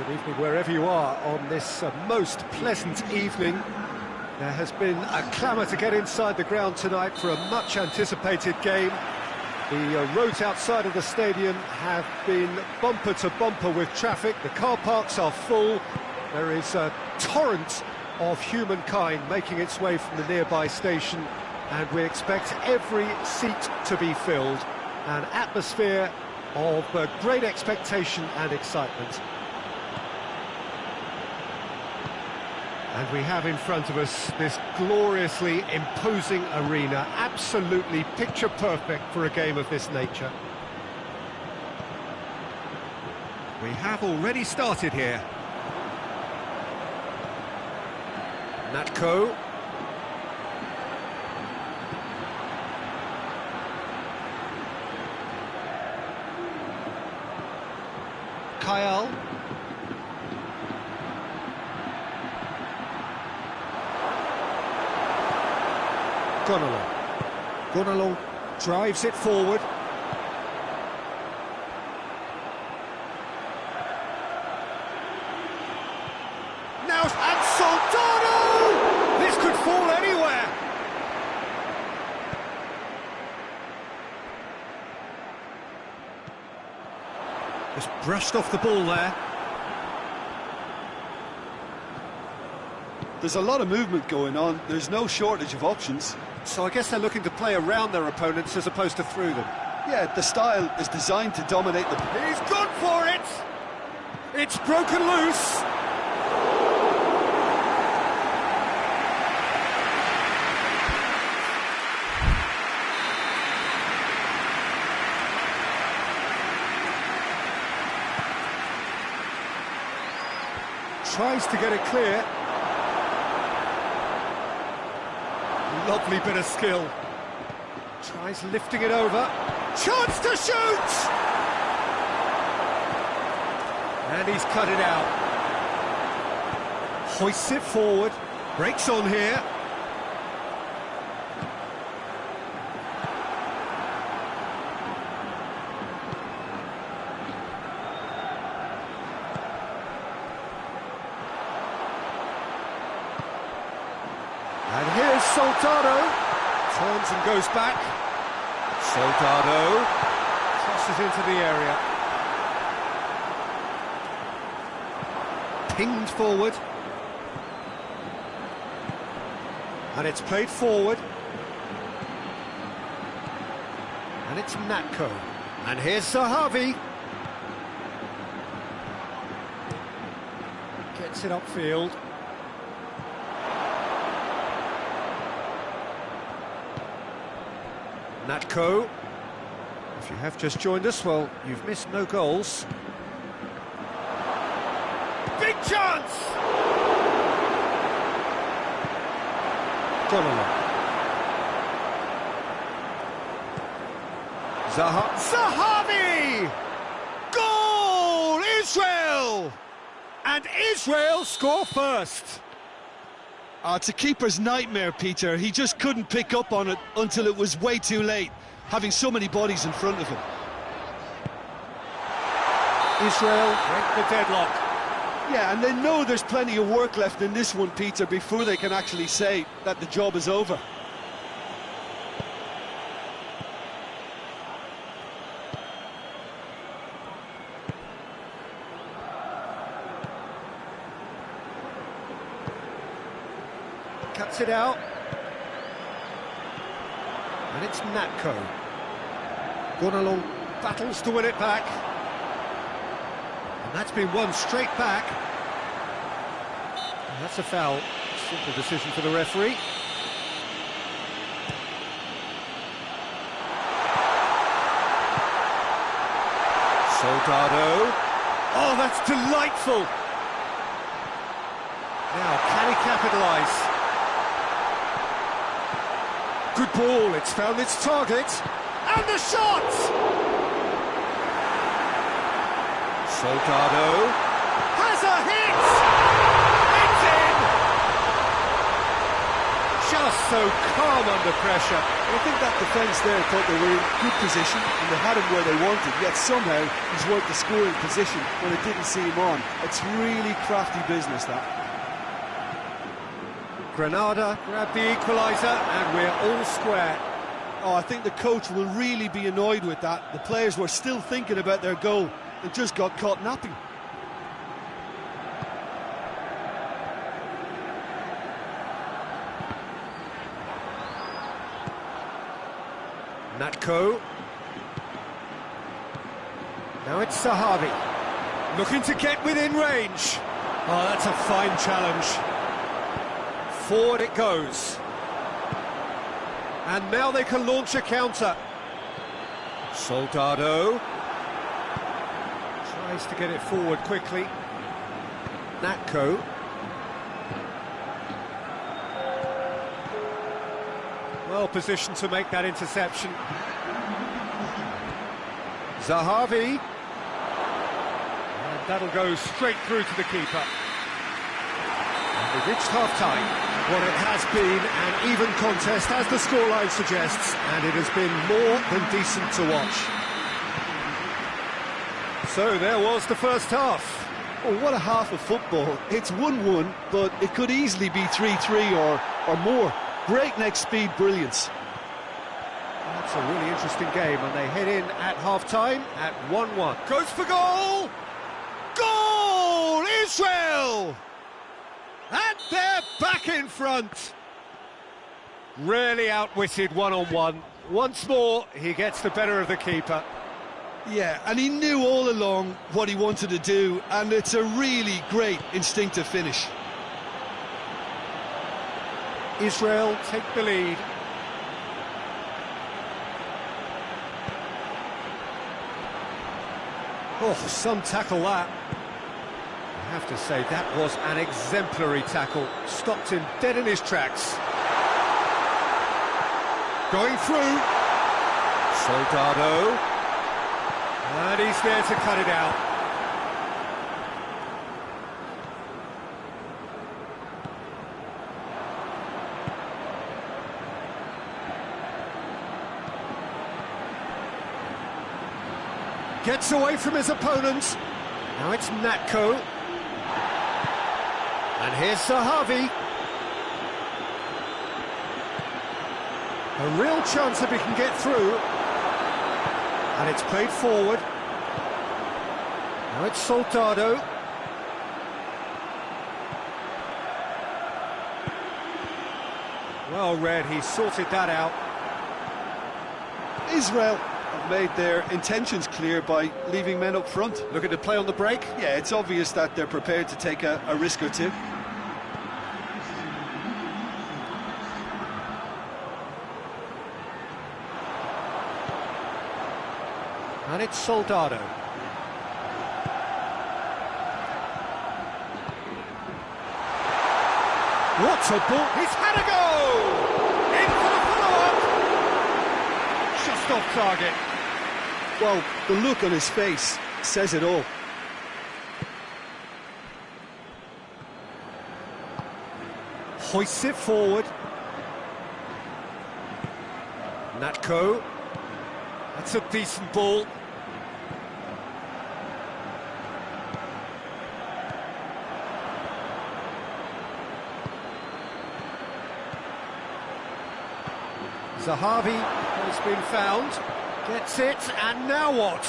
Good evening wherever you are on this most pleasant evening. There has been a clamour to get inside the ground tonight for a much anticipated game. The roads outside of the stadium have been bumper to bumper with traffic. The car parks are full. There is a torrent of humankind making its way from the nearby station, and we expect every seat to be filled. An atmosphere of great expectation and excitement. And we have in front of us this gloriously imposing arena, absolutely picture perfect for a game of this nature. We have already started here. Natko. Kyle. Gunalo drives it forward. Now, and Soldado! This could fall anywhere. Just brushed off the ball there. There's a lot of movement going on. There's no shortage of options. So I guess they're looking to play around their opponents as opposed to through them. Yeah, the style is designed to dominate the... He's gone for it! It's broken loose! Tries to get it clear. Lovely bit of skill. Tries lifting it over. Chance to shoot! And he's cut it out. Hoists it forward. Breaks on here. And here's Soldado, turns and goes back. Soldado crosses into the area. Pinged forward. And it's played forward. And it's Natko. And here's Zahavi. Gets it upfield. Natko. If you have just joined us, well, you've missed no goals. Big chance! Zahavi! Goal! Israel! And Israel score first. It's a keeper's nightmare, Peter. He just couldn't pick up on it until it was way too late, having so many bodies in front of him. Israel break the deadlock. Yeah, and they know there's plenty of work left in this one, Peter, before they can actually say that the job is over. Cuts it out. And it's Natko. Gone along, battles to win it back. And that's been won straight back. And that's a foul. Simple decision for the referee. Soldado. Oh, that's delightful. Now, can he capitalise? Good ball, it's found its target. And the shot! Soldado has a hit! just so calm under pressure. I think that defence there thought they were in good position and they had him where they wanted, yet somehow he's worked the scoring position when it didn't see him on. It's really crafty business, that. Granada grabbed the equaliser and we're all square. Oh, I think the coach will really be annoyed with that. The players were still thinking about their goal and just got caught napping. Natko. Now it's Zahavi. Looking to get within range. Oh, that's a fine challenge. Forward it goes. And now they can launch a counter. Soldado. Tries to get it forward quickly. Natko. Well positioned to make that interception. Zahavi. And that'll go straight through to the keeper. And we've reached half-time. Well, it has been an even contest, as the scoreline suggests, and it has been more than decent to watch. So there was the first half. Oh, what a half of football. It's 1-1, but it could easily be 3-3 or more. Breakneck speed brilliance. That's a really interesting game, and they head in at half-time at 1-1. Goes for goal! Goal! Israel! And they're back in front. Really outwitted one-on-one. Once more, he gets the better of the keeper. Yeah, and he knew all along what he wanted to do, and it's a really great instinctive finish. Israel take the lead. Oh, some tackle that. I have to say, that was an exemplary tackle. Stopped him dead in his tracks. Going through. Soldado. And he's there to cut it out. Gets away from his opponent. Now it's Natko. And here's Zahavi. A real chance if he can get through. And it's played forward. Now it's Soldado. Well read, he sorted that out. Israel have made their intentions clear by leaving men up front. Looking to play on the break? Yeah, it's obvious that they're prepared to take a risk or two. And it's Soldado. What a ball! He's had a go! In for the follow-up! Just off target. Well, the look on his face says it all. Hoists it forward. Natko. That's a decent ball. Zahavi has been found, gets it, and now what?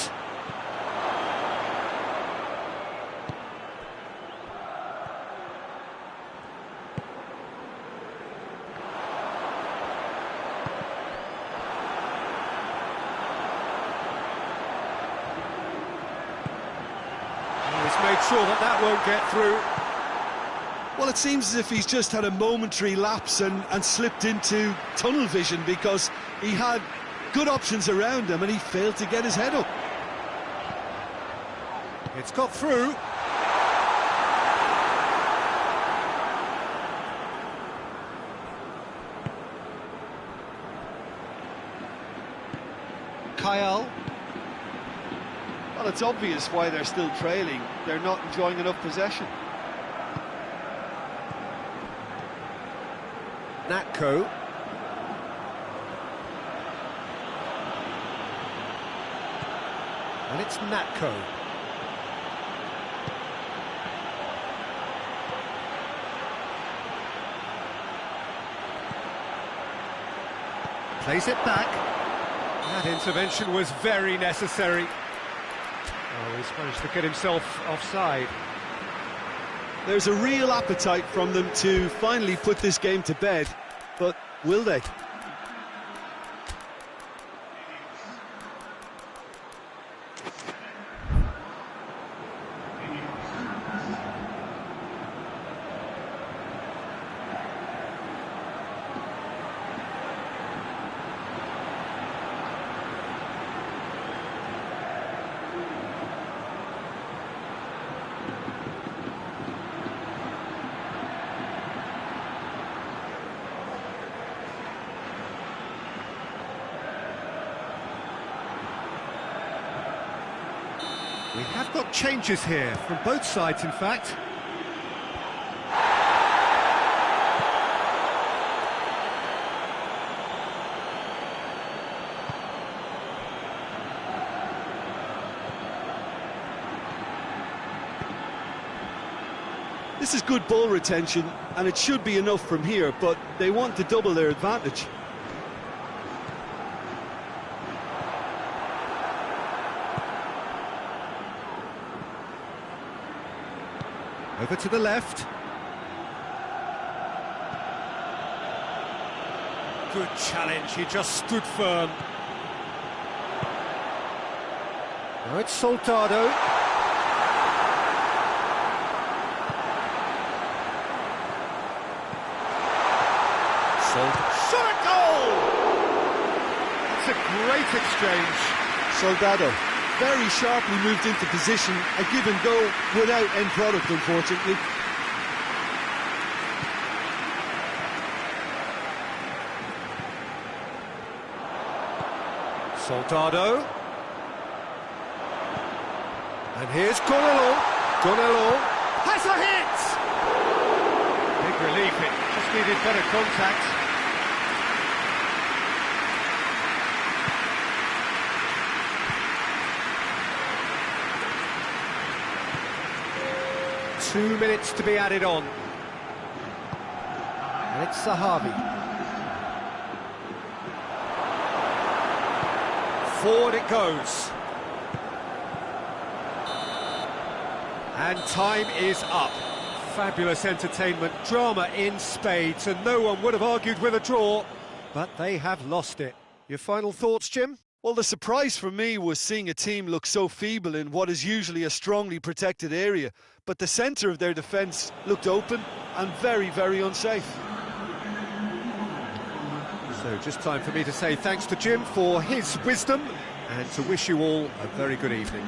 He's made sure that that won't get through. Well, it seems as if he's just had a momentary lapse and slipped into tunnel vision, because he had good options around him and he failed to get his head up. It's got through. Kyle. Well, it's obvious why they're still trailing. They're not enjoying enough possession. Natko. And it's Natko. Plays it back. That intervention was very necessary. Oh, he's managed to get himself offside. There's a real appetite from them to finally put this game to bed, but will they? We have got changes here, from both sides in fact. This is good ball retention, and it should be enough from here, but they want to double their advantage. Over to the left. Good challenge, he just stood firm. Now it's Soldado. Shot at goal! That's a great exchange. Soldado very sharply moved into position, a give and go without end product, unfortunately. Soldado. And here's Gonalo. Gonalo has a hit! Big relief, it just needed better contact. Two minutes to be added on. And it's Sahavi. Forward it goes. And time is up. Fabulous entertainment, drama in spades, and no one would have argued with a draw, but they have lost it. Your final thoughts, Jim? Well, the surprise for me was seeing a team look so feeble in what is usually a strongly protected area, but the centre of their defence looked open and very, very unsafe. So just time for me to say thanks to Jim for his wisdom and to wish you all a very good evening.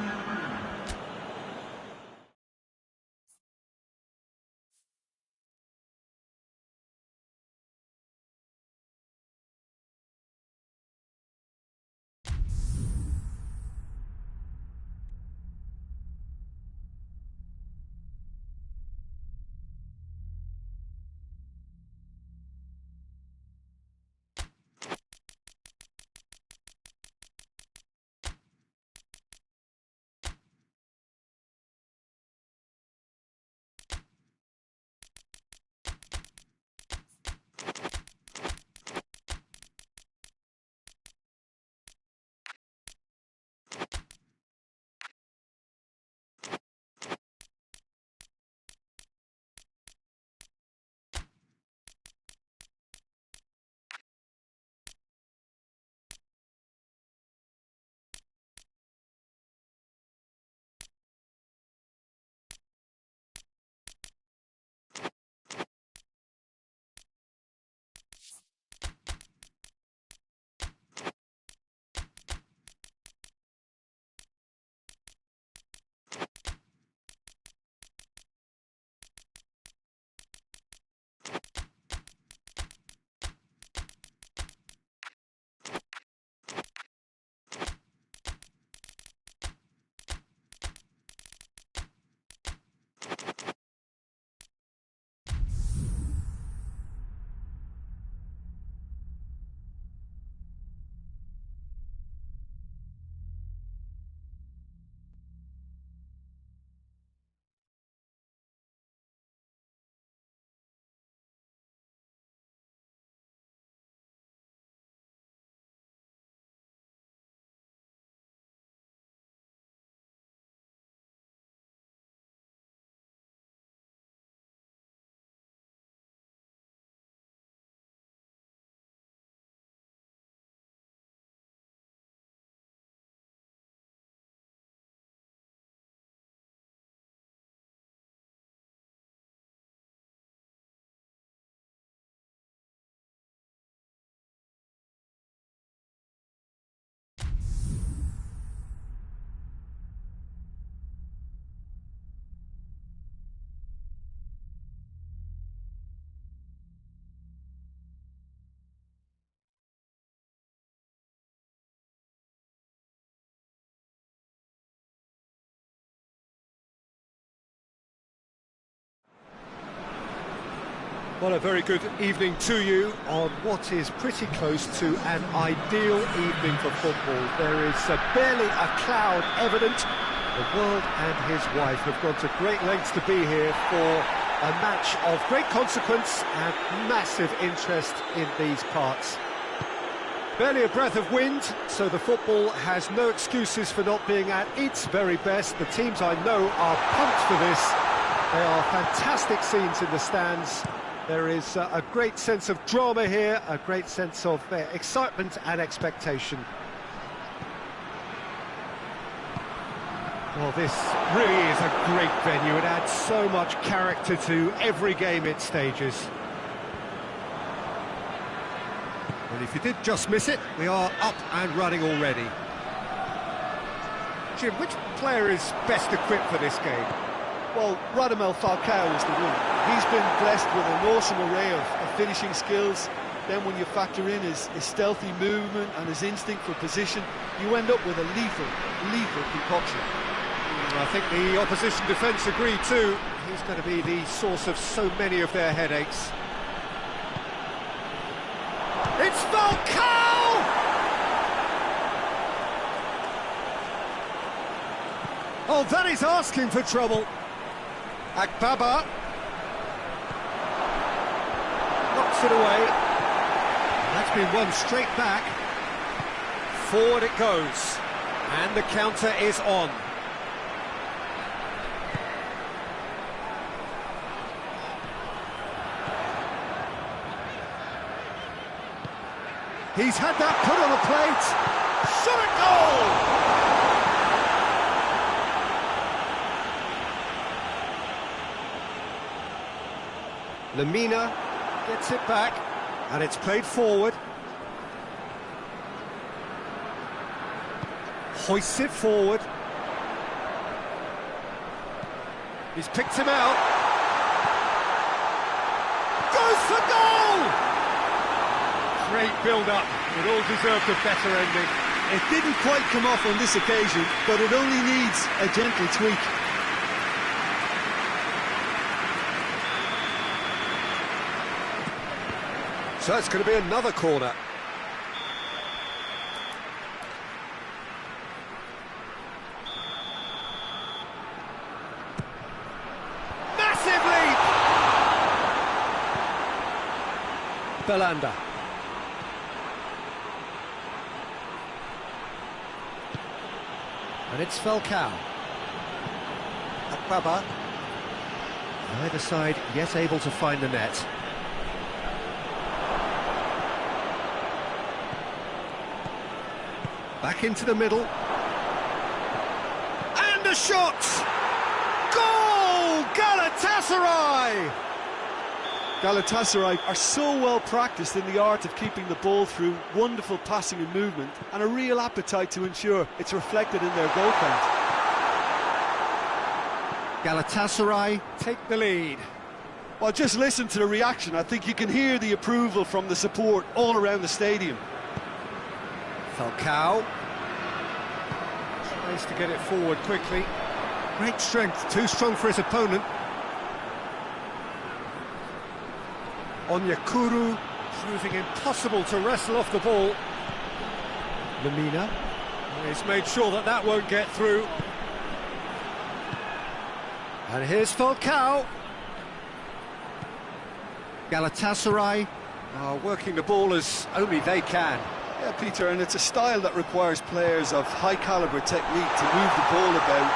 Well, a very good evening to you on what is pretty close to an ideal evening for football. There is barely a cloud evident. The world and his wife have gone to great lengths to be here for a match of great consequence and massive interest in these parts. Barely a breath of wind, so the football has no excuses for not being at its very best. The teams I know are pumped for this. They are fantastic scenes in the stands. There is a great sense of drama here, a great sense of excitement and expectation. Well, this really is a great venue. It adds so much character to every game it stages. And if you did just miss it, we are up and running already. Jim, which player is best equipped for this game? Well, Radamel Falcao is the one. He's been blessed with an awesome array of finishing skills. Then when you factor in his stealthy movement and his instinct for position, you end up with a lethal concoction. I think the opposition defence agree too. He's going to be the source of so many of their headaches. It's Falcao! Oh, that is asking for trouble. Akbaba knocks it away. That's been won straight back. Forward it goes. And the counter is on. He's had that put on the plate. Shot at goal! Lemina gets it back, and it's played forward. Hoists it forward. He's picked him out. Goes for goal! Great build-up. It all deserved a better ending. It didn't quite come off on this occasion, but it only needs a gentle tweak. So it's going to be another corner. Massive leap! Belanda. And it's Falcao. Akbaba. Either side yet able to find the net. Back into the middle. And a shot! Goal! Galatasaray! Galatasaray are so well practiced in the art of keeping the ball through wonderful passing and movement, and a real appetite to ensure it's reflected in their goal count. Galatasaray take the lead. Well, just listen to the reaction. I think you can hear the approval from the support all around the stadium. Falcao tries to get it forward quickly. Great strength, too strong for his opponent. Onyekuru proving impossible to wrestle off the ball. Lemina. He's made sure that that won't get through. And here's Falcao. Galatasaray are working the ball as only they can. Yeah, Peter, and it's a style that requires players of high-caliber technique to move the ball about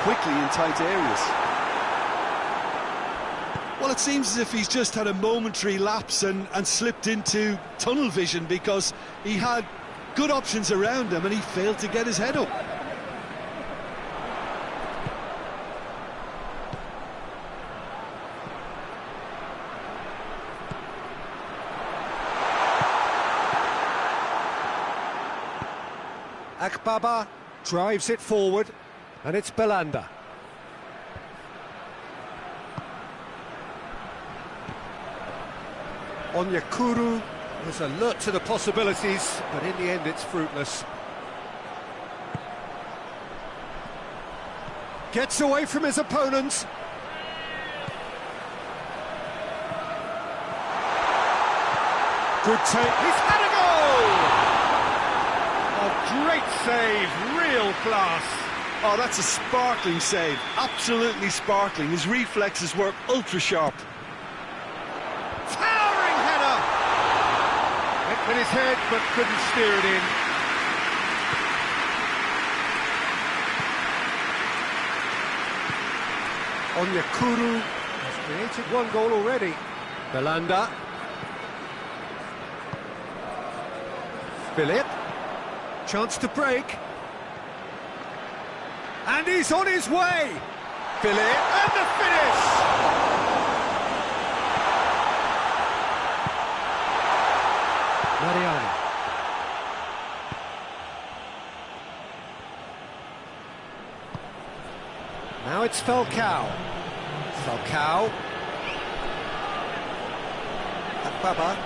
quickly in tight areas. Well, it seems as if he's just had a momentary lapse and slipped into tunnel vision, because he had good options around him and he failed to get his head up. Akbaba drives it forward, and it's Belanda. Onyekuru was alert to the possibilities, but in the end it's fruitless. Gets away from his opponent. Good take. He's had a goal! A great save, real class. Oh, that's a sparkling save, absolutely sparkling. His reflexes were ultra sharp. Towering header! Went with his head, but couldn't steer it in. Onyekuru has created one goal already. Belanda. Philip. Chance to break. And he's on his way! Philip, and the finish! Mariano. Now it's Falcao. Falcao. Baba.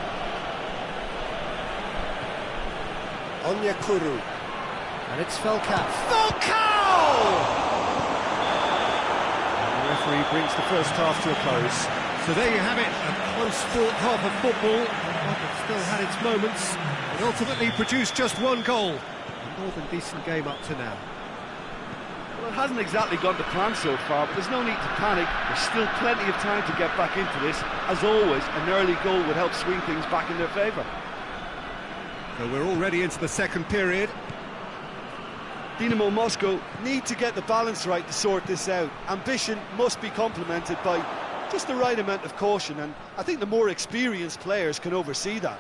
Onyekuru. And it's Falcao. Falcao! And the referee brings the first half to a close. So there you have it, a close-fought half of football. But still had its moments, and ultimately produced just one goal. A more than decent game up to now. Well, it hasn't exactly gone to plan so far, but there's no need to panic. There's still plenty of time to get back into this. As always, an early goal would help swing things back in their favour. So we're already into the second period. Dynamo Moscow need to get the balance right to sort this out. Ambition must be complemented by just the right amount of caution, and I think the more experienced players can oversee that.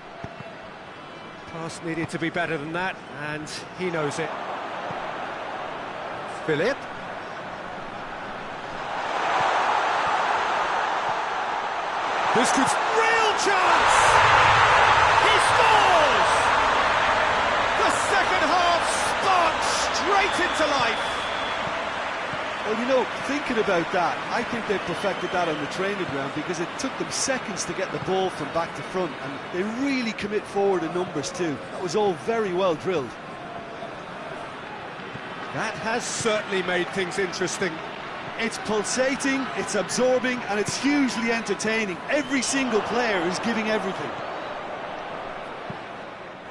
Pass needed to be better than that, and he knows it. Philip. This could... Real chance! He scores! The second half sparks straight into life. Well, you know, thinking about that, I think they perfected that on the training ground, because it took them seconds to get the ball from back to front, and they really commit forward in numbers too. That was all very well drilled. That has certainly made things interesting. It's pulsating, it's absorbing, and it's hugely entertaining. Every single player is giving everything.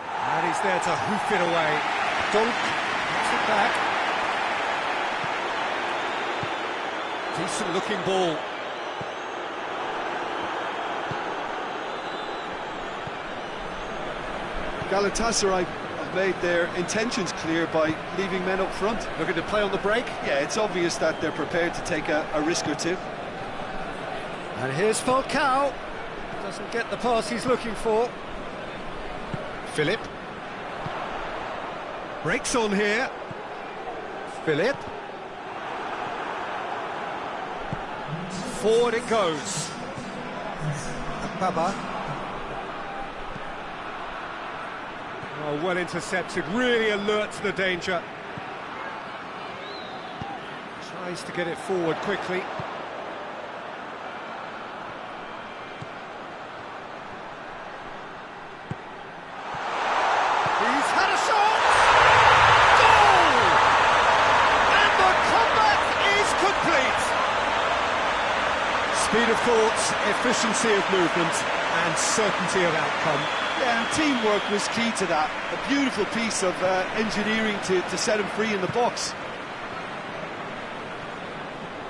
And he's there to hoof it away. Dunk, gets it back. Decent looking ball. Galatasaray have made their intentions clear by leaving men up front. Looking to play on the break. Yeah, it's obvious that they're prepared to take a risk or two. And here's Falcao. Doesn't get the pass he's looking for. Philip. Breaks on here. Philip. Forward it goes. Baba. Oh, well intercepted, really alert to the danger. Tries to get it forward quickly. He's had a shot! Goal! And the comeback is complete! Speed of thought, efficiency of movement, and certainty of outcome. Yeah, and teamwork was key to that. A beautiful piece of engineering to set him free in the box.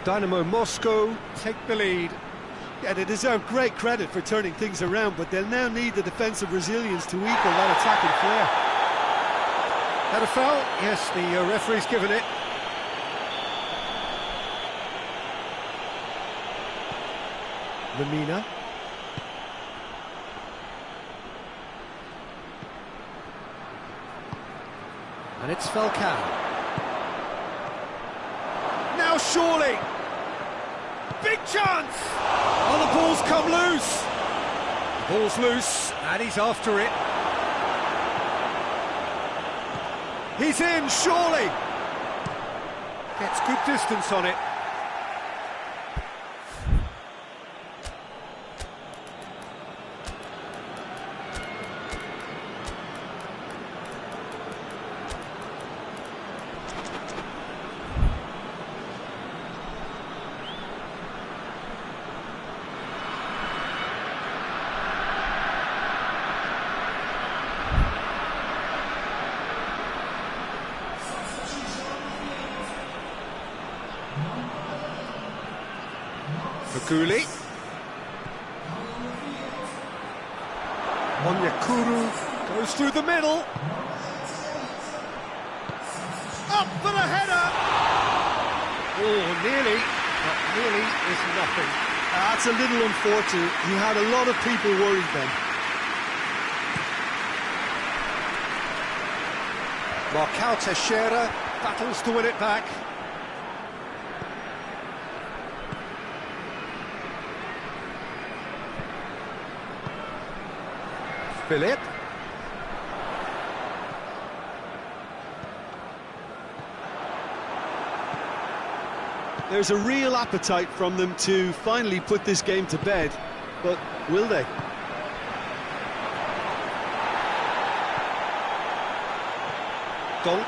Dynamo Moscow take the lead. Yeah, they deserve great credit for turning things around, but they'll now need the defensive resilience to equal that attacking flair. Had a foul? Yes, the referee's given it. Lamina. And it's Falcao. Now surely! Big chance! Oh, the ball's come loose! The ball's loose, and he's after it. He's in, surely! Gets good distance on it. Faguli. Onyekuru goes through the middle. Up for the header! Oh, nearly, but nearly is nothing. That's a little unfortunate. He had a lot of people worried then. Marcao Teixeira battles to win it back. Philip. There's a real appetite from them to finally put this game to bed, but will they? Donk.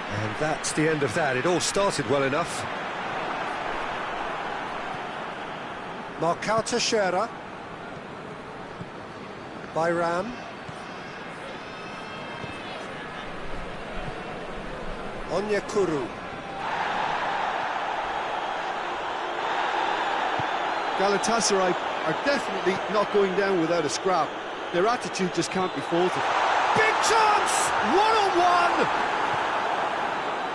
And that's the end of that. It all started well enough. Marcao Teixeira. Bayram. Onyekuru. Galatasaray are definitely not going down without a scrap. Their attitude just can't be faulted. Big chance! One-on-one!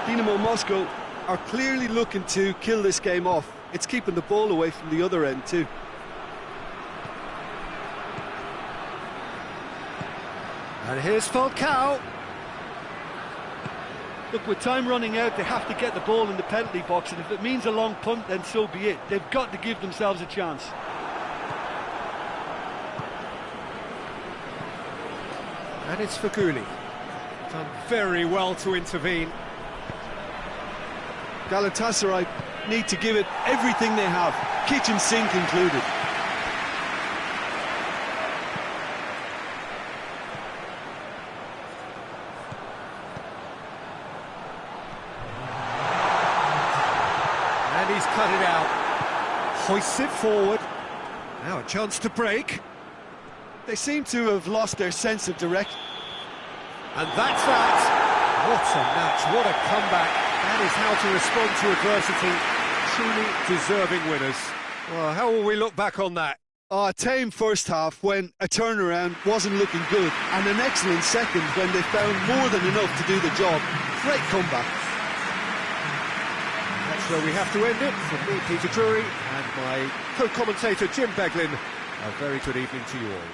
Dinamo Moscow are clearly looking to kill this game off. It's keeping the ball away from the other end too. And here's Falcao. Look, with time running out, they have to get the ball in the penalty box, and if it means a long punt, then so be it. They've got to give themselves a chance. And it's Faguli. Done very well to intervene. Galatasaray need to give it everything they have, kitchen sink included. And he's cut it out. Hoists it forward. Now a chance to break. They seem to have lost their sense of direction. And that's that. What a match, what a comeback. That is how to respond to adversity. Truly deserving winners. Well, how will we look back on that? A tame first half when a turnaround wasn't looking good, and an excellent second when they found more than enough to do the job. Great comeback. That's where we have to end it. From me, Peter Drury, and my co-commentator, Jim Beglin. A very good evening to you all.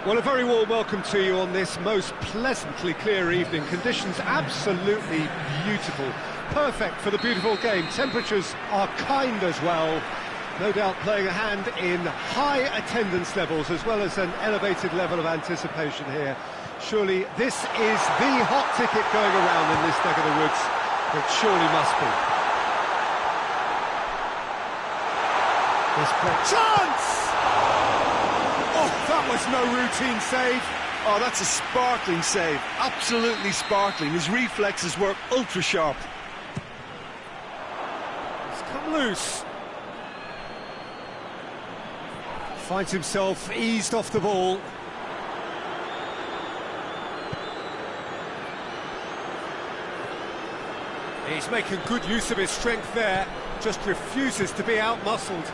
Well, a very warm welcome to you on this most pleasantly clear evening. Conditions absolutely beautiful. Perfect for the beautiful game. Temperatures are kind as well. No doubt playing a hand in high attendance levels as well as an elevated level of anticipation here. Surely this is the hot ticket going around in this neck of the woods. It surely must be. This play. Chance! Oh, that was no routine save. Oh, that's a sparkling save. Absolutely sparkling. His reflexes were ultra sharp. He's come loose. Finds himself eased off the ball. He's making good use of his strength there. Just refuses to be out-muscled.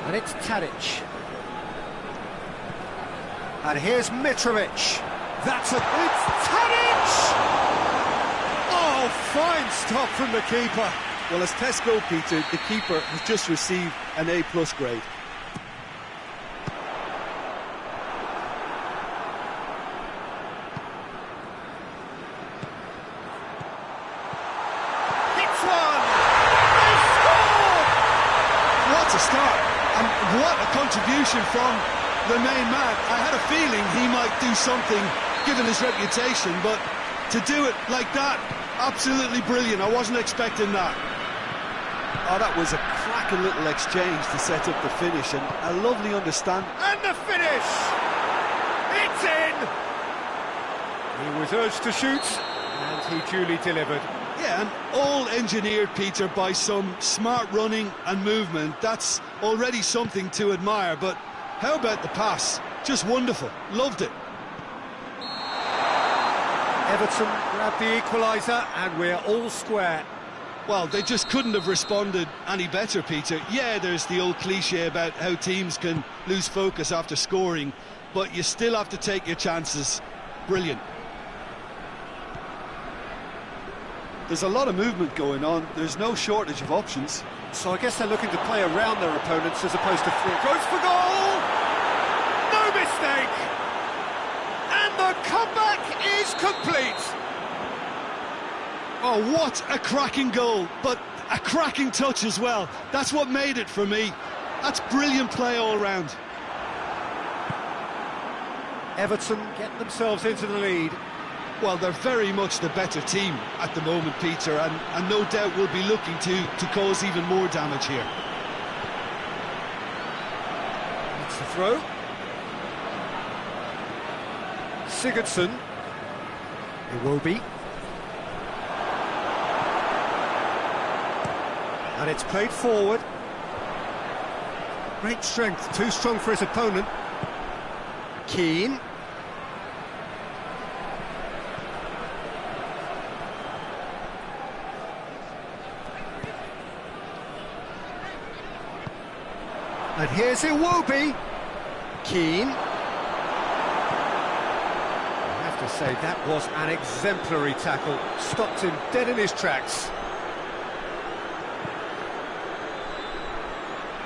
And it's Tadic. And here's Mitrovic. It's Tadic! Oh, fine stop from the keeper. Well, as test goalkeeper, the keeper has just received an A+ grade. Hits one! They score! What a start! And what a contribution from the main man. I had a feeling he might do something, given his reputation, but to do it like that, absolutely brilliant. I wasn't expecting that. Oh, that was a cracking little exchange to set up the finish, and a lovely understanding. And the finish! It's in! He was urged to shoot, and he duly delivered. Yeah, and all engineered, Peter, by some smart running and movement. That's already something to admire, but how about the pass? Just wonderful. Loved it. Everton grabbed the equaliser, and we're all square. Well, they just couldn't have responded any better, Peter. Yeah, there's the old cliche about how teams can lose focus after scoring, but you still have to take your chances. Brilliant. There's a lot of movement going on. There's no shortage of options. So I guess they're looking to play around their opponents as opposed to through. Goes for goal! No mistake! And the comeback is complete! Oh, what a cracking goal, but a cracking touch as well. That's what made it for me. That's brilliant play all round. Everton get themselves into the lead. Well, they're very much the better team at the moment, Peter, and no doubt will be looking to cause even more damage here. It's the throw. Sigurdsson. Iwobi. And it's played forward. Great strength, too strong for his opponent. Keane. And here's Iwobi. Keane. I have to say, that was an exemplary tackle. Stopped him dead in his tracks.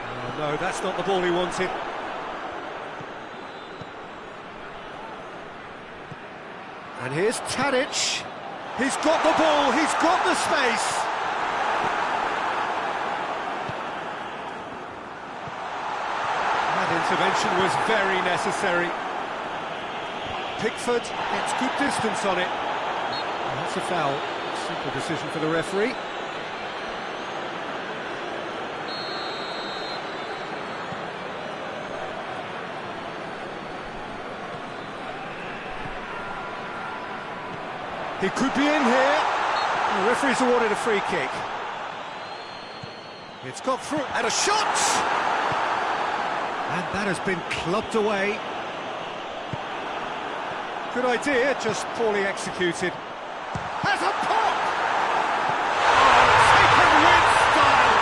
Oh, no, that's not the ball he wanted. And here's Tadic. He's got the ball, he's got the space. Intervention was very necessary. Pickford gets good distance on it. And that's a foul. Simple decision for the referee. He could be in here. The referee's awarded a free kick. It's got through and a shot! And that has been clubbed away. Good idea, just poorly executed. Has a pop! Oh, taken with style!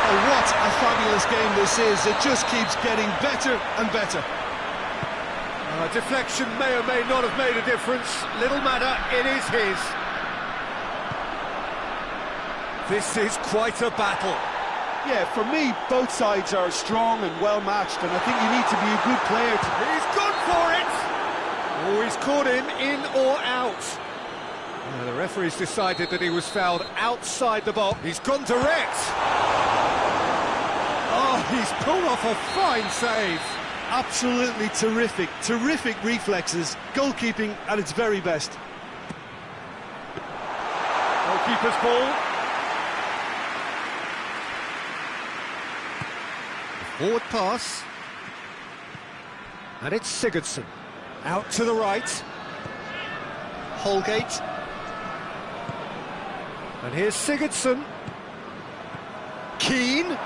Oh, what a fabulous game this is. It just keeps getting better and better. Deflection may or may not have made a difference. Little matter, it is his. This is quite a battle. Yeah, for me, both sides are strong and well matched, and I think you need to be a good player to... He's gone he's caught him in or out. The referee's decided that he was fouled outside the box. He's gone direct. Oh, he's pulled off a fine save. Absolutely terrific reflexes, goalkeeping at its very best. Goalkeeper's ball. Forward pass. And it's Sigurdsson. Out to the right. Holgate. And here's Sigurdsson. Keane.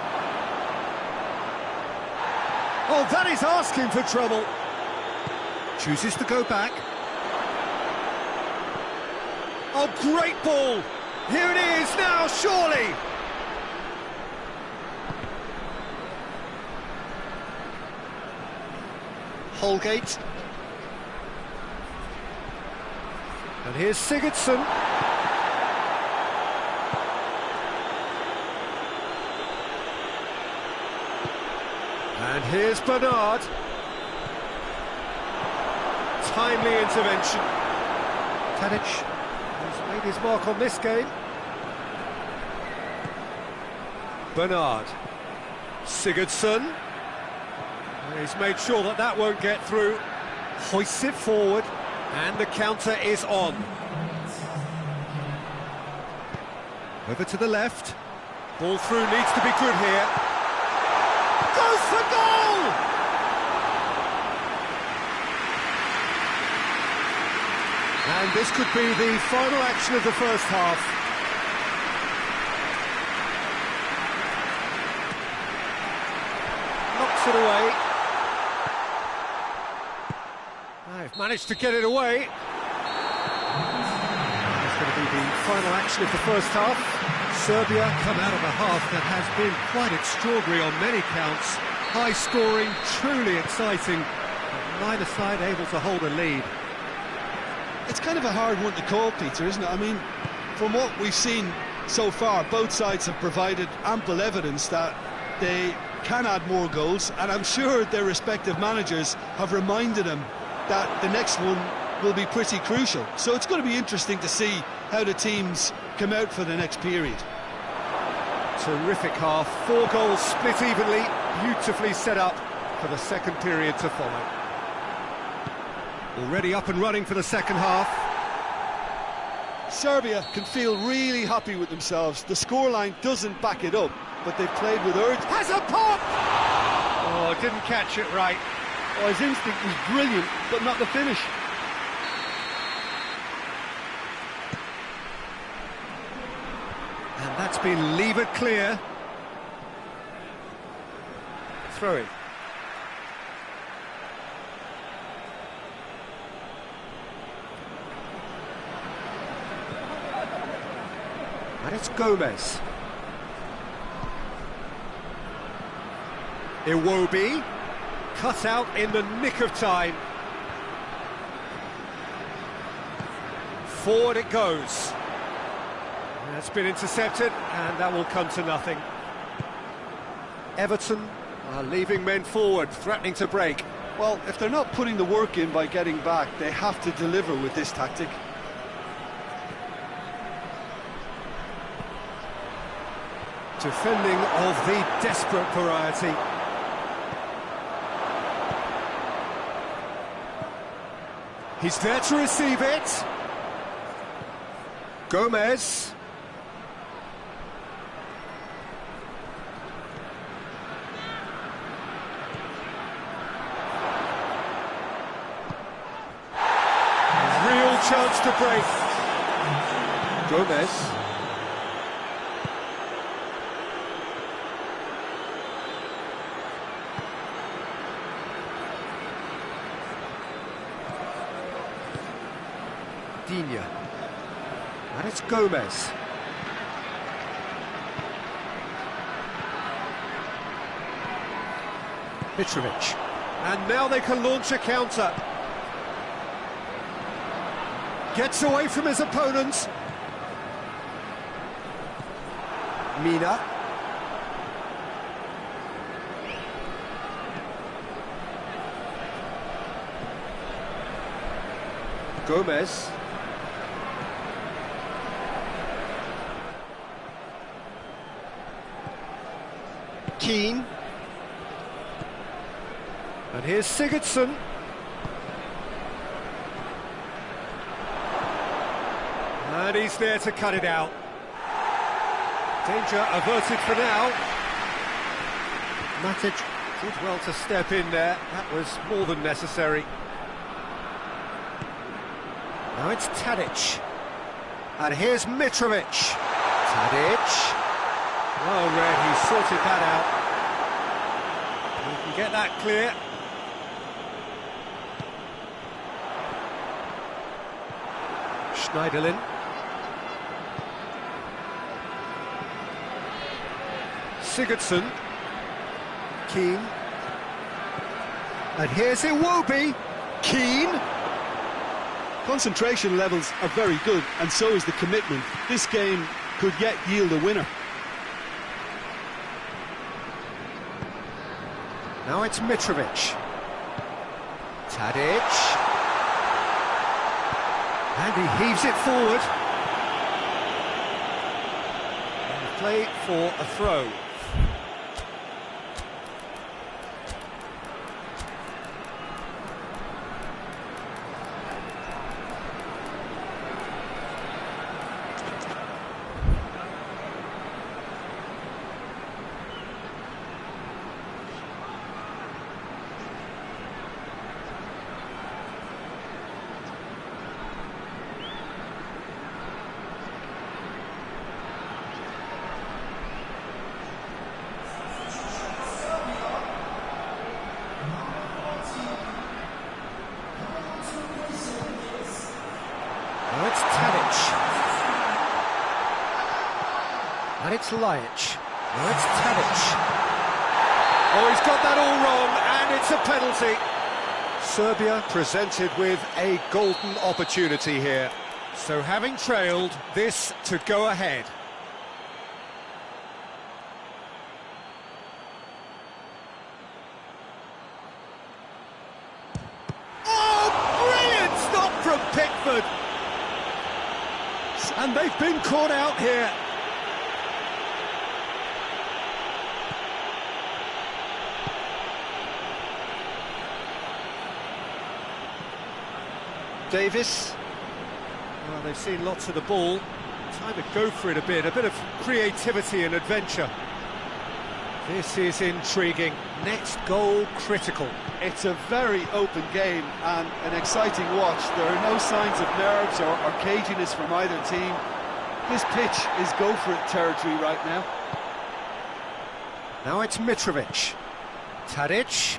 Oh, that is asking for trouble. Chooses to go back. Oh, great ball. Here it is now, surely. Holgate. And here's Sigurdsson. And here's Bernard. Timely intervention. Tadic has made his mark on this game. Bernard. Sigurdsson. He's made sure that that won't get through. Hoists it forward, and the counter is on. Over to the left. Ball through, needs to be good here. Goes for goal! And this could be the final action of the first half. Knocks it away. They've managed to get it away. That's going to be the final action of the first half. Serbia come out of a half that has been quite extraordinary on many counts. High scoring, truly exciting, but neither side able to hold a lead. It's kind of a hard one to call, Peter, isn't it? I mean, from what we've seen so far, both sides have provided ample evidence that they can add more goals, and I'm sure their respective managers have reminded them that the next one will be pretty crucial. So it's going to be interesting to see how the teams come out for the next period. Terrific half, 4 goals split evenly, beautifully set up for the second period to follow. Already up and running for the second half. Serbia can feel really happy with themselves. The scoreline doesn't back it up, but they've played with urge. Has a pop! Oh, didn't catch it right. Oh, his instinct was brilliant, but not the finish. And that's been levered clear. Throw it. And it's Gomez. Iwobi, cut out in the nick of time. Forward it goes. That's been intercepted, and that will come to nothing. Everton are leaving men forward, threatening to break. Well, if they're not putting the work in by getting back, they have to deliver with this tactic. Defending of the desperate variety. He's there to receive it. Gomez. Real chance to break. Gomez. Digne. And it's Gomez. Mitrovic. And now they can launch a counter. Gets away from his opponents. Mina. Gomez. Keane. And here's Sigurdsson. And he's there to cut it out. Danger averted for now. Matic did well to step in there. That was more than necessary. Now it's Tadic. And here's Mitrovic. Tadic. Well read, he sorted that out. We can get that clear. Schneiderlin. Sigurdsson. Keane. And here's Iwobi. Keane. Concentration levels are very good, and so is the commitment. This game could yet yield a winner. Now it's Mitrovic. Tadic. And he heaves it forward. And play for a throw. Now it's Tadic. And it's Laic. Now it's Tadic. Oh, he's got that all wrong, and it's a penalty. Serbia presented with a golden opportunity here. So having trailed, this to go ahead. Oh, brilliant stop from Pickford. And they've been caught out here. Davis. Well, they've seen lots of the ball. Time to go for it a bit of creativity and adventure. This is intriguing. Next goal critical. It's a very open game and an exciting watch. There are no signs of nerves or caginess from either team. This pitch is go-for-it territory right now. Now it's Mitrovic. Tadic.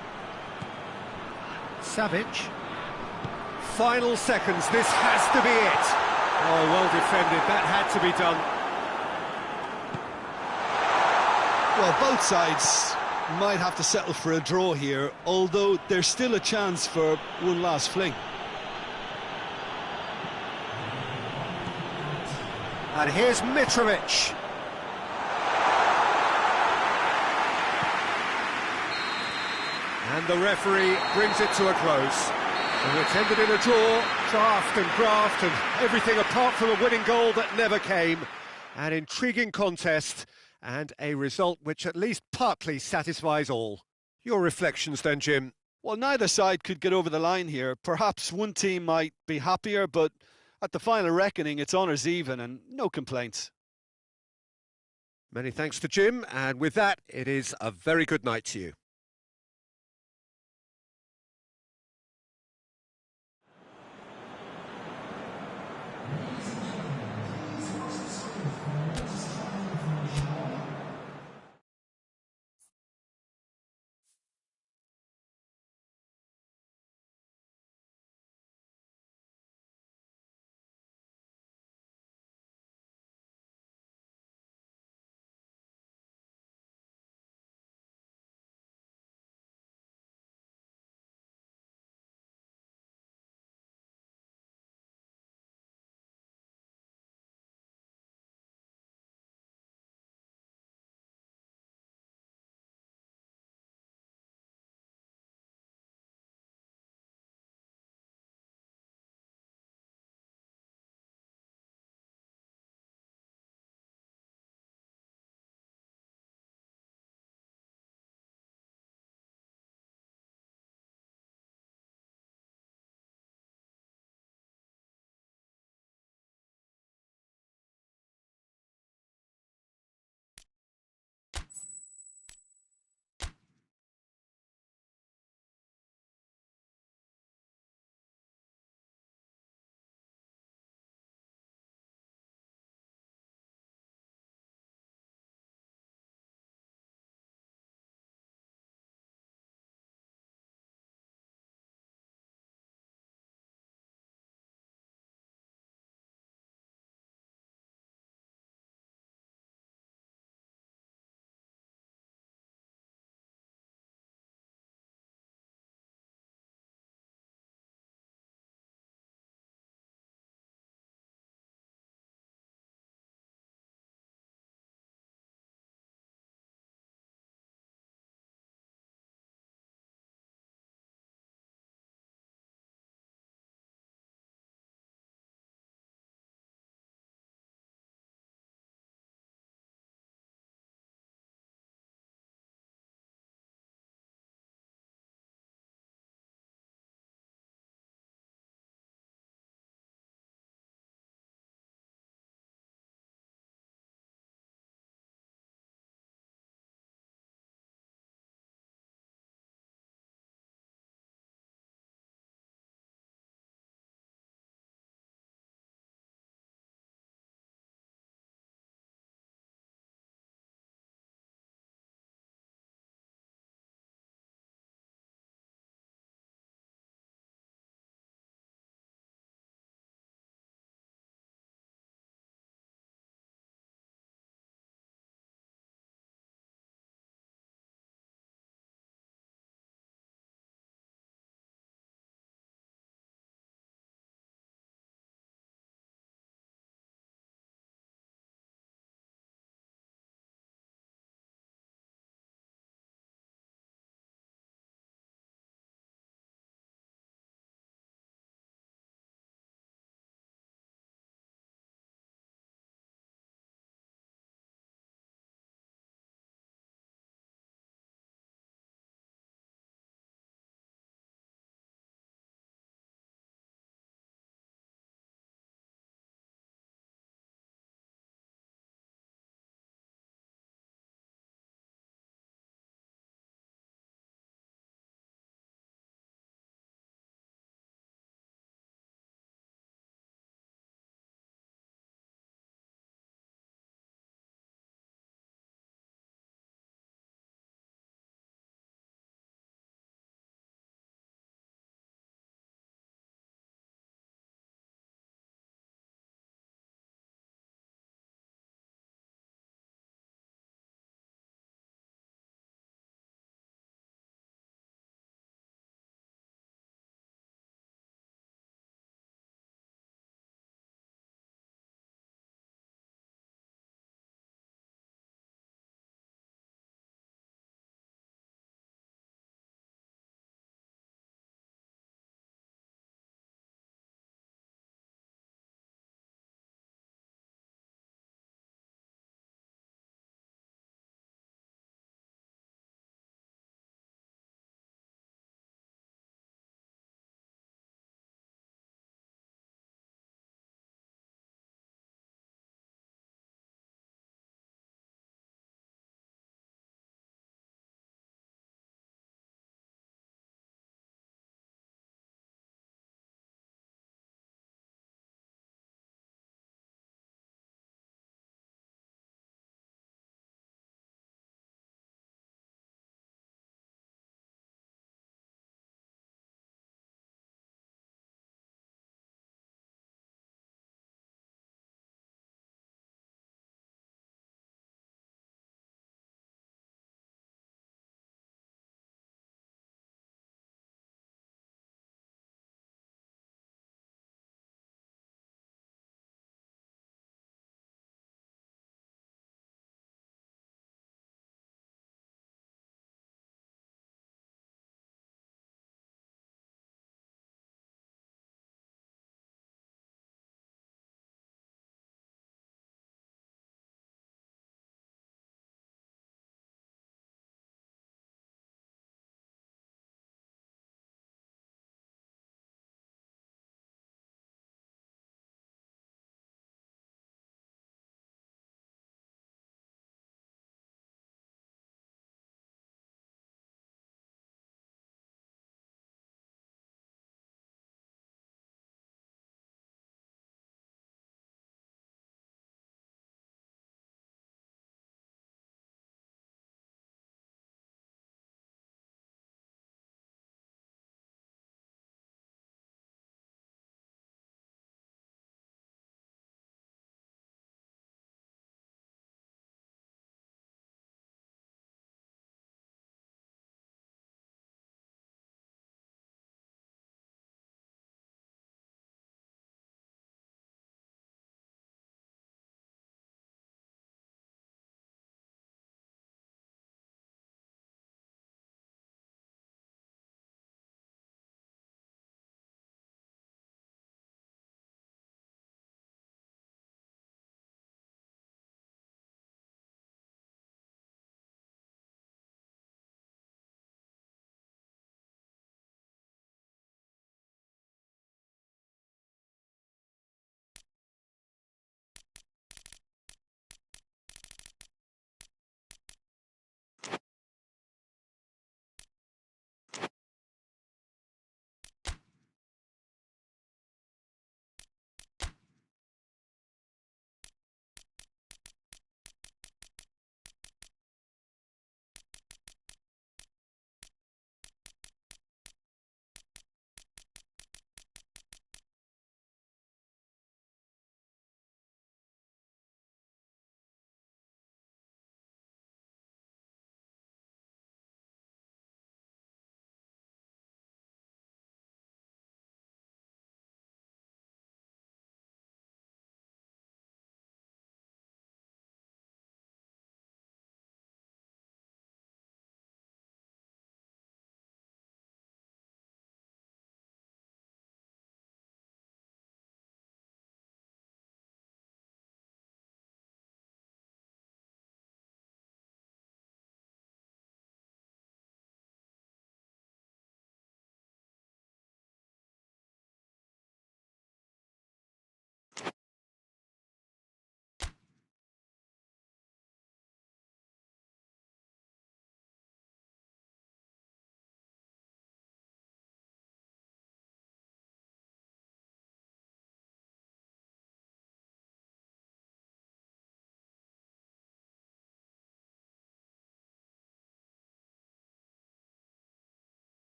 Savic. Final seconds, this has to be it. Oh, well defended, that had to be done. Well, both sides might have to settle for a draw here, although there's still a chance for one last fling. And here's Mitrovic. And the referee brings it to a close. And it's ended in a draw, draft and graft and everything apart from a winning goal that never came. An intriguing contest and a result which at least partly satisfies all. Your reflections then, Jim? Well, neither side could get over the line here. Perhaps one team might be happier, but at the final reckoning, it's honours even and no complaints. Many thanks to Jim, and with that, it is a very good night to you.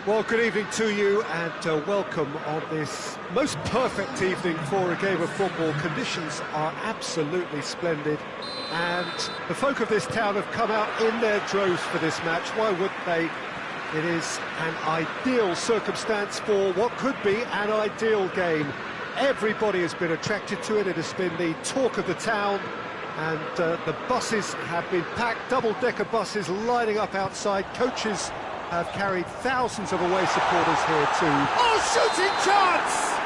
Well, good evening to you and welcome on this most perfect evening for a game of football. Conditions are absolutely splendid and the folk of this town have come out in their droves for this match. Why wouldn't they? It is an ideal circumstance for what could be an ideal game. Everybody has been attracted to it. It has been the talk of the town, and the buses have been packed, double-decker buses lining up outside. Coaches have carried thousands of away supporters here too. Oh, shooting chance!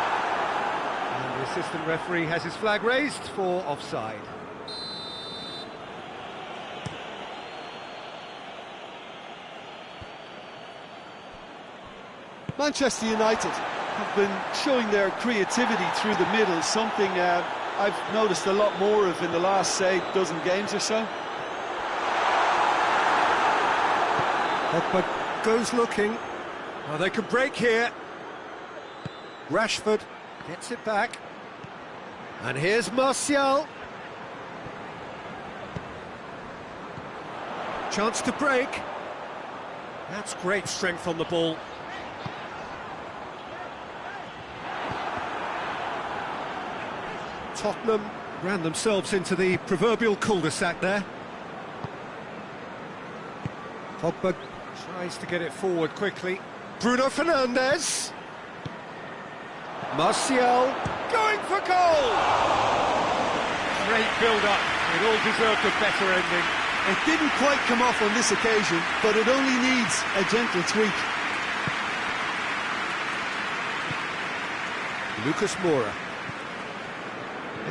And the assistant referee has his flag raised for offside. Manchester United have been showing their creativity through the middle, something I've noticed a lot more of in the last, say, dozen games or so. Pogba goes looking. Oh, they can break here. Rashford gets it back. And here's Martial. Chance to break. That's great strength on the ball. Tottenham ran themselves into the proverbial cul-de-sac there. Pogba tries to get it forward quickly. Bruno Fernandes. Martial going for goal! Great build-up. It all deserved a better ending. It didn't quite come off on this occasion, but it only needs a gentle tweak. Lucas Moura.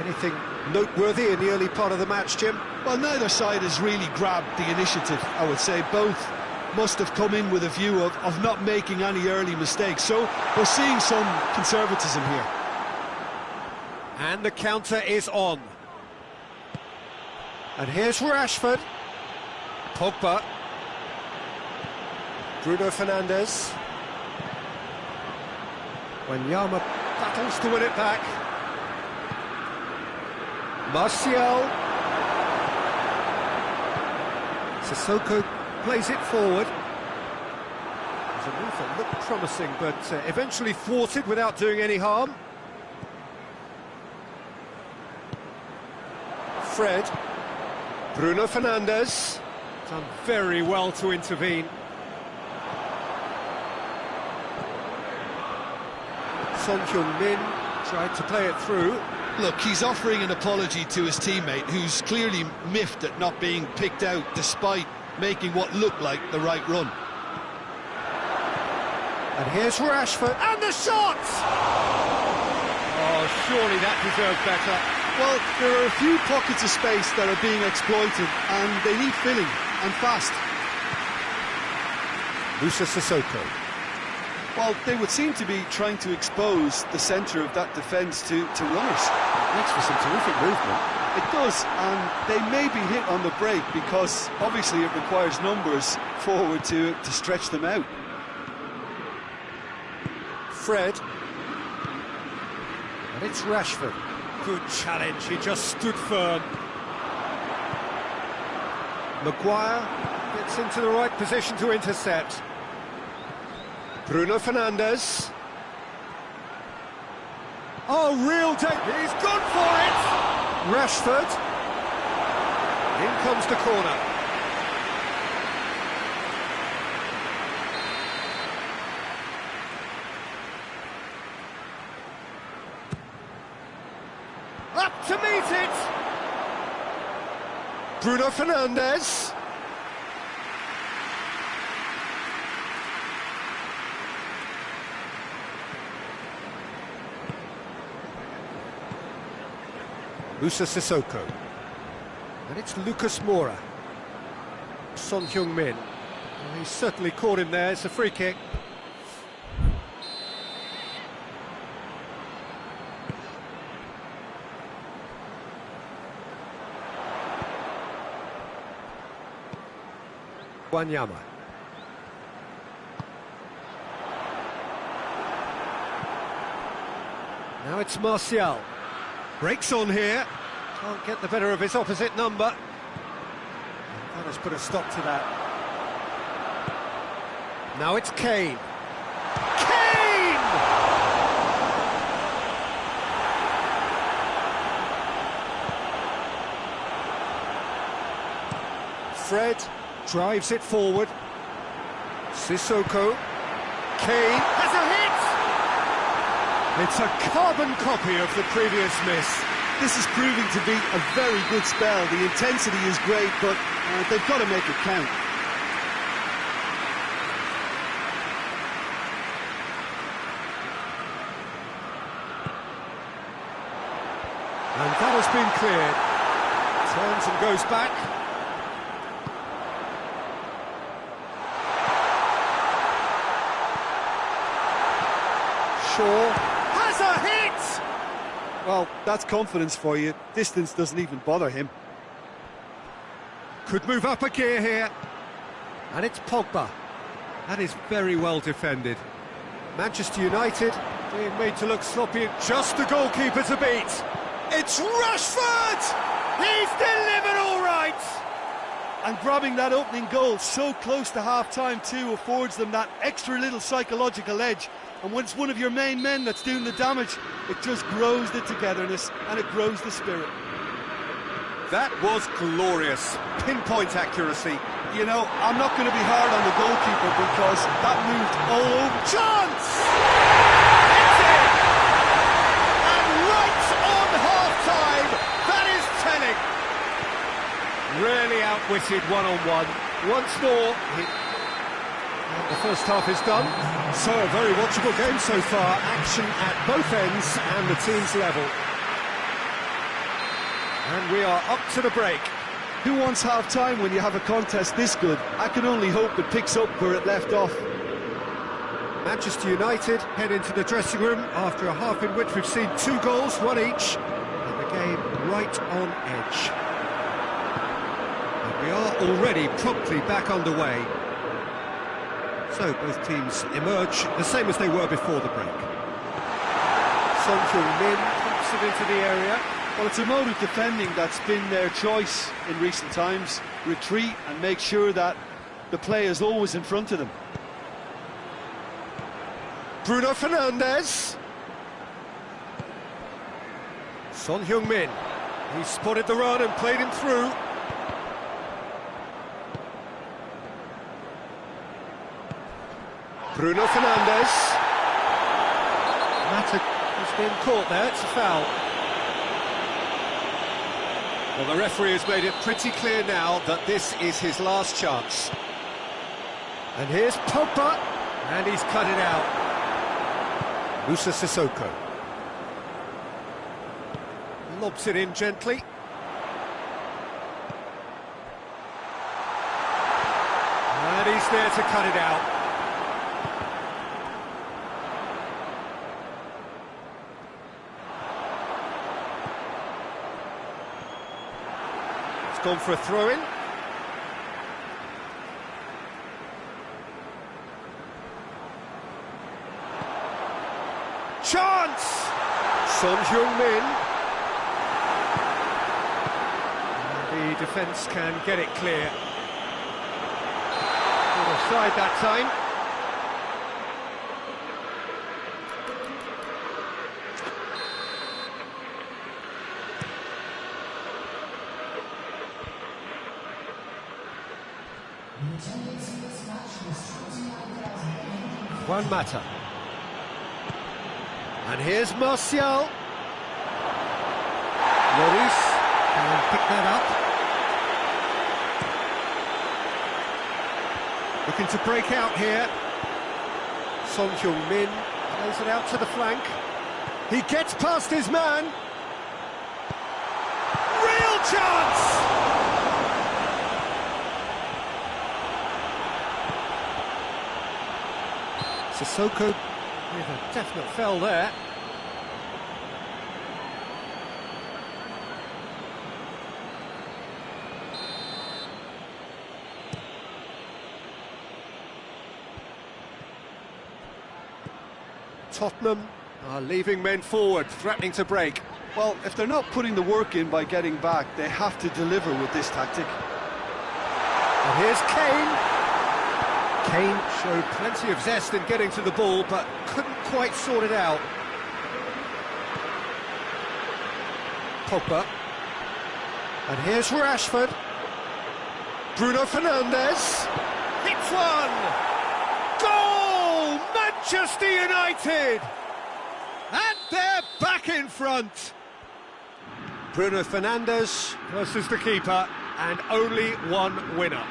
Anything noteworthy in the early part of the match, Jim? Well, neither side has really grabbed the initiative, I would say. Both must have come in with a view of not making any early mistakes. So we're seeing some conservatism here. And the counter is on. And here's Rashford. Pogba. Bruno Fernandes. Wanyama battles to win it back. Martial. Sissoko plays it forward. There's a move that looked promising, but eventually thwarted without doing any harm. Fred. Bruno Fernandes. Done very well to intervene. Son Heung-min tried to play it through. Look, he's offering an apology to his teammate, who's clearly miffed at not being picked out despite making what looked like the right run. And here's Rashford, and the shot! Oh, surely that deserved better. Well, there are a few pockets of space that are being exploited, and they need filling, and fast. Moussa Sissoko. Well, they would seem to be trying to expose the centre of that defence to runners. It makes for some terrific movement. It does, and they may be hit on the break because obviously it requires numbers forward to stretch them out. Fred. And it's Rashford. Good challenge, he just stood firm. Maguire gets into the right position to intercept. Bruno Fernandes. Oh, real danger. He's gone for it! Rashford. In comes the corner. Up to meet it! Bruno Fernandes. Moussa Sissoko. And it's Lucas Moura. Son Heung-min. Well, he's certainly caught him there. It's a free kick. Wanyama. Now it's Martial. Breaks on here. Can't get the better of his opposite number. That has put a stop to that. Now it's Kane. Kane! Fred drives it forward. Sissoko. Kane has a hit! It's a carbon copy of the previous miss. This is proving to be a very good spell. The intensity is great, but they've got to make it count. And that has been cleared. Turns and goes back. Shaw has a hit! Well, that's confidence for you. Distance doesn't even bother him. Could move up a gear here. And it's Pogba. That is very well defended. Manchester United being made to look sloppy. Just the goalkeeper to beat. It's Rashford! He's delivered all right! And grabbing that opening goal so close to half-time too affords them that extra little psychological edge. And when it's one of your main men that's doing the damage, it just grows the togetherness and it grows the spirit. That was glorious. Pinpoint accuracy. You know, I'm not going to be hard on the goalkeeper because that moved all over. Chance! It's in! And right on half-time, that is telling. Really outwitted one-on-one. Once more, the first half is done. So a very watchable game so far. Action at both ends and the team's level. And we are up to the break. Who wants half-time when you have a contest this good? I can only hope it picks up where it left off. Manchester United head into the dressing room after a half in which we've seen 2 goals, 1 each, and the game right on edge. And we are already promptly back underway. So both teams emerge the same as they were before the break. Son Heung-min pumps it into the area. Well, it's a mode of defending that's been their choice in recent times. Retreat and make sure that the play is always in front of them. Bruno Fernandes. Son Heung-min. He spotted the run and played him through. Bruno Fernandes. Mata has been caught there, it's a foul. Well, the referee has made it pretty clear now that this is his last chance. And here's Pogba, and he's cut it out. Musa Sissoko. Lobs it in gently. And he's there to cut it out. Gone for a throw-in. Chance! Son Heung-min. The defence can get it clear. Not offside that time. One Mata. And here's Martial. Lloris can pick that up. Looking to break out here. Son Heung-min plays it out to the flank. He gets past his man. Real chance! Sissoko with a definite foul there. Tottenham are leaving men forward, threatening to break. Well, if they're not putting the work in by getting back, they have to deliver with this tactic. And here's Kane. Kane showed plenty of zest in getting to the ball, but couldn't quite sort it out. Pogba. And here's Rashford. Bruno Fernandes. Hits one! Goal! Manchester United! And they're back in front. Bruno Fernandes versus the keeper, and only one winner.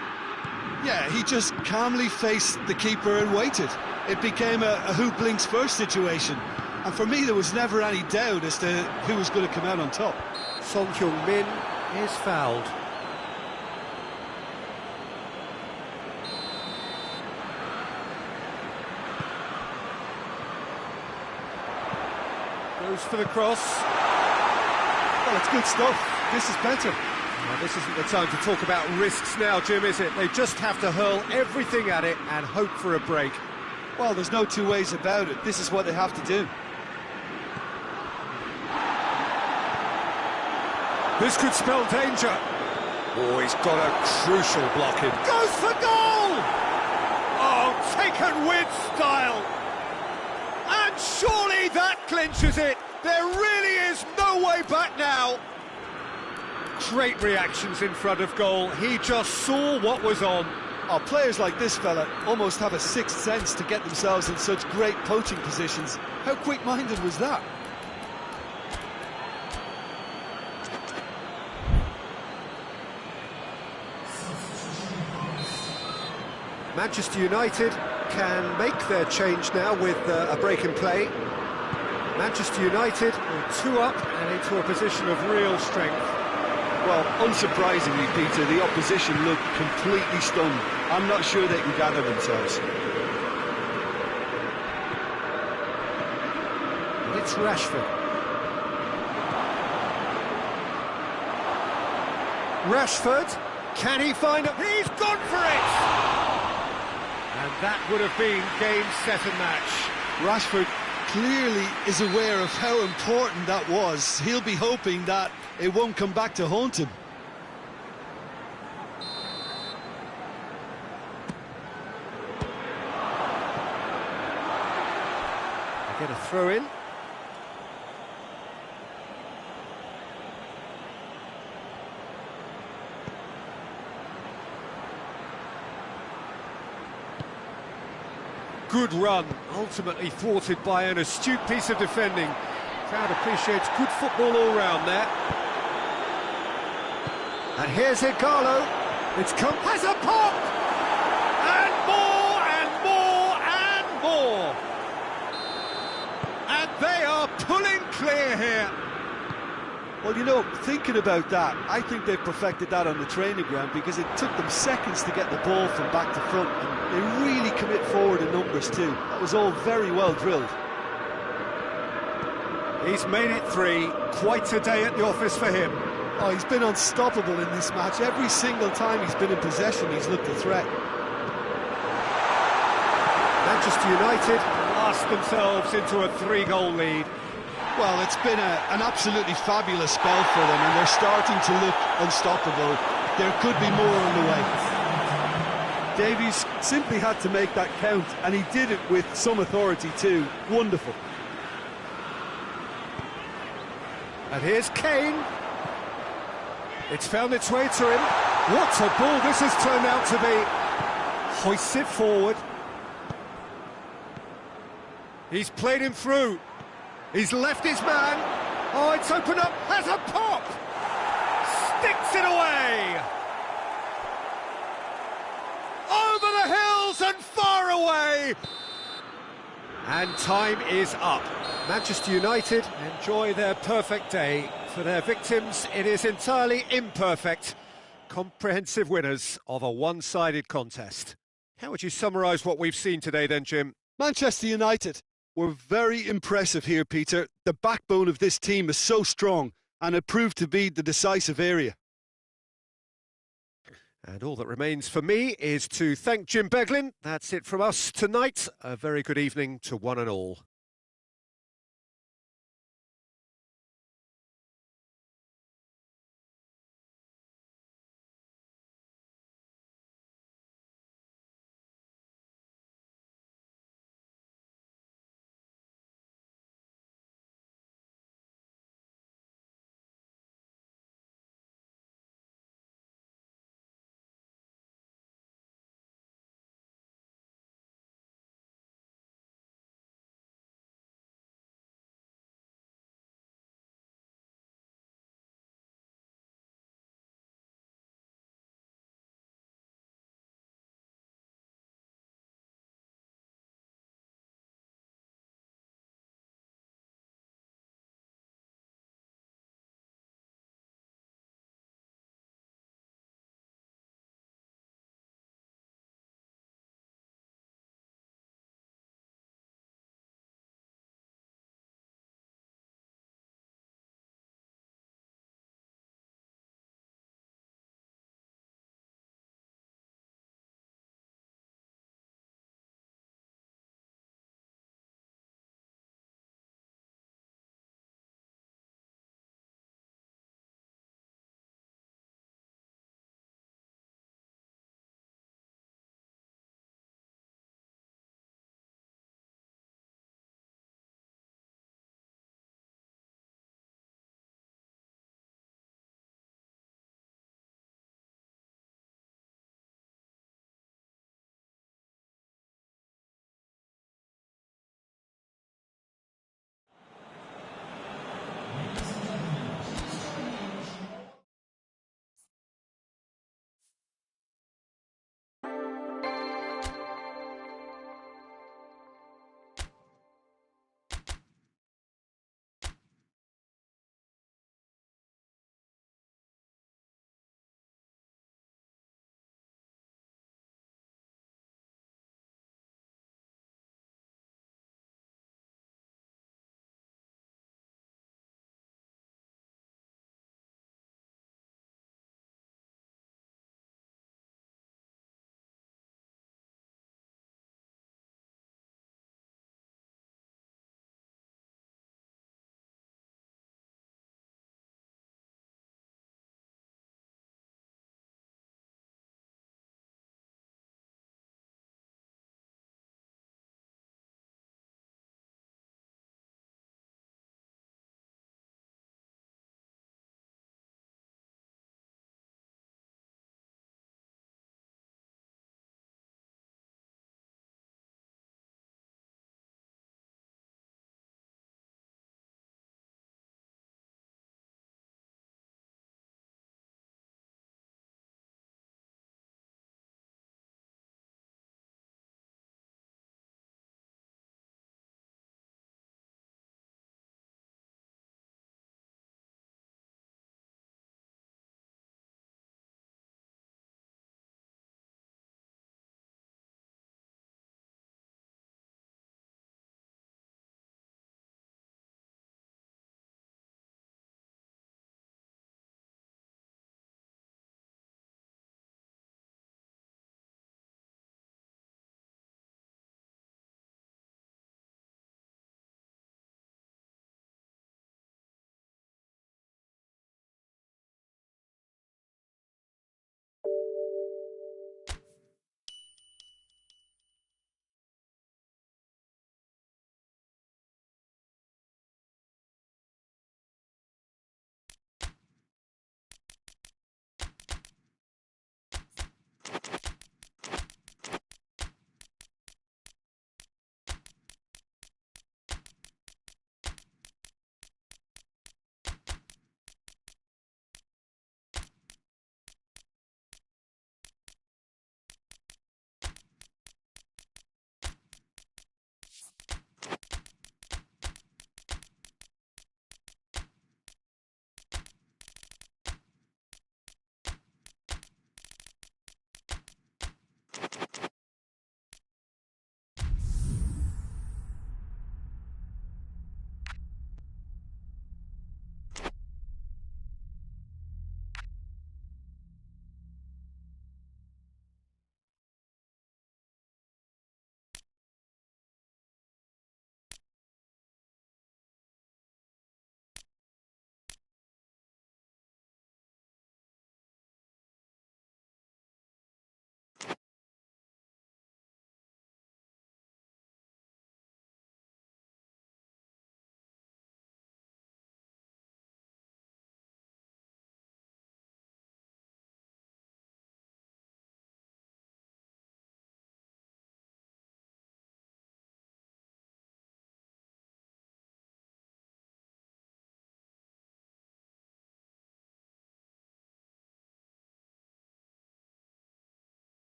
Yeah, he just calmly faced the keeper and waited. It became a who blinks first situation. And for me, there was never any doubt as to who was going to come out on top. Son Heung-min is fouled. Goes for the cross. Well, it's good stuff. This is better. Well, this isn't the time to talk about risks now, Jim, is it? They just have to hurl everything at it and hope for a break. Well, there's no two ways about it. This is what they have to do. This could spell danger. Oh, he's got a crucial block in. Goes for goal! Oh, taken with style. And surely that clinches it. There really is no way back now. Great reactions in front of goal. He just saw what was on. Oh, players like this fella almost have a sixth sense to get themselves in such great poaching positions. How quick-minded was that? Manchester United can make their change now with a break in play. Manchester United are 2 up and into a position of real strength. Well, unsurprisingly, Peter, the opposition looked completely stunned. I'm not sure they can gather themselves. And it's Rashford. Rashford, can he find it? He's gone for it! And that would have been game, set and match. Rashford clearly is aware of how important that was. He'll be hoping that it won't come back to haunt him. They get a throw in. Good run, ultimately thwarted by an astute piece of defending. Crowd appreciates good football all round there. And here's Igalo. It's come, has a pop! And more, and more, and more! And they are pulling clear here. Well, you know, thinking about that, I think they've perfected that on the training ground because it took them seconds to get the ball from back to front, and they really commit forward in numbers too. That was all very well drilled. He's made it 3, quite a day at the office for him. Oh, he's been unstoppable in this match. Every single time he's been in possession, he's looked a threat. Manchester United lost themselves into a 3-goal lead. Well, it's been an absolutely fabulous spell for them, and they're starting to look unstoppable. There could be more on the way. Davies simply had to make that count, and he did it with some authority too. Wonderful. And here's Kane. It's found its way to him. What a ball this has turned out to be. Hoists it forward. He's played him through. He's left his man. Oh, it's opened up. Has a pop. Sticks it away. Over the hills and far away. And time is up. Manchester United enjoy their perfect day. For their victims, it is entirely imperfect. Comprehensive winners of a one-sided contest. How would you summarise what we've seen today then, Jim? Manchester United were very impressive here, Peter. The backbone of this team is so strong, and it proved to be the decisive area. And all that remains for me is to thank Jim Beglin. That's it from us tonight. A very good evening to one and all.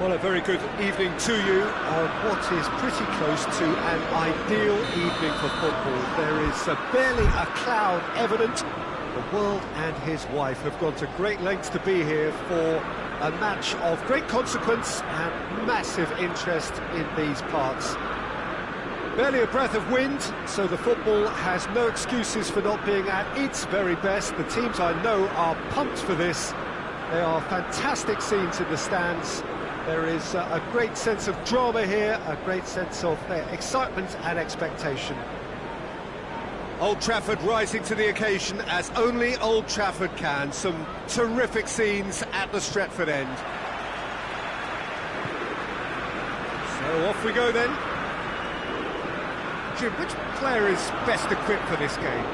Well, a very good evening to you. What is pretty close to an ideal evening for football. There is barely a cloud evident. The world and his wife have gone to great lengths to be here for a match of great consequence and massive interest in these parts. Barely a breath of wind, so the football has no excuses for not being at its very best. The teams I know are pumped for this. They are fantastic scenes in the stands. There is a great sense of drama here, a great sense of excitement and expectation. Old Trafford rising to the occasion as only Old Trafford can. Some terrific scenes at the Stretford end. So off we go then. Jim, which player is best equipped for this game?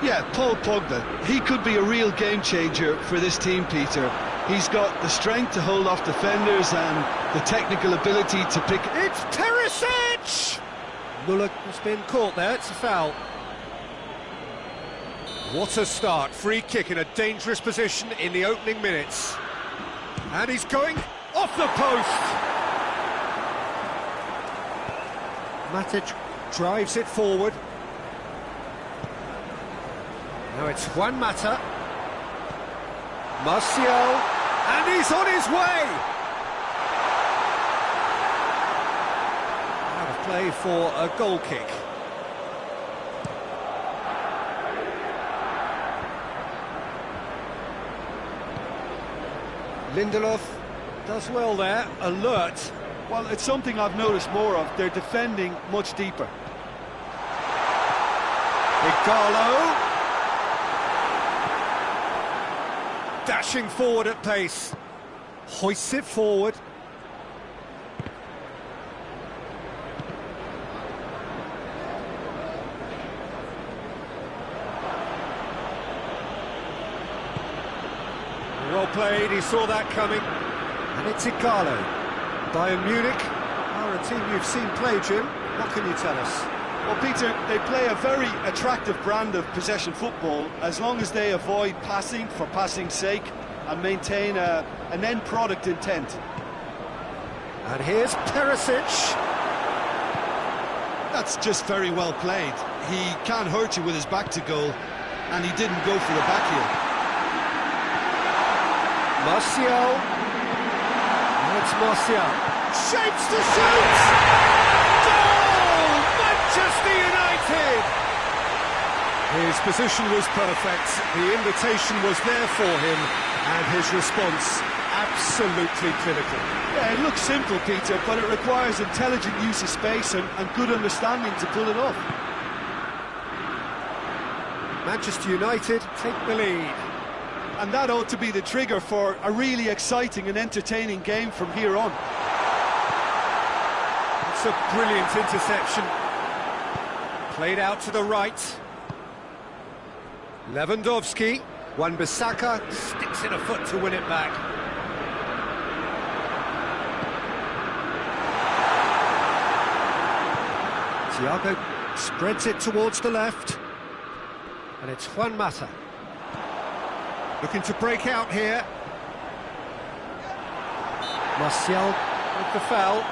Yeah, Paul Pogba. He could be a real game changer for this team, Peter. He's got the strength to hold off defenders and the technical ability to pick... It's Perisic! Muller has been caught there, it's a foul. What a start, free kick in a dangerous position in the opening minutes. And he's going off the post! Matic drives it forward. Now it's Juan Mata. Martial, and he's on his way! Out of play for a goal kick. Lindelof does well there, alert. Well, it's something I've noticed more of. They're defending much deeper. Igalo. Dashing forward at pace. Hoists it forward. Well played, he saw that coming. And it's Igalo. Bayern Munich are a team you've seen play, Jim. What can you tell us? Well, Peter, they play a very attractive brand of possession football as long as they avoid passing for passing's sake and maintain an end product intent. And here's Perisic. That's just very well played. He can't hurt you with his back to goal, and he didn't go for the back heel. Martial. And it's Martial. Shapes to shoot! Manchester United! His position was perfect, the invitation was there for him, and his response absolutely clinical. Yeah, it looks simple, Peter, but it requires intelligent use of space and good understanding to pull it off. Manchester United take the lead. And that ought to be the trigger for a really exciting and entertaining game from here on. It's a brilliant interception. Played out to the right. Lewandowski. Wan-Bissaka sticks in a foot to win it back. Thiago spreads it towards the left. And it's Juan Mata. Looking to break out here. Martial with the foul.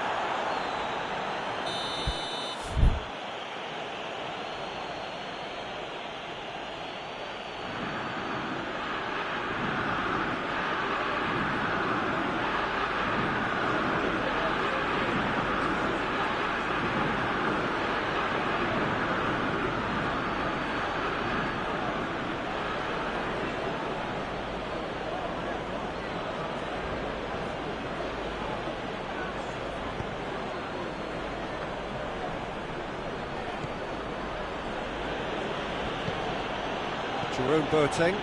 Jerome Boateng.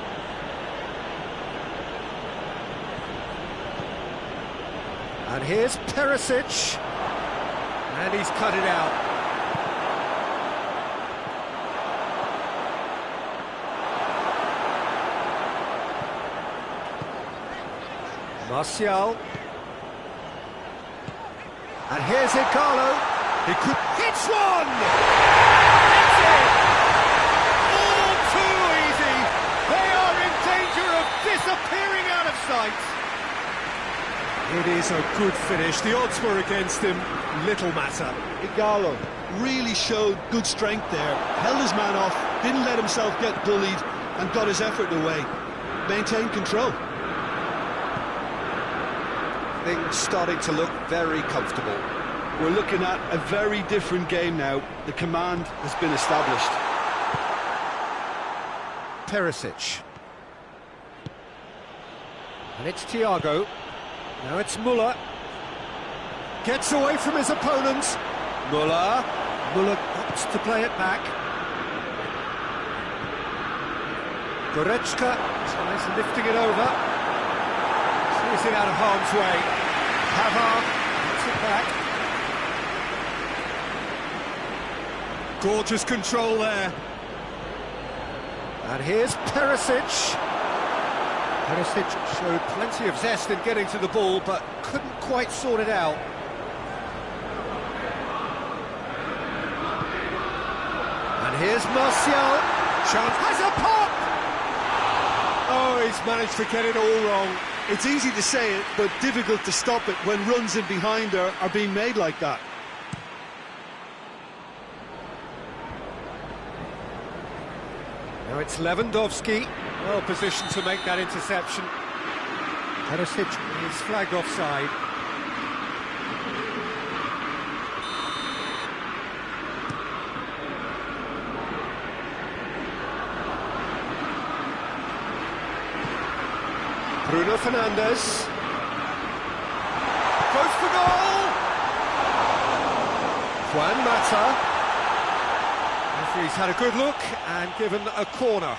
And here's Perisic. And he's cut it out. Martial. And here's Igalo. He could... Hits one! That's it! All too easy. They are in danger of disappearing out of sight. It is a good finish. The odds were against him. Little matter. Igalo really showed good strength there. Held his man off, didn't let himself get bullied, and got his effort away. Maintained control. Things starting to look very comfortable. We're looking at a very different game now. The command has been established. Perisic. And it's Thiago. Now it's Muller. Gets away from his opponent. Muller. Muller opts to play it back. Goretzka tries lifting it over. Sees it out of harm's way. Pavard gets it back. Gorgeous control there. And here's Perisic. Perisic showed plenty of zest in getting to the ball, but couldn't quite sort it out. And here's Martial. Chance has a pop! Oh, he's managed to get it all wrong. It's easy to say it, but difficult to stop it when runs in behind are being made like that. Now it's Lewandowski, well positioned to make that interception. Perisic is flagged offside. Bruno Fernandes. Goes for goal! Juan Mata. Referee's had a good look and given a corner.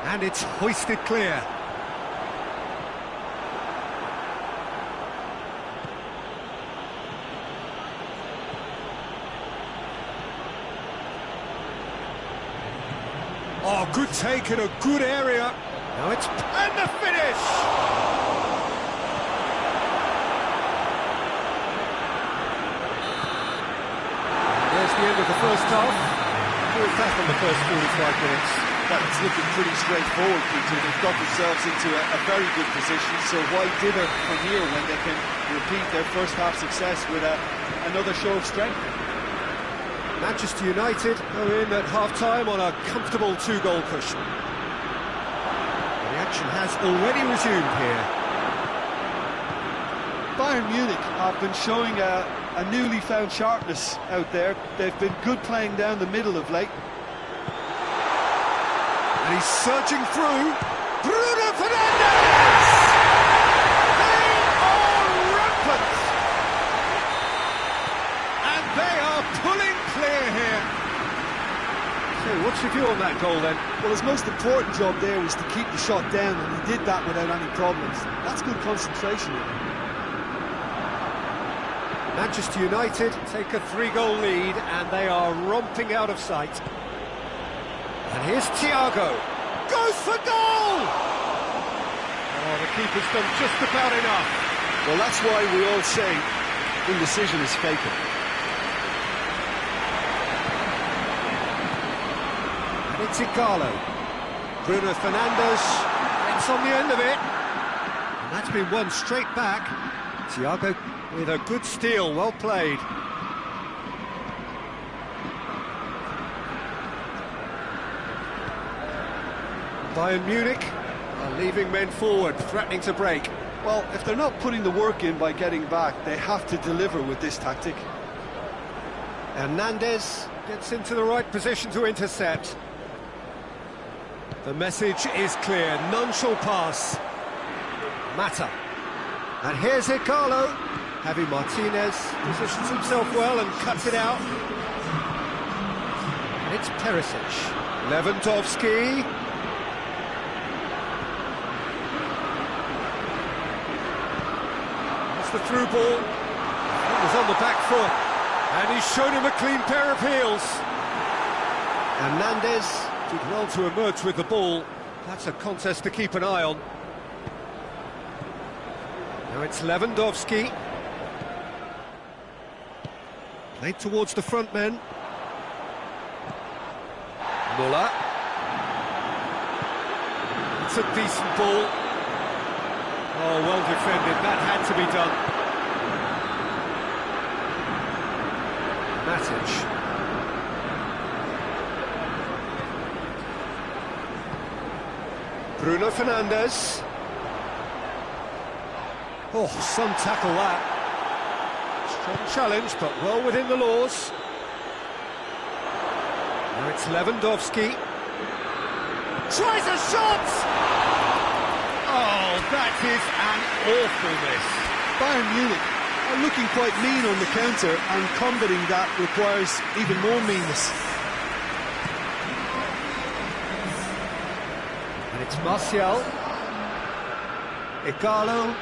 And it's hoisted clear. Oh, good take in a good area. Now it's... and the finish! And there's the end of the first half. What's that on the first 45 minutes? Well, it's looking pretty straightforward, Peter. They've got themselves into a very good position, so why dither from here when they can repeat their first half success with another show of strength? Manchester United go in at half-time on a comfortable two-goal cushion. The action has already resumed here. Bayern Munich have been showing a newly found sharpness out there. They've been good playing down the middle of late. And he's surging through. Bruno Fernandes! They are rampant! And they are pulling clear here. So, what's your view on that goal then? Well, his most important job there was to keep the shot down, and he did that without any problems. That's good concentration. Manchester United take a 3-goal lead, and they are romping out of sight. And here's Thiago. Goes for goal! Oh, the keeper's done just about enough. Well, that's why we all say indecision is fatal. And it's Igalo. Bruno Fernandes gets on the end of it. And that's been won straight back. Thiago with a good steal, well played. Bayern Munich are leaving men forward, threatening to break. Well, if they're not putting the work in by getting back, they have to deliver with this tactic. Hernandez gets into the right position to intercept. The message is clear, none shall pass. Mata. And here's Igalo. Javi Martinez positions himself well and cuts it out. And it's Perisic. Lewandowski. That's the through ball. It was He's on the back foot, and he's shown him a clean pair of heels. Hernandez did well to emerge with the ball. That's a contest to keep an eye on. Now it's Lewandowski. Played towards the front men. Muller. It's a decent ball. Oh, well defended. That had to be done. Matic. Bruno Fernandes. Oh, some tackle that. Strong challenge, but well within the laws. Now it's Lewandowski. Tries a shot! Oh, that is an awful miss. Bayern Munich are looking quite mean on the counter, and combating that requires even more meanness. And it's Martial. Igalo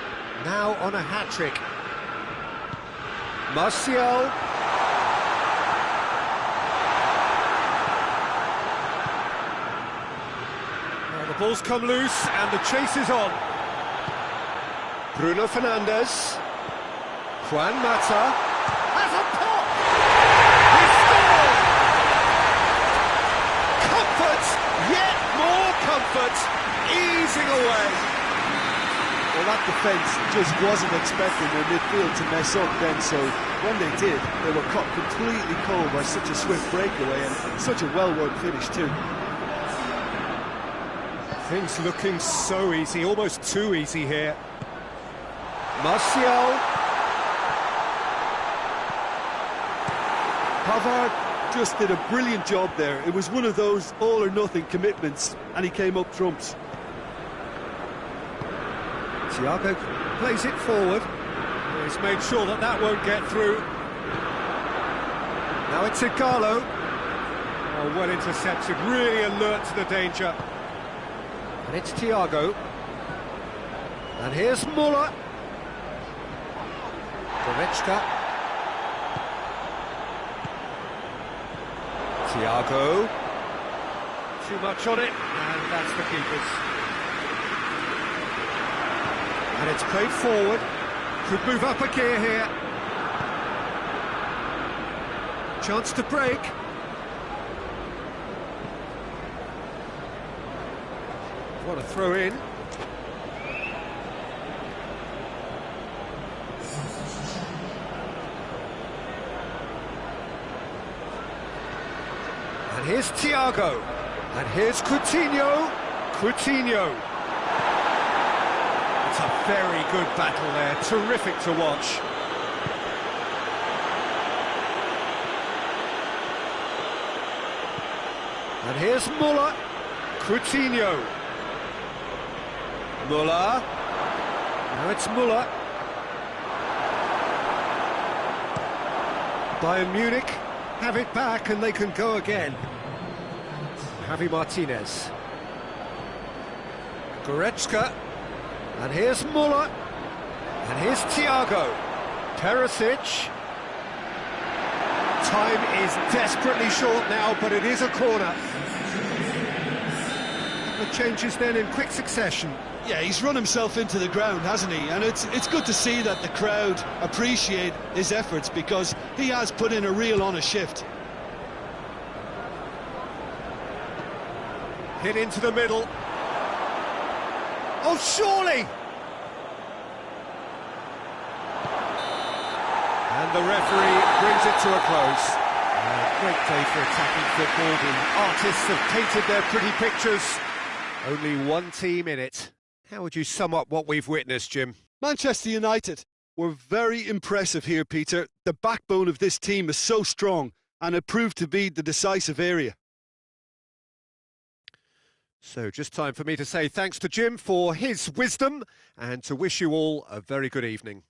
now on a hat-trick. Martial. Now the ball's come loose and the chase is on. Bruno Fernandes. Juan Mata has a pop! He scored! Comfort, yet more comfort, easing away. Well, that defence just wasn't expecting their midfield to mess up then, so when they did, they were caught completely cold by such a swift breakaway and such a well-worked finish too. Things looking so easy, almost too easy here. Martial. Pavard just did a brilliant job there. It was one of those all-or-nothing commitments, and he came up trumps. Thiago plays it forward. He's made sure that that won't get through. Now it's Igalo. Oh, well intercepted, really alert to the danger. And it's Thiago. And here's Muller. Goretzka. Thiago. Too much on it, and that's the keeper's. And it's played forward. Could move up a gear here. Chance to break. What a throw in. And here's Thiago. And here's Coutinho. Coutinho. It's a very good battle there. Terrific to watch. And here's Muller. Coutinho. Muller. Now it's Muller. Bayern Munich have it back and they can go again. Javi Martinez. Goretzka. And here's Muller. And here's Thiago. Perisic. Time is desperately short now, but it is a corner. The changes then in quick succession. Yeah, he's run himself into the ground, hasn't he? And it's good to see that the crowd appreciate his efforts, because he has put in a real honest shift. Hit into the middle. Oh, surely! And the referee brings it to a close. Great day for attacking football. The artists have painted their pretty pictures. Only one team in it. How would you sum up what we've witnessed, Jim? Manchester United were very impressive here, Peter. The backbone of this team is so strong, and it proved to be the decisive area. So just time for me to say thanks to Jim for his wisdom and to wish you all a very good evening.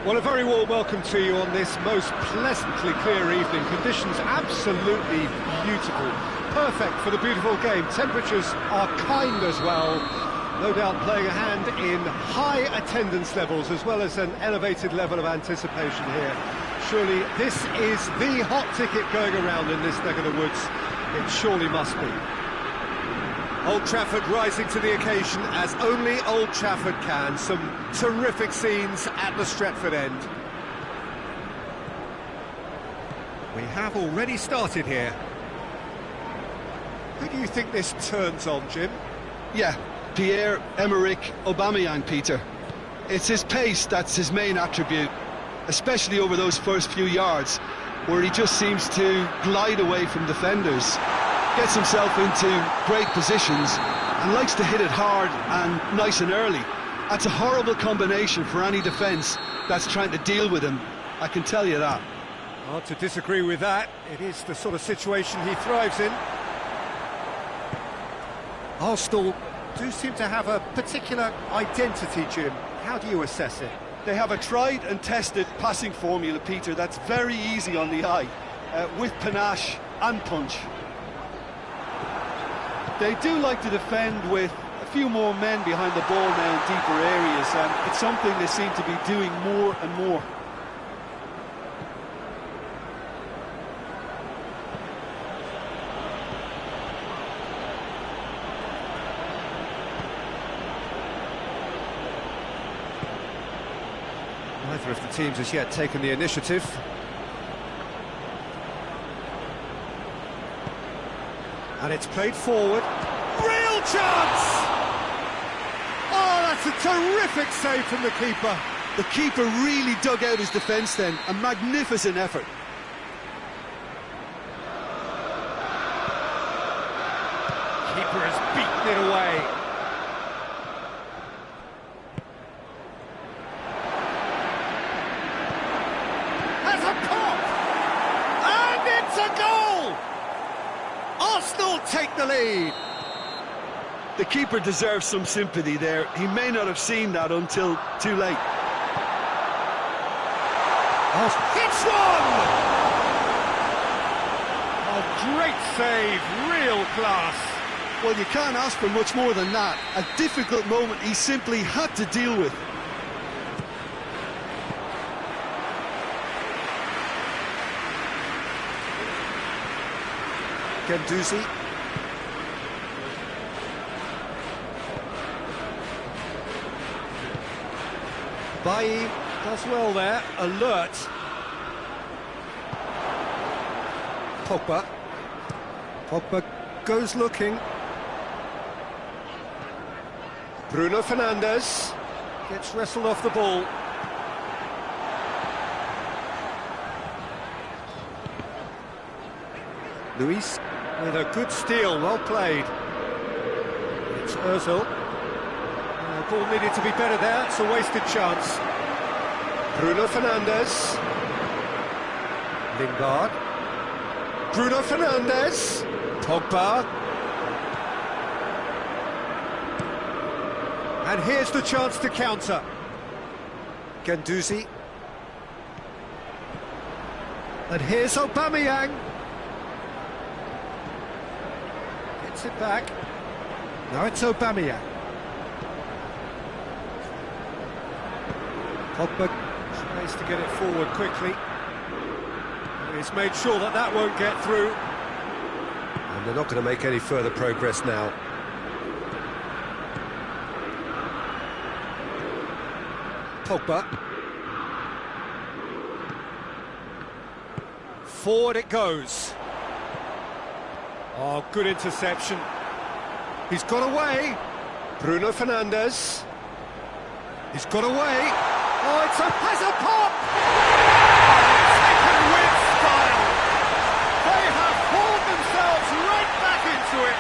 Well, a very warm welcome to you on this most pleasantly clear evening. Conditions absolutely beautiful. Perfect for the beautiful game. Temperatures are kind as well. No doubt playing a hand in high attendance levels as well as an elevated level of anticipation here. Surely this is the hot ticket going around in this neck of the woods. It surely must be. Old Trafford rising to the occasion as only Old Trafford can. Some terrific scenes at the Stretford end. We have already started here. Who do you think this turns on, Jim? Yeah, Pierre-Emerick Aubameyang, Peter. It's his pace that's his main attribute, especially over those first few yards, where he just seems to glide away from defenders. Gets himself into great positions and likes to hit it hard and nice and early. That's a horrible combination for any defence that's trying to deal with him, I can tell you that. Hard to disagree with that. It is the sort of situation he thrives in. Arsenal do seem to have a particular identity, Jim. How do you assess it? They have a tried and tested passing formula, Peter, that's very easy on the eye, with panache and punch. They do like to defend with a few more men behind the ball now in deeper areas, and it's something they seem to be doing more and more. Neither of the teams has yet taken the initiative. And it's played forward. Real chance! Oh, that's a terrific save from the keeper. The keeper really dug out his defence then. A magnificent effort. Keeper has beaten it away. Has a pop! And it's a goal! Arsenal take the lead. The keeper deserves some sympathy there. He may not have seen that until too late. It's one! A great save, real class. Well, you can't ask for much more than that. A difficult moment he simply had to deal with. Guendouzi. Bailly does well there, alert. Pogba goes looking. Bruno Fernandes gets wrestled off the ball. Luis with a good steal, well played. It's Ozil. Ball needed to be better there, it's a wasted chance. Bruno Fernandes. Lingard. Bruno Fernandes. Pogba. And here's the chance to counter. Guendouzi. And here's Aubameyang. Gets it back. Now it's Aubameyang. Pogba tries to get it forward quickly. He's made sure that that won't get through. And they're not going to make any further progress now. Pogba. Forward it goes. Oh, good interception. He's got away. Bruno Fernandes. He's got away. Oh, has a pop! Taken with style. They have pulled themselves right back into it.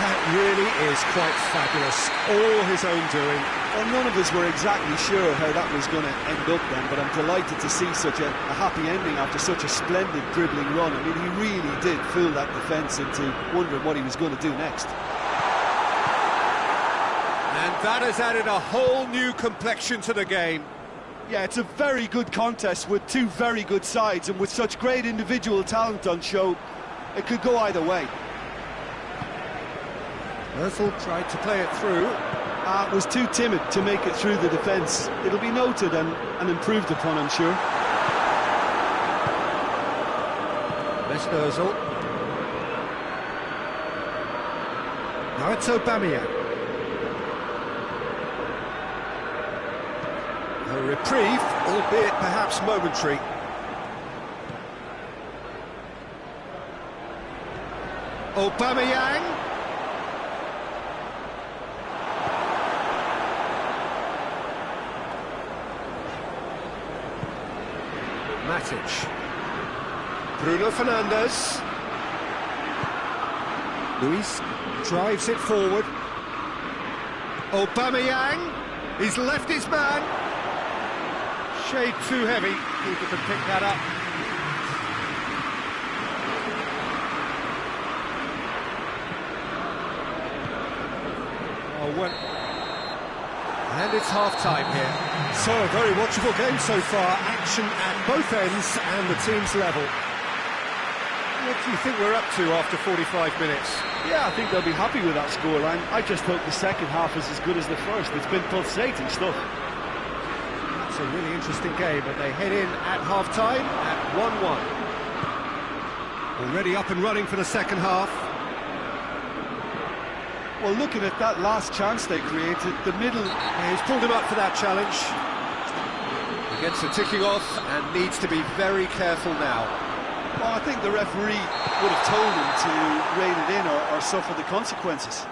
That really is quite fabulous. All his own doing. Well, none of us were exactly sure how that was going to end up then, but I'm delighted to see such a happy ending after such a splendid dribbling run. I mean, he really did fool that defence into wondering what he was going to do next. And that has added a whole new complexion to the game. Yeah, it's a very good contest with two very good sides, and with such great individual talent on show, it could go either way. Ozil tried to play it through. Was too timid to make it through the defence. It'll be noted and improved upon, I'm sure. Best Ozil. Now it's Aubameyang. A reprieve, albeit perhaps momentary. Aubameyang. Matic. Bruno Fernandes. Luis drives it forward. Aubameyang. He's left his man. Shade too heavy. Keeper can pick that up. Oh, well. And it's half-time here. So, a very watchable game so far. Action at both ends and the team's level. What do you think we're up to after 45 minutes? Yeah, I think they'll be happy with that scoreline. I just hope the second half is as good as the first. It's been pulsating stuff. It's a really interesting game, but they head in at half-time at 1-1. Already up and running for the second half. Well, looking at that last chance they created, the middle... He's pulled him up for that challenge. He gets the ticking off and needs to be very careful now. Well, I think the referee would have told him to rein it in or suffer the consequences.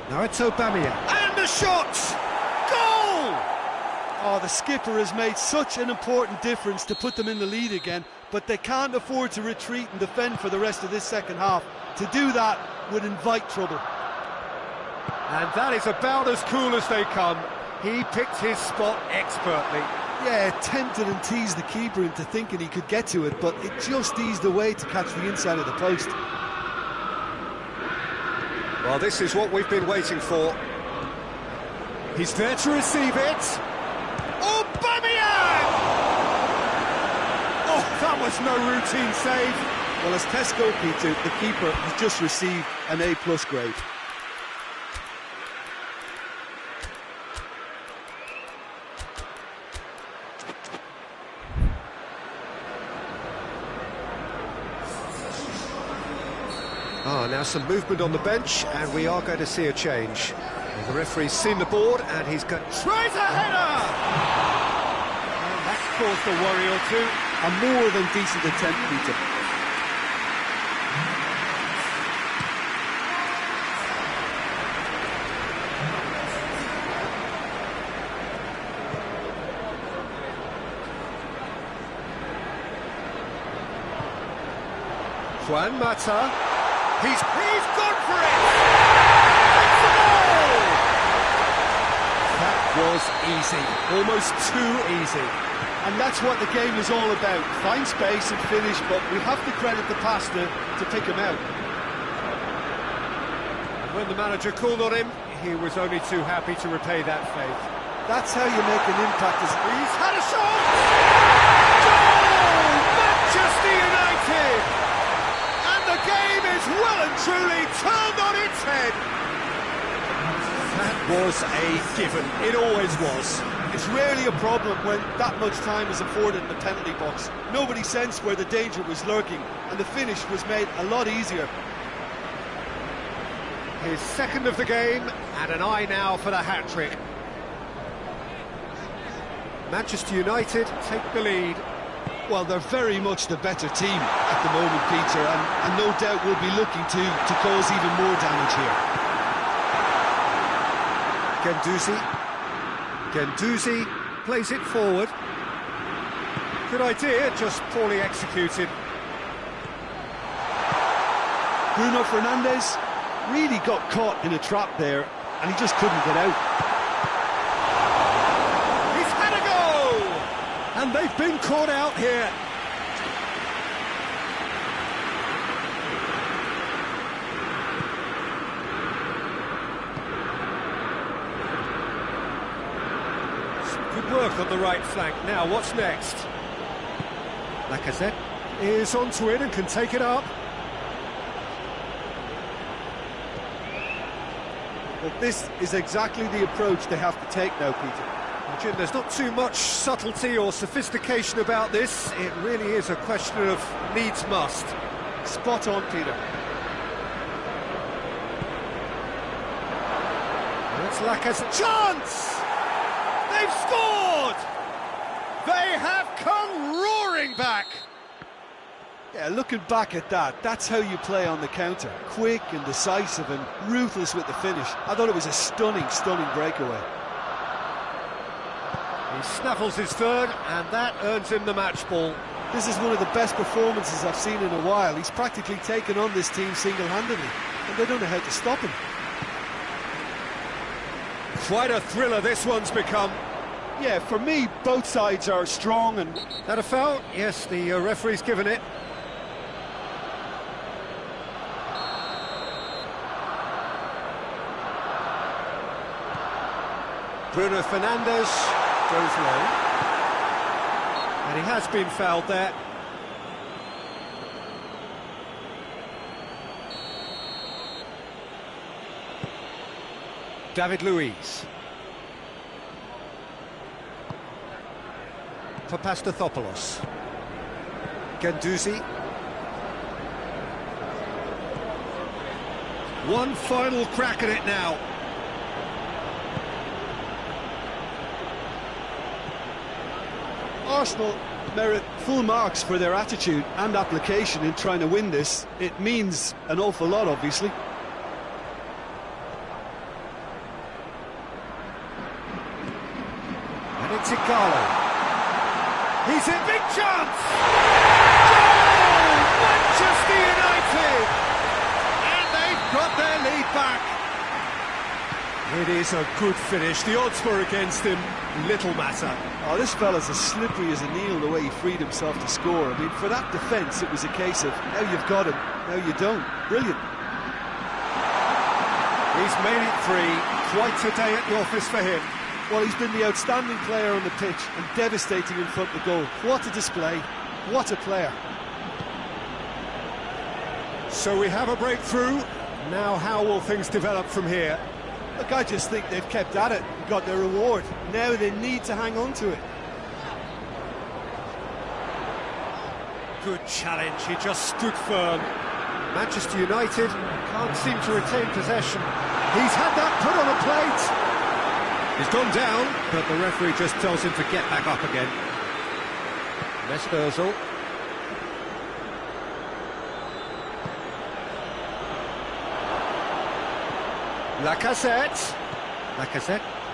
Now it's Aubameyang. And the shot! Goal! Oh, the skipper has made such an important difference to put them in the lead again, but they can't afford to retreat and defend for the rest of this second half. To do that would invite trouble. And that is about as cool as they come. He picked his spot expertly. Yeah, tempted and teased the keeper into thinking he could get to it, but it just eased away to catch the inside of the post. Well, this is what we've been waiting for. He's there to receive it. Aubameyang! Oh, that was no routine save. Well, as test goalkeeper, the keeper has just received an A+ grade. Now some movement on the bench, and we are going to see a change. And the referee's seen the board, and he's got... Tries a header! And that's caused a worry or two. A more than decent attempt, Peter. Juan Mata. He's gone for it! It's the goal! That was easy, almost too easy. And that's what the game is all about. Find space and finish, but we have to credit the passer to pick him out. When the manager called on him, he was only too happy to repay that faith. That's how you make an impact. He's had a shot! Goal! Manchester United! The game is well and truly turned on its head. That was a given. It always was. It's rarely a problem when that much time is afforded in the penalty box. Nobody sensed where the danger was lurking, and the finish was made a lot easier. His second of the game, and an eye now for the hat-trick. Manchester United take the lead. Well, they're very much the better team at the moment, Peter, and no doubt will be looking to cause even more damage here. Guendouzi plays it forward. Good idea, just poorly executed. Bruno Fernandes really got caught in a trap there, and he just couldn't get out. He's had a go! And they've been caught out here. Good work on the right flank. Now, what's next? Lacazette is onto it and can take it up. Well, this is exactly the approach they have to take now, Peter. Well, Jim, there's not too much subtlety or sophistication about this. It really is a question of needs must. Spot on, Peter. It's Lacazette. Chance! They've scored! They have come roaring back! Yeah, looking back at that, that's how you play on the counter. Quick and decisive and ruthless with the finish. I thought it was a stunning, stunning breakaway. He snaffles his third, and that earns him the match ball. This is one of the best performances I've seen in a while. He's practically taken on this team single-handedly, and they don't know how to stop him. Quite a thriller this one's become. Yeah, for me, both sides are strong and... That a foul? Yes, the referee's given it. Bruno Fernandes goes low. And he has been fouled there. David Luiz. For Pastathopoulos. Guendouzi. One final crack at it now. Arsenal merit full marks for their attitude and application in trying to win this. It means an awful lot, obviously. And it's Igalo. He's in, big chance! Goal! Manchester United! And they've got their lead back. It is a good finish. The odds were against him. Little matter. Oh, this fella's as slippery as a needle the way he freed himself to score. I mean, for that defence, it was a case of, now you've got him, now you don't. Brilliant. He's made it three. Quite a day at the office for him. Well, he's been the outstanding player on the pitch and devastating in front of the goal. What a display. What a player. So we have a breakthrough. Now how will things develop from here? Look, I just think they've kept at it and got their reward. Now they need to hang on to it. Good challenge, he just stood firm. Manchester United can't seem to retain possession. He's had that put on a plate. He's gone down, but the referee just tells him to get back up again. Mesut Ozil. Lacazette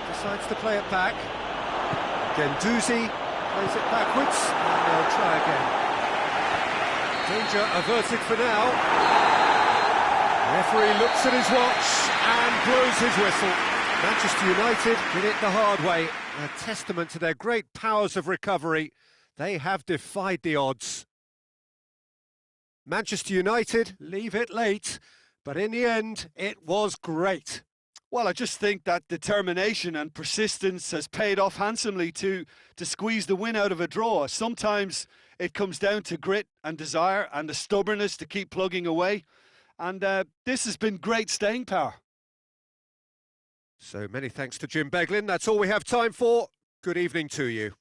decides to play it back. Guendouzi plays it backwards, and they'll try again. Danger averted for now. Referee looks at his watch and blows his whistle. Manchester United did it the hard way. A testament to their great powers of recovery. They have defied the odds. Manchester United leave it late, but in the end, it was great. Well, I just think that determination and persistence has paid off handsomely to squeeze the win out of a draw. Sometimes it comes down to grit and desire and the stubbornness to keep plugging away. And this has been great staying power. So many thanks to Jim Beglin. That's all we have time for. Good evening to you.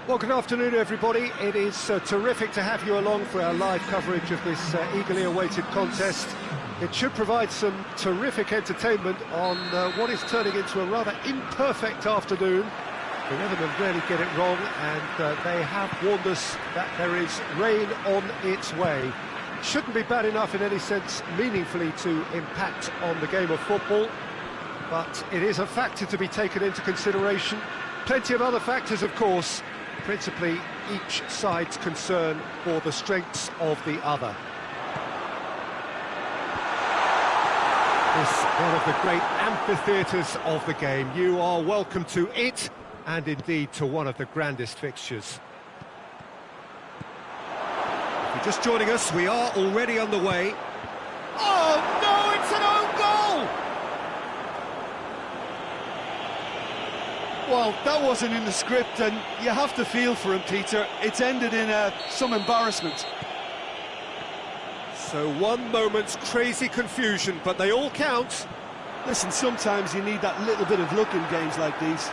Well, good afternoon, everybody. It is terrific to have you along for our live coverage of this eagerly awaited contest. It should provide some terrific entertainment on what is turning into a rather imperfect afternoon. The weathermen rarely get it wrong, and they have warned us that there is rain on its way. Shouldn't be bad enough in any sense meaningfully to impact on the game of football, but it is a factor to be taken into consideration. Plenty of other factors, of course, principally each side's concern for the strengths of the other. This is one of the great amphitheatres of the game. You are welcome to it, and indeed to one of the grandest fixtures. If you're just joining us, we are already underway. Oh no, it's an own goal! Well, that wasn't in the script, and you have to feel for him, Peter. It's ended in some embarrassment. So one moment's crazy confusion, but they all count. Listen, sometimes you need that little bit of luck in games like these.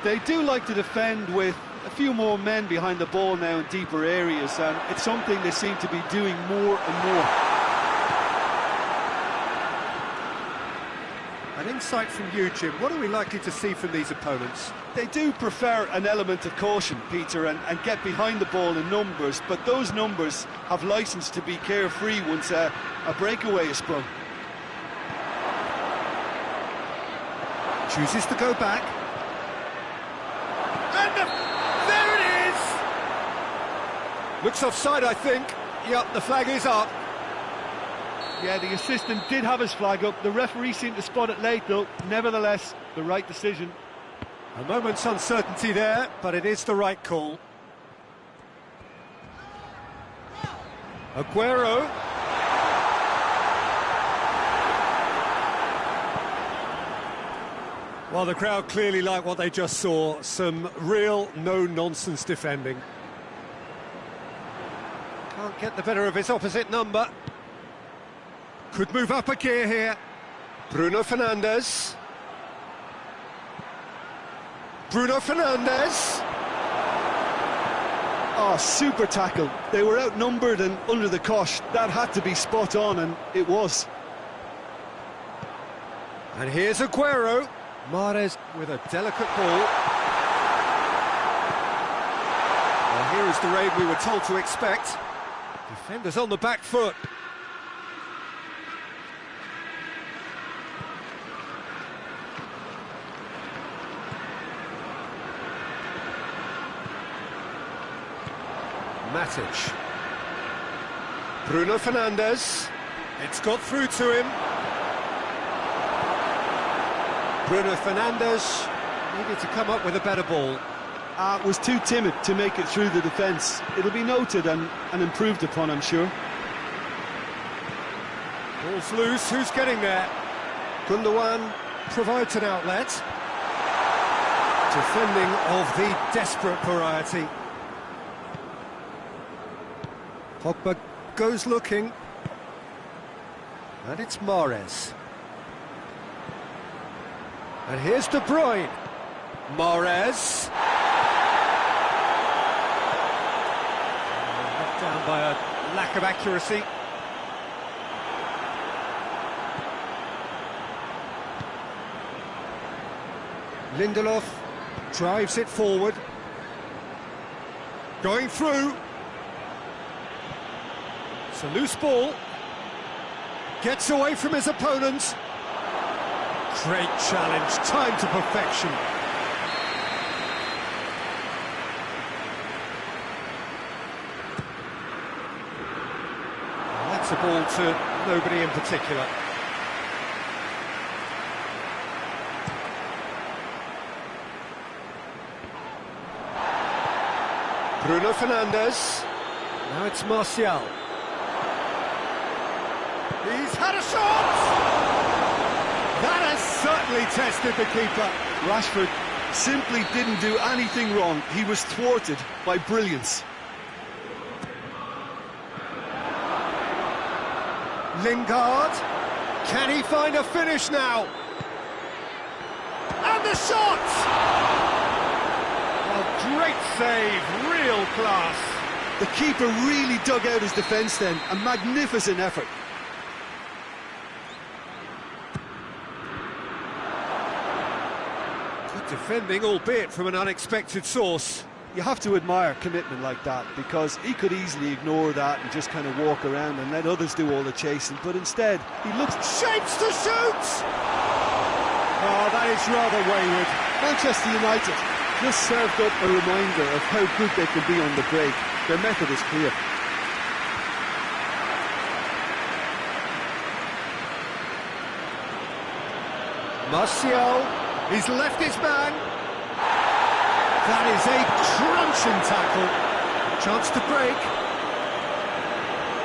They do like to defend with a few more men behind the ball now in deeper areas, and it's something they seem to be doing more and more. An insight from you, Jim. What are we likely to see from these opponents? They do prefer an element of caution, Peter, and get behind the ball in numbers, but those numbers have licence to be carefree once a breakaway is sprung. Chooses to go back. And there it is! Looks offside, I think. Yep, the flag is up. Yeah, the assistant did have his flag up. The referee seemed to spot it late, though. Nevertheless, the right decision. A moment's uncertainty there, but it is the right call. Aguero. Well, the crowd clearly like what they just saw. Some real no-nonsense defending. Can't get the better of his opposite number. Could move up a gear here. Bruno Fernandes. Bruno Fernandes. Oh, super tackle. They were outnumbered and under the cosh. That had to be spot on, and it was. And here's Aguero. Mahrez with a delicate ball. Well, here is the raid we were told to expect. Defenders on the back foot. Matic. Bruno Fernandes. It's got through to him. Bruno Fernandes needed to come up with a better ball. Was too timid to make it through the defence. It'll be noted and improved upon, I'm sure. Ball's loose, who's getting there? Gundogan provides an outlet. Defending of the desperate variety. Pogba goes looking. And it's Mahrez. And here's De Bruyne. Mahrez. Knocked down by a lack of accuracy. Lindelof drives it forward. Going through. It's a loose ball. Gets away from his opponent. Great challenge, time to perfection. And that's a ball to nobody in particular. Bruno Fernandes. Now it's Martial. He's had a shot! That has certainly tested the keeper. Rashford simply didn't do anything wrong. He was thwarted by brilliance. Lingard. Can he find a finish now? And the shot! Well, great save, real class. The keeper really dug out his defence then, a magnificent effort. Good defending, albeit from an unexpected source. You have to admire commitment like that, because he could easily ignore that and just kind of walk around and let others do all the chasing, but instead he looks... Shapes to shoot! Oh, that is rather wayward. Manchester United just served up a reminder of how good they can be on the break. Their method is clear. Martial, he's left his man. That is a crunching tackle. Chance to break.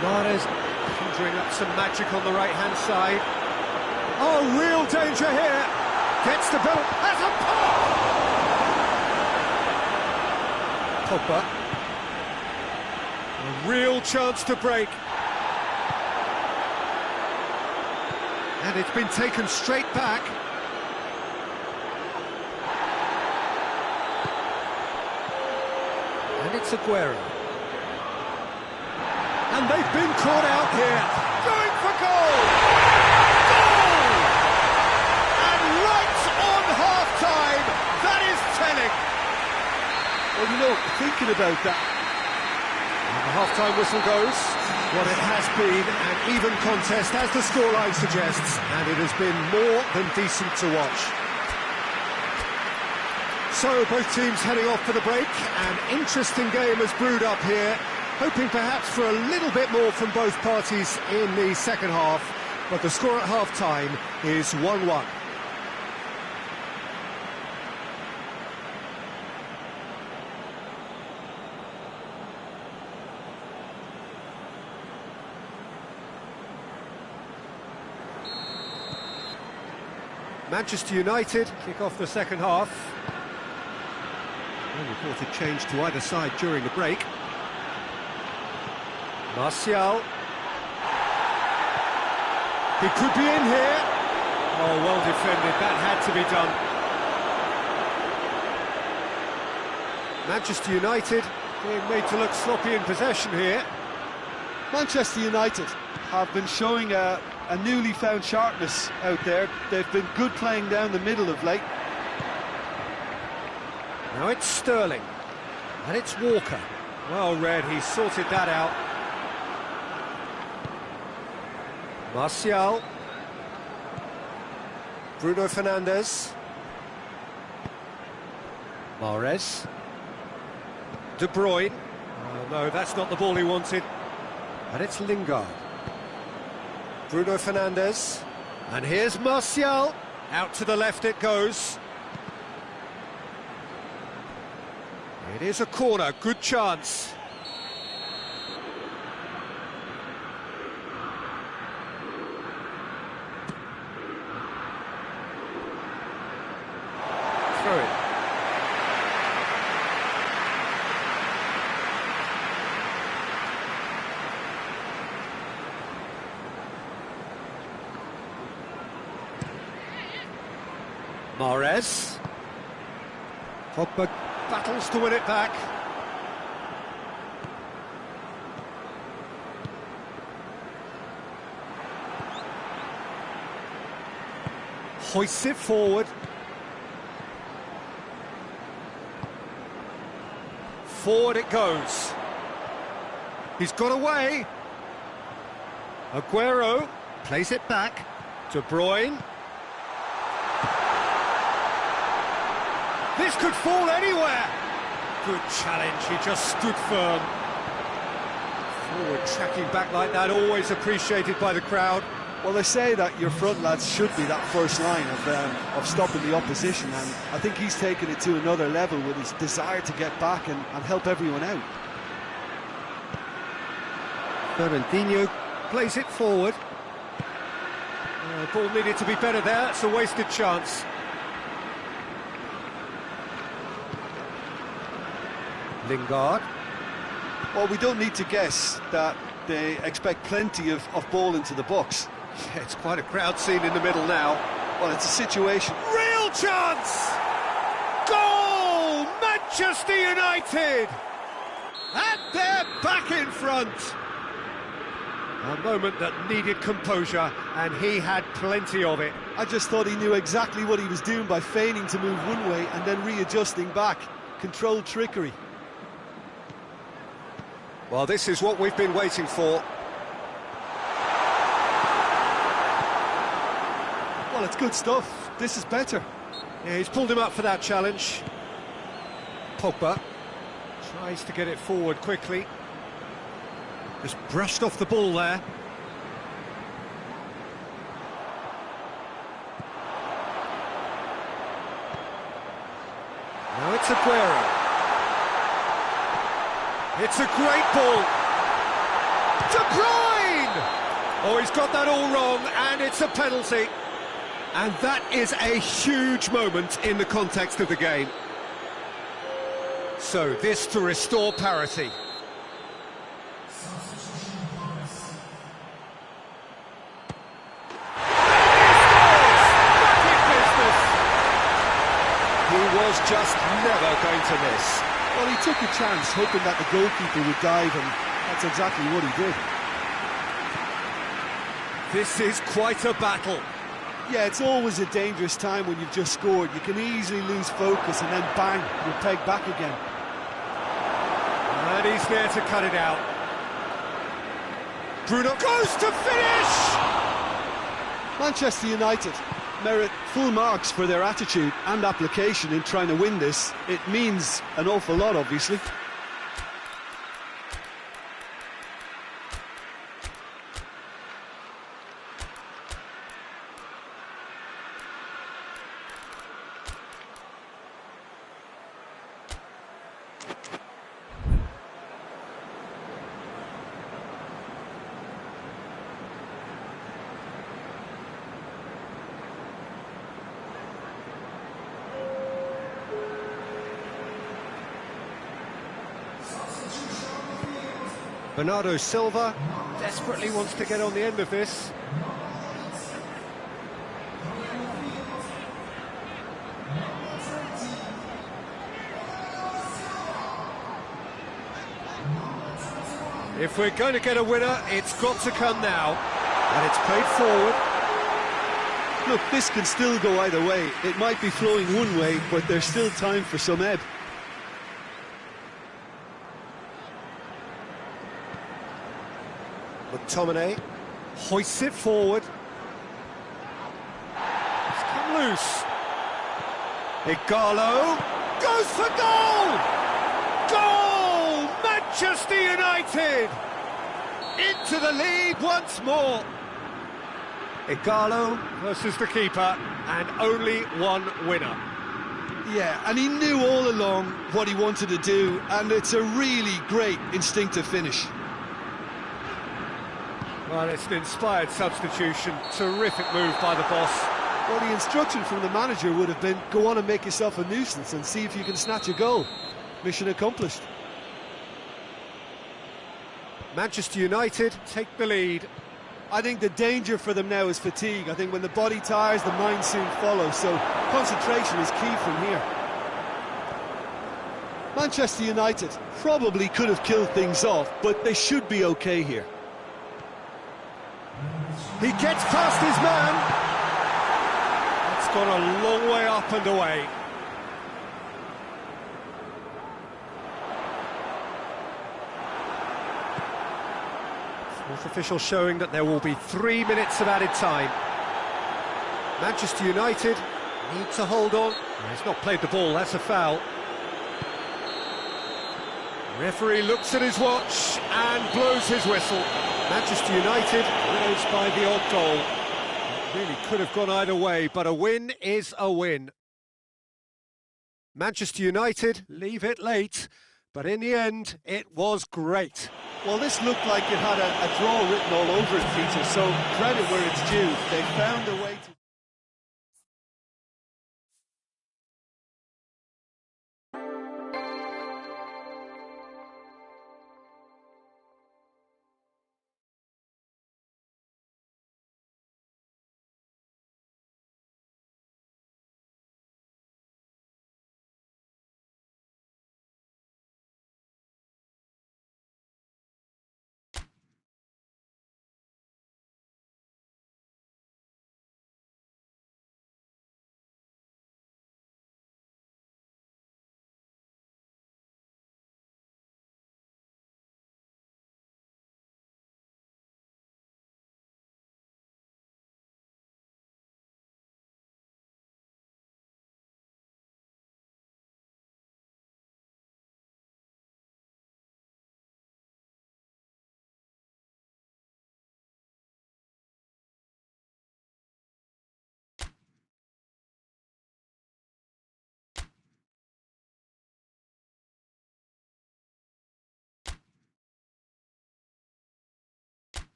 Mahrez conjuring up some magic on the right-hand side. Oh, real danger here. Gets the ball. Has a pop! Pogba. A real chance to break. And it's been taken straight back. And it's Aguero. And they've been caught out here. Going for goal! Goal! And right on half-time, that is telling. Well, you know, thinking about that, And the half-time whistle goes. What it has been an even contest, as the scoreline suggests, and it has been more than decent to watch. So both teams heading off for the break. An interesting game has brewed up here, hoping perhaps for a little bit more from both parties in the second half, but the score at half-time is 1-1. Manchester United kick off the second half. No reported change to either side during the break. Martial. He could be in here. Oh, well defended. That had to be done. Manchester United being made to look sloppy in possession here. Manchester United have been showing a newly found sharpness out there. They've been good playing down the middle of late. Now it's Sterling, and it's Walker. Well read, he sorted that out. Martial. Bruno Fernandes. Mahrez. De Bruyne. Oh, no, that's not the ball he wanted. And it's Lingard. Bruno Fernandes. And here's Martial. Out to the left it goes. It is a corner, good chance. Throw it. Mahrez. Pogba battles to win it back. Hoists it forward. Forward it goes. He's got away. Aguero plays it back. De Bruyne. This could fall anywhere. Good challenge, he just stood firm. Forward tracking back like that, always appreciated by the crowd. Well, they say that your front lads should be that first line of stopping the opposition, and I think he's taken it to another level with his desire to get back and help everyone out. Fernandinho plays it forward. Ball needed to be better there, it's a wasted chance. Lingard. Well, we don't need to guess that they expect plenty of ball into the box. Yeah, it's quite a crowd scene in the middle now. Well, it's a situation. Real chance! Goal! Manchester United! And they're back in front! A moment that needed composure, and he had plenty of it. I just thought he knew exactly what he was doing by feigning to move one way and then readjusting back. Controlled trickery. Well, this is what we've been waiting for. Well, it's good stuff. This is better. Yeah, he's pulled him up for that challenge. Pogba tries to get it forward quickly. Just brushed off the ball there. Now it's Aguero. It's a great ball. De Bruyne! Oh, he's got that all wrong, and it's a penalty. And that is a huge moment in the context of the game. So, this to restore parity. He was just never going to miss. Well, he took a chance, hoping that the goalkeeper would dive, and that's exactly what he did. This is quite a battle. Yeah, it's always a dangerous time when you've just scored. You can easily lose focus and then bang, you're pegged back again. And he's there to cut it out. Bruno goes to finish! Manchester United merit full marks for their attitude and application in trying to win this. It means an awful lot, obviously. Bernardo Silva desperately wants to get on the end of this. If we're going to get a winner, it's got to come now. And it's played forward. Look, this can still go either way. It might be flowing one way, but there's still time for some ebb. McTominay hoists it forward. It's come loose. Igalo goes for goal! Goal! Manchester United! Into the lead once more. Igalo versus the keeper, and only one winner. Yeah, and he knew all along what he wanted to do, and it's a really great instinctive finish. Well, it's an inspired substitution. Terrific move by the boss. Well, the instruction from the manager would have been, go on and make yourself a nuisance and see if you can snatch a goal. Mission accomplished. Manchester United take the lead. I think the danger for them now is fatigue. I think when the body tires, the mind soon follows, so concentration is key from here. Manchester United probably could have killed things off, but they should be okay here. He gets past his man. It's gone a long way up and away. Fourth official showing that there will be 3 minutes of added time. Manchester United need to hold on. He's not played the ball, that's a foul. Referee looks at his watch and blows his whistle. Manchester United winners by the odd goal. It really could have gone either way, but a win is a win. Manchester United leave it late, but in the end, it was great. Well, this looked like it had a draw written all over it, Peter, so credit where it's due. They found a way to...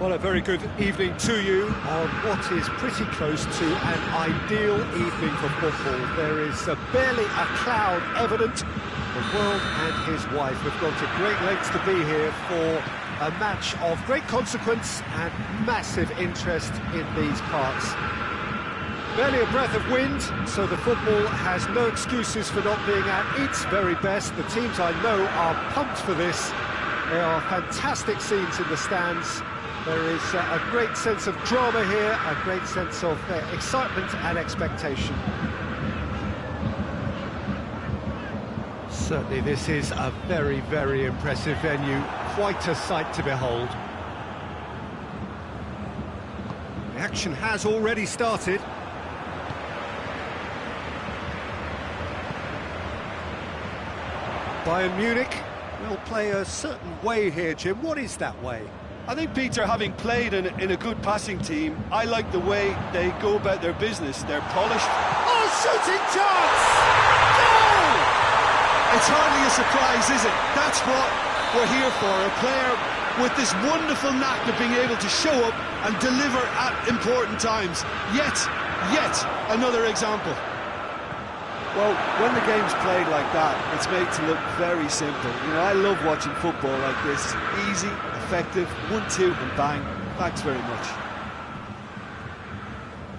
Well, a very good evening to you on what is pretty close to an ideal evening for football. There is barely a cloud evident. The world and his wife have gone to great lengths to be here for a match of great consequence and massive interest in these parts. Barely a breath of wind, so the football has no excuses for not being at its very best. The teams I know are pumped for this. There are fantastic scenes in the stands. There is a great sense of drama here, a great sense of excitement and expectation. Certainly this is a very, very impressive venue, quite a sight to behold. The action has already started. Bayern Munich will play a certain way here, Jim. What is that way? I think, Peter, having played in a good passing team, I like the way they go about their business. They're polished. Oh, shooting chance! Goal! It's hardly a surprise, is it? That's what we're here for, a player with this wonderful knack of being able to show up and deliver at important times. Yet another example. Well, when the game's played like that, it's made to look very simple. You know, I love watching football like this. Easy, effective, 1-2 and bang. Thanks very much.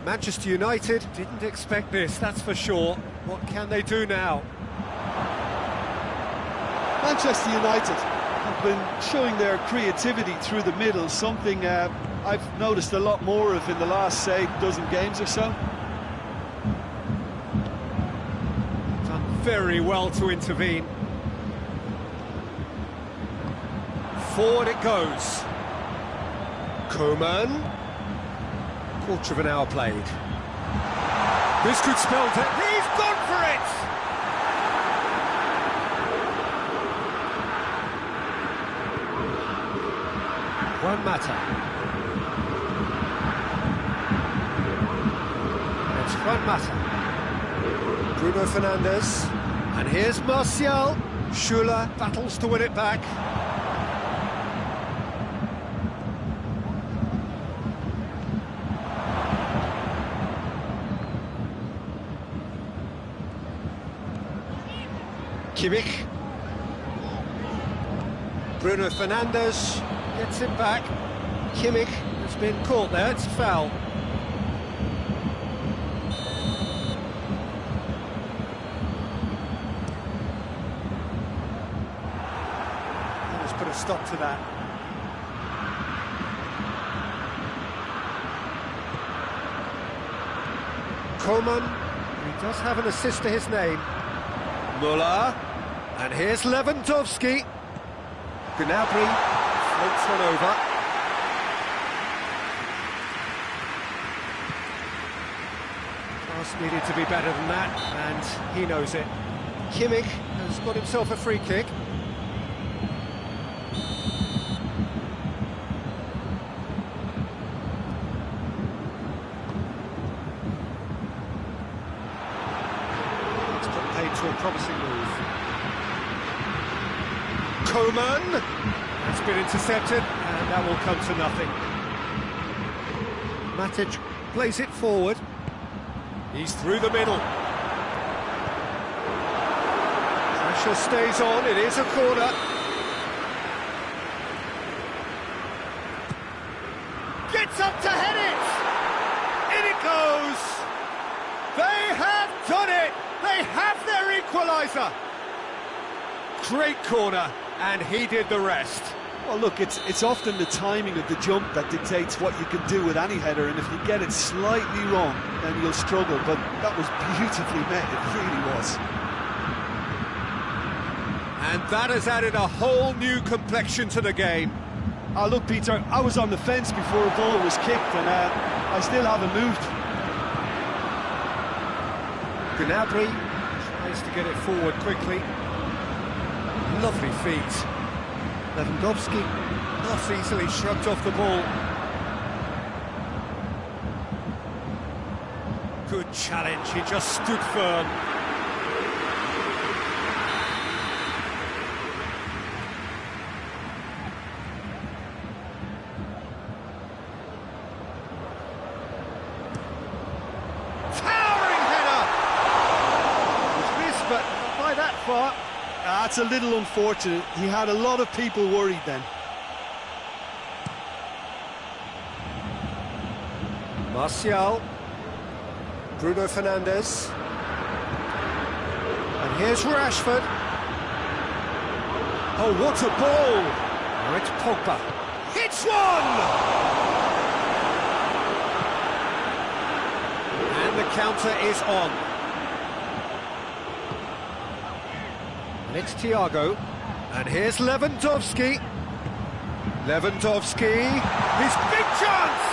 Manchester United didn't expect this, that's for sure. What can they do now? Manchester United have been showing their creativity through the middle, something I've noticed a lot more of in the last, say, dozen games or so. Very well to intervene. Forward it goes. Coman. Quarter of an hour played. This could spell it. He's gone for it! Juan Mata. It's Juan Mata. Bruno Fernandes, and here's Martial. Schuller battles to win it back. Kimmich. Bruno Fernandes gets it back. Kimmich has been caught there, it's a foul. Put a stop to that. Coman, he does have an assist to his name. Muller, and here's Lewandowski. Gnabry floats one over. Pass needed to be better than that, and he knows it. Kimmich has got himself a free kick. To a promising move. Coman has been intercepted, and that will come to nothing. Matic plays it forward. He's through the middle. Pressure stays on, it is a corner. Gets up to head it! In it goes! They have done it! They have their equaliser! Great corner, and he did the rest. Well, look, it's often the timing of the jump that dictates what you can do with any header, and if you get it slightly wrong, then you'll struggle, but that was beautifully met, it really was. And that has added a whole new complexion to the game. Oh, look, Peter, I was on the fence before a ball was kicked, and I still haven't moved. Gnabry tries to get it forward quickly. Lovely feet. Lewandowski not easily shrugged off the ball. Good challenge, he just stood firm. far. That's a little unfortunate. He had a lot of people worried then. Martial. Bruno Fernandes. And here's Rashford. Oh, what a ball! Now it's Pogba. Hits one! And the counter is on. And it's Thiago. And here's Lewandowski. Lewandowski. His big chance!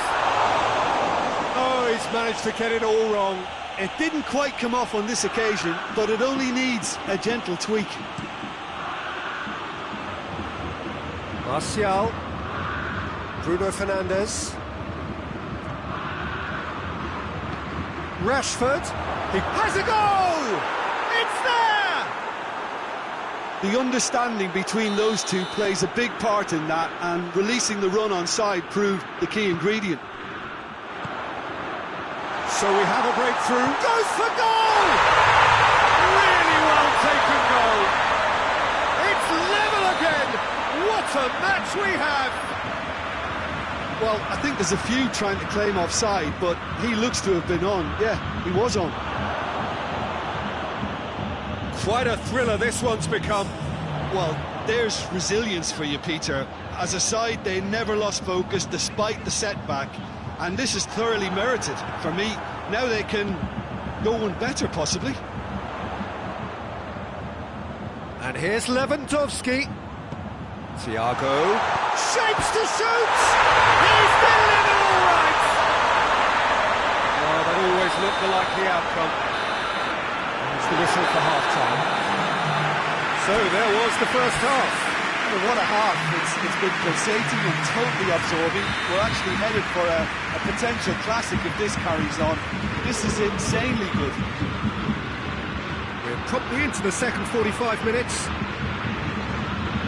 Oh, he's managed to get it all wrong. It didn't quite come off on this occasion, but it only needs a gentle tweak. Martial. Bruno Fernandes. Rashford. He has a goal! It's there! The understanding between those two plays a big part in that, and releasing the run on side proved the key ingredient. So we have a breakthrough. Goes for goal! Really well taken goal. It's level again. What a match we have! Well, I think there's a few trying to claim offside, but he looks to have been on. Yeah, he was on. Quite a thriller this one's become. Well, there's resilience for you, Peter. As a side, they never lost focus despite the setback. And this is thoroughly merited for me. Now they can go one better, possibly. And here's Lewandowski. Thiago. Shapes to shoot! He's been it all right! Oh, that always looked the likely outcome. There's the whistle for half-time. So there was the first half. Well, what a half. It's been pulsating and totally absorbing. We're actually headed for a potential classic if this carries on. This is insanely good. We're probably into the second 45 minutes.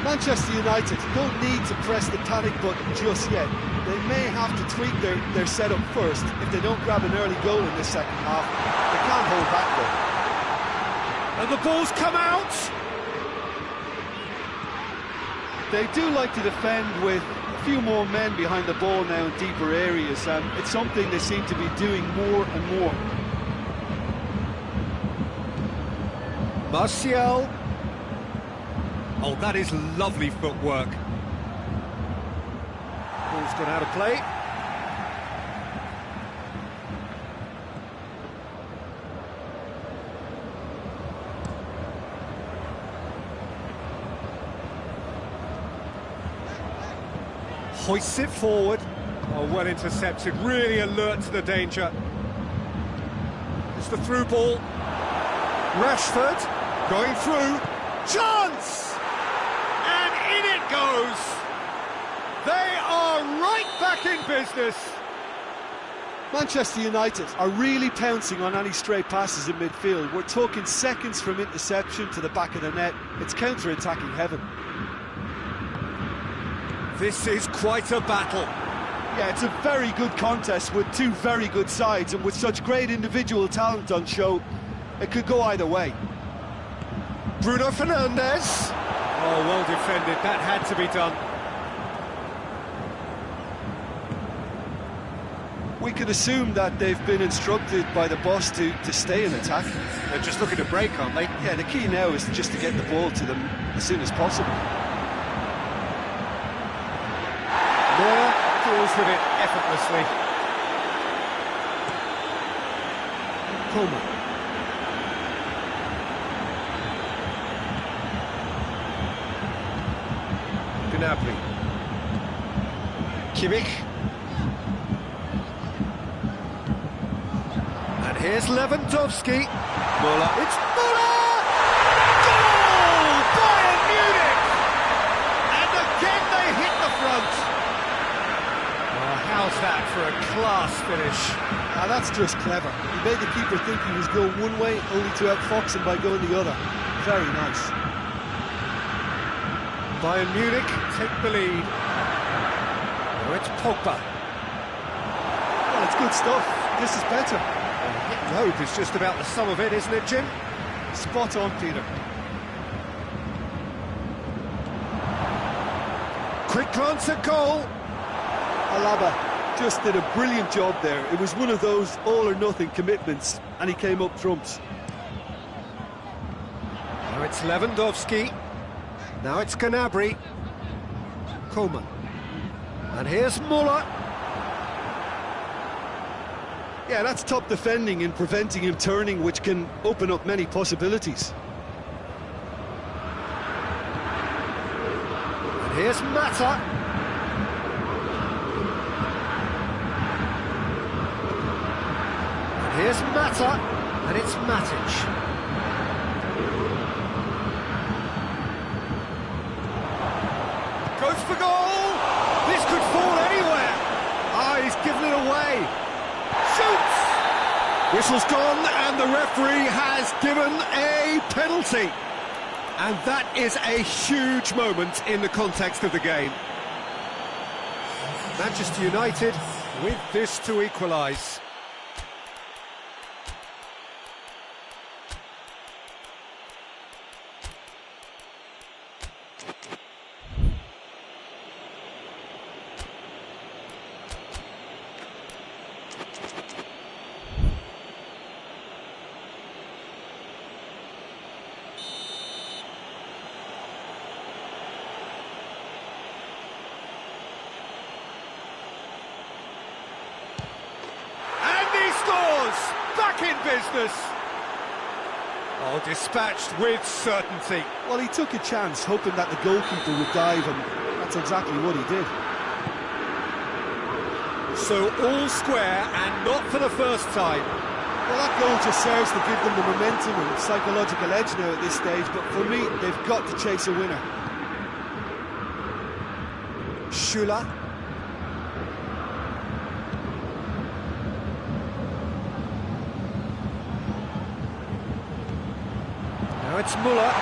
Manchester United don't need to press the panic button just yet. They may have to tweak their setup first if they don't grab an early goal in this second half. They can't hold back though. And the ball's come out! They do like to defend with a few more men behind the ball now in deeper areas, and it's something they seem to be doing more and more. Martial. Oh, that is lovely footwork. Ball's gone out of play. Hoists it forward. Oh, well intercepted, really alert to the danger. It's the through ball. Rashford going through. Chance! And in it goes. They are right back in business. Manchester United are really pouncing on any stray passes in midfield. We're talking seconds from interception to the back of the net. It's counter-attacking heaven. This is quite a battle. Yeah, it's a very good contest with two very good sides, and with such great individual talent on show, it could go either way. Bruno Fernandes. Oh, well defended. That had to be done. We could assume that they've been instructed by the boss to stay in attack. They're just looking to break, aren't they? Yeah, the key now is just to get the ball to them as soon as possible. Moore deals with it effortlessly. Coleman. Gnabry. Kimmich. And here's Lewandowski. Muller. It's Muller! Goal! Bayern Munich! And again they hit the front. How's that for a class finish? Now that's just clever. He made the keeper think he was going one way, only to outfox him by going the other. Very nice. Bayern Munich take the lead. Now it's Pogba. Well, it's good stuff. This is better. Hope is just about the sum of it, isn't it, Jim? Spot on, Peter. Quick glance at goal. Alaba just did a brilliant job there. It was one of those all-or-nothing commitments, and he came up trumps. Now it's Lewandowski. Now it's Gnabry. Coleman. And here's Muller. Yeah, that's top defending and preventing him turning, which can open up many possibilities. And here's Mata. And here's Mata. And it's Matic. Goes for goal! This could fall anywhere! Ah, he's given it away. Shoots! Whistle's gone and the referee has given a penalty. And that is a huge moment in the context of the game. Manchester United with this to equalise. Back in business. Oh, dispatched with certainty. Well, he took a chance, hoping that the goalkeeper would dive, and that's exactly what he did. So all square, and not for the first time. Well, that goal just serves to give them the momentum and psychological edge now at this stage, but for me, they've got to chase a winner. Schüller. Now it's Muller.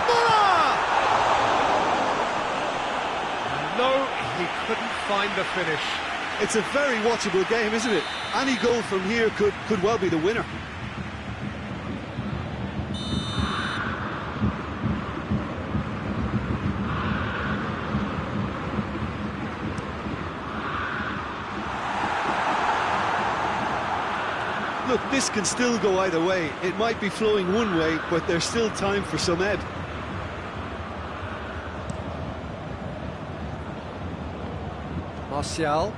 Muller! No, he couldn't find the finish. It's a very watchable game, isn't it? Any goal from here could well be the winner. Look, this can still go either way. It might be flowing one way, but there's still time for some ebb. Martial.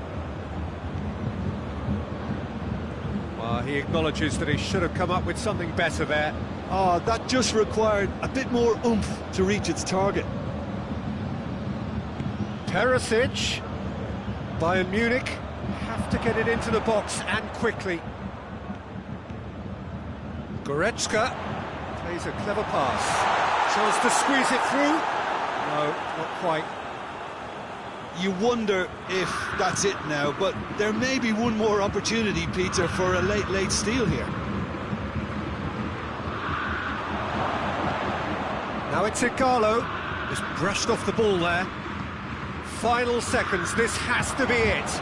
Well, he acknowledges that he should have come up with something better there. Oh, that just required a bit more oomph to reach its target. Perisic. Bayern Munich have to get it into the box and quickly. Goretzka plays a clever pass. Chance to squeeze it through. No, not quite. You wonder if that's it now, but there may be one more opportunity, Peter, for a late steal here. Now it's Igalo. Just brushed off the ball there. Final seconds, this has to be it.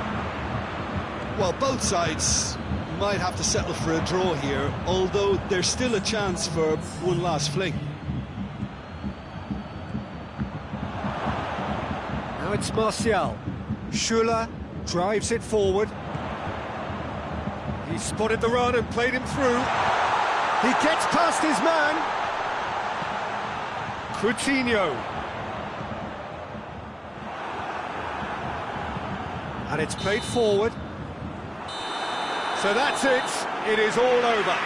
Well, both sides might have to settle for a draw here, although there's still a chance for one last fling. Now it's Martial. Schüller drives it forward. He spotted the run and played him through. He gets past his man. Coutinho. And it's played forward. So that's it. It is all over.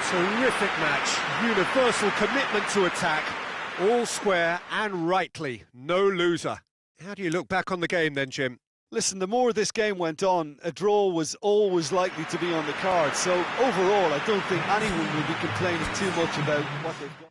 Terrific match. Universal commitment to attack. All square and rightly. No loser. How do you look back on the game then, Jim? Listen, the more this game went on, a draw was always likely to be on the card. So overall, I don't think anyone will be complaining too much about what they've got.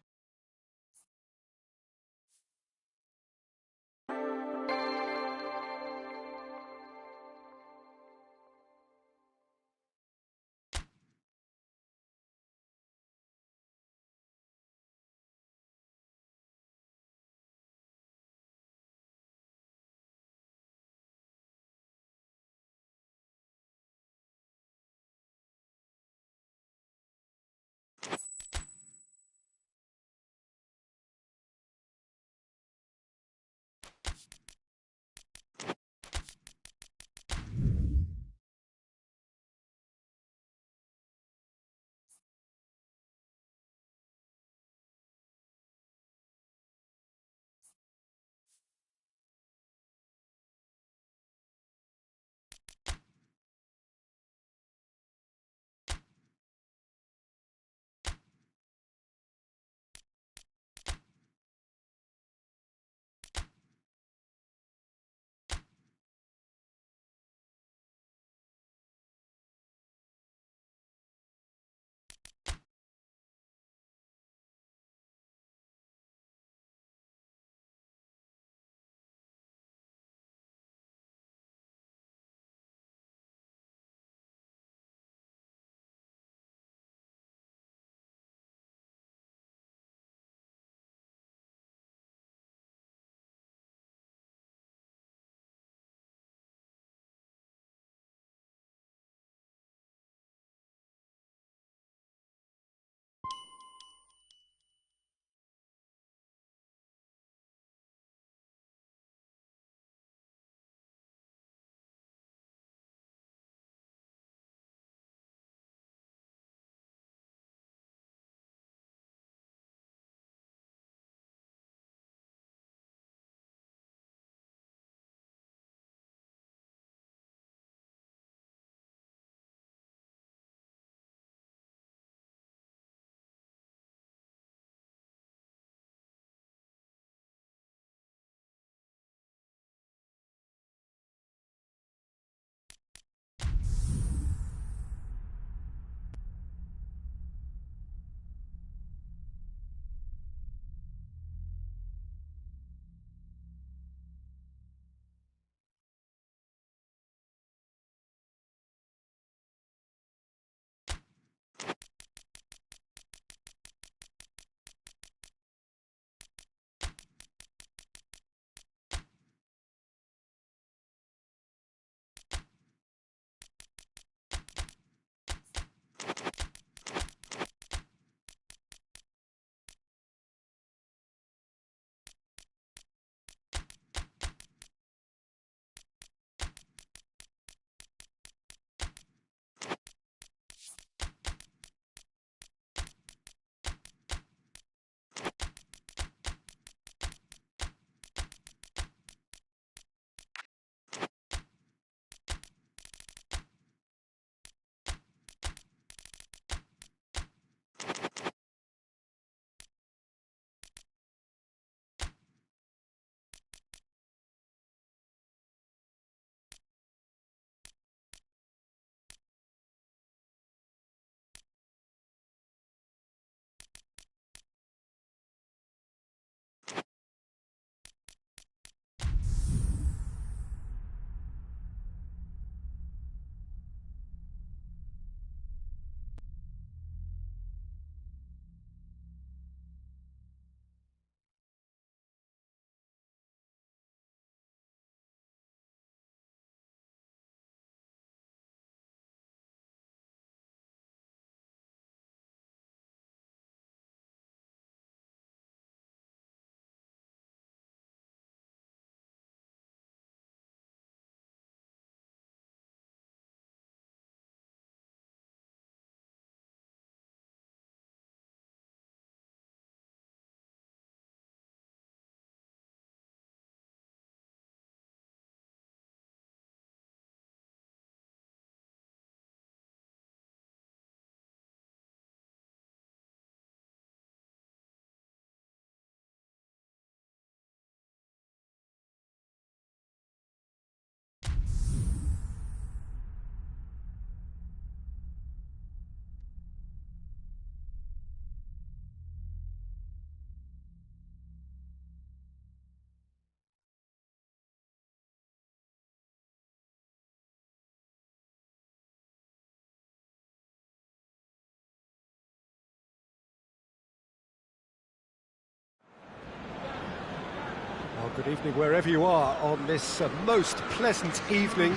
Good evening wherever you are on this most pleasant evening.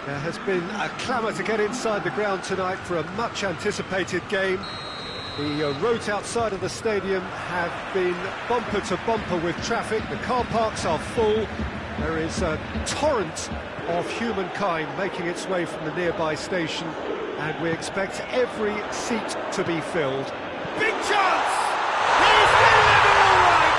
There has been a clamour to get inside the ground tonight for a much anticipated game. The roads outside of the stadium have been bumper to bumper with traffic. The car parks are full. There is a torrent of humankind making its way from the nearby station, and we expect every seat to be filled. Big chance! He's delivered all right!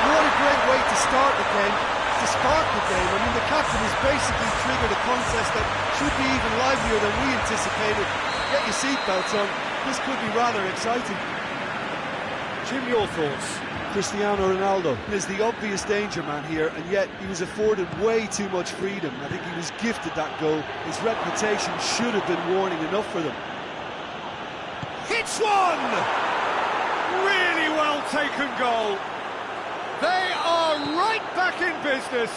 What a great way to start the game, to spark the game. I mean, the captain has basically triggered a contest that should be even livelier than we anticipated. Get your seatbelts on, this could be rather exciting. Jim, your thoughts? Cristiano Ronaldo is the obvious danger man here, and yet he was afforded way too much freedom. I think he was gifted that goal. His reputation should have been warning enough for them. Hits one! Really well taken goal. They are right back in business.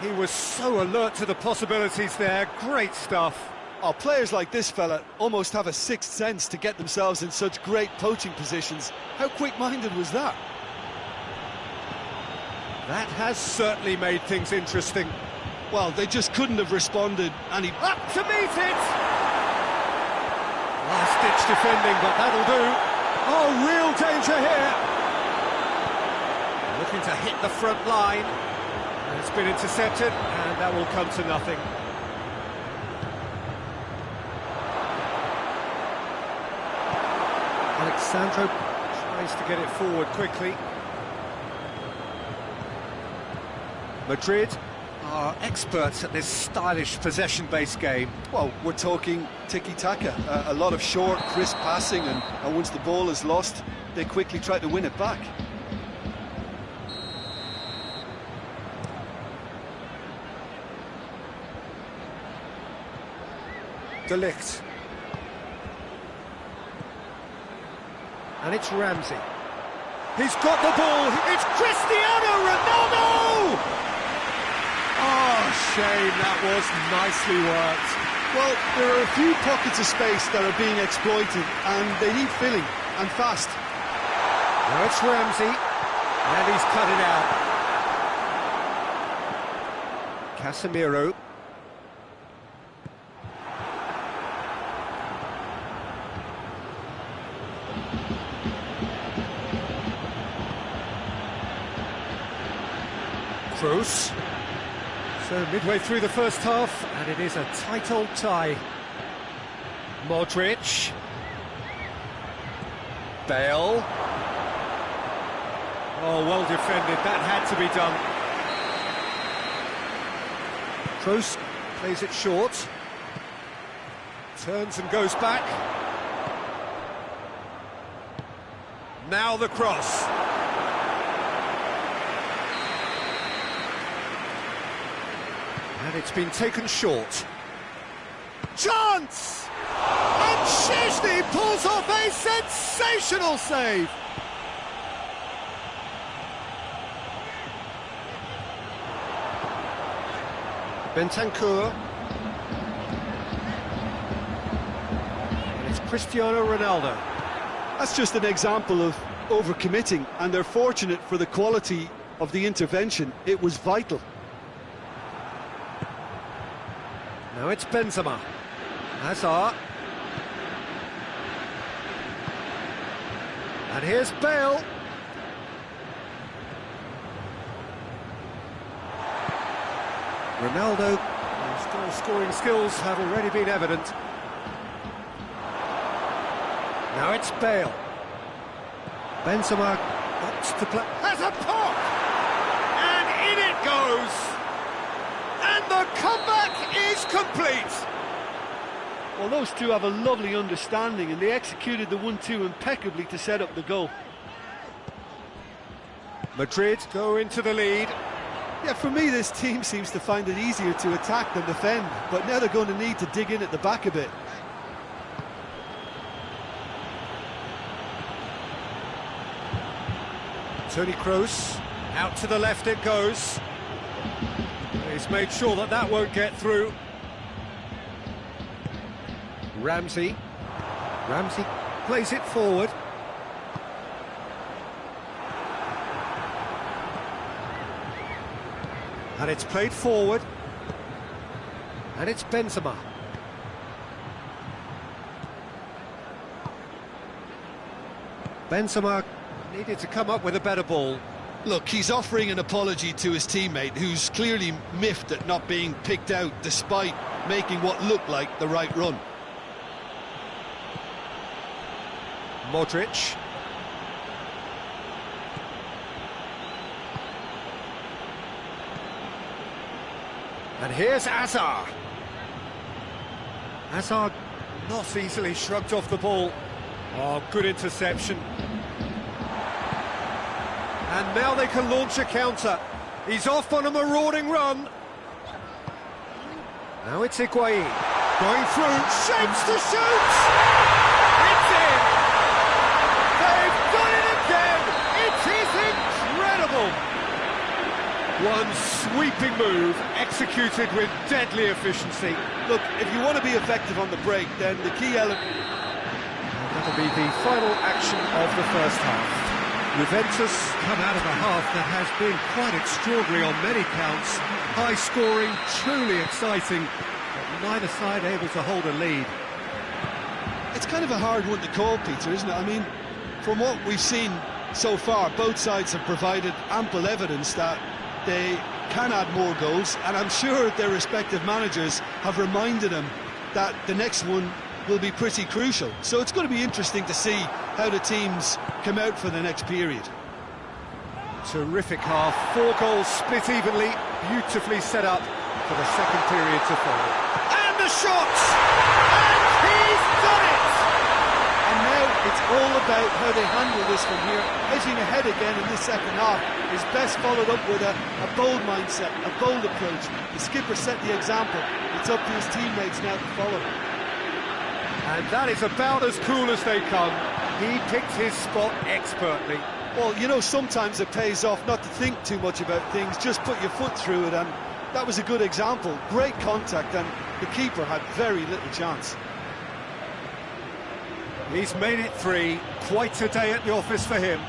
He was so alert to the possibilities there. Great stuff. Oh, players like this fella almost have a sixth sense to get themselves in such great poaching positions. How quick-minded was that? That has certainly made things interesting. Well, they just couldn't have responded, and he... Up to meet it! Last-ditch defending, but that'll do. Oh, real danger here. Looking to hit the front line. And it's been intercepted, and that will come to nothing. Alexandro tries to get it forward quickly. Madrid are experts at this stylish possession-based game. Well, we're talking tiki-taka, a lot of short, crisp passing, and once the ball is lost, they quickly try to win it back. De Ligt. And it's Ramsey. He's got the ball. It's Cristiano Ronaldo! Oh, shame, that was nicely worked. Well, there are a few pockets of space that are being exploited, and they need filling, and fast. Now it's Ramsey, and he's cut it out. Casemiro. Kroos. So midway through the first half, and it is a tight old tie. Modric. Bale. Oh, well defended, that had to be done. Kroos plays it short. Turns and goes back. Now the cross. And it's been taken short. Chance! And Szczęsny pulls off a sensational save! Bentancur. And it's Cristiano Ronaldo. That's just an example of overcommitting, and they're fortunate for the quality of the intervention. It was vital. Now it's Benzema. Hazard. And here's Bale. Ronaldo, whose goal-scoring skills have already been evident. Now it's Bale. Benzema opts to play. Has a pop! And in it goes! And the comeback is complete! Well, those two have a lovely understanding, and they executed the 1-2 impeccably to set up the goal. Madrid go into the lead. Yeah, for me, this team seems to find it easier to attack than defend, but now they're going to need to dig in at the back a bit. Toni Kroos, out to the left it goes. He's made sure that that won't get through. Ramsey. Ramsey plays it forward. And it's played forward. And it's Benzema. Benzema needed to come up with a better ball. Look, he's offering an apology to his teammate, who's clearly miffed at not being picked out despite making what looked like the right run. Modric. And here's Hazard. Hazard not easily shrugged off the ball. Oh, good interception. And now they can launch a counter. He's off on a marauding run. Now it's Higuain. Going through, shapes to shoot! It's in! They've done it again! It is incredible! One sweeping move, executed with deadly efficiency. Look, if you want to be effective on the break, then the key element... That'll be the final action of the first half. Juventus come out of a half that has been quite extraordinary on many counts. High scoring, truly exciting, but neither side able to hold a lead. It's kind of a hard one to call, Peter, isn't it? I mean, from what we've seen so far, both sides have provided ample evidence that they can add more goals, and I'm sure their respective managers have reminded them that the next one will be pretty crucial. So it's going to be interesting to see how the teams come out for the next period. Terrific half, 4 goals split evenly, beautifully set up for the second period to follow. And the shot! And he's done it! And now it's all about how they handle this from here. Edging ahead again in this second half is best followed up with a bold mindset, a bold approach. The skipper set the example. It's up to his teammates now to follow. And that is about as cool as they come. He picked his spot expertly. Well, you know, sometimes it pays off not to think too much about things, just put your foot through it, and that was a good example. Great contact, and the keeper had very little chance. He's made it 3, quite a day at the office for him.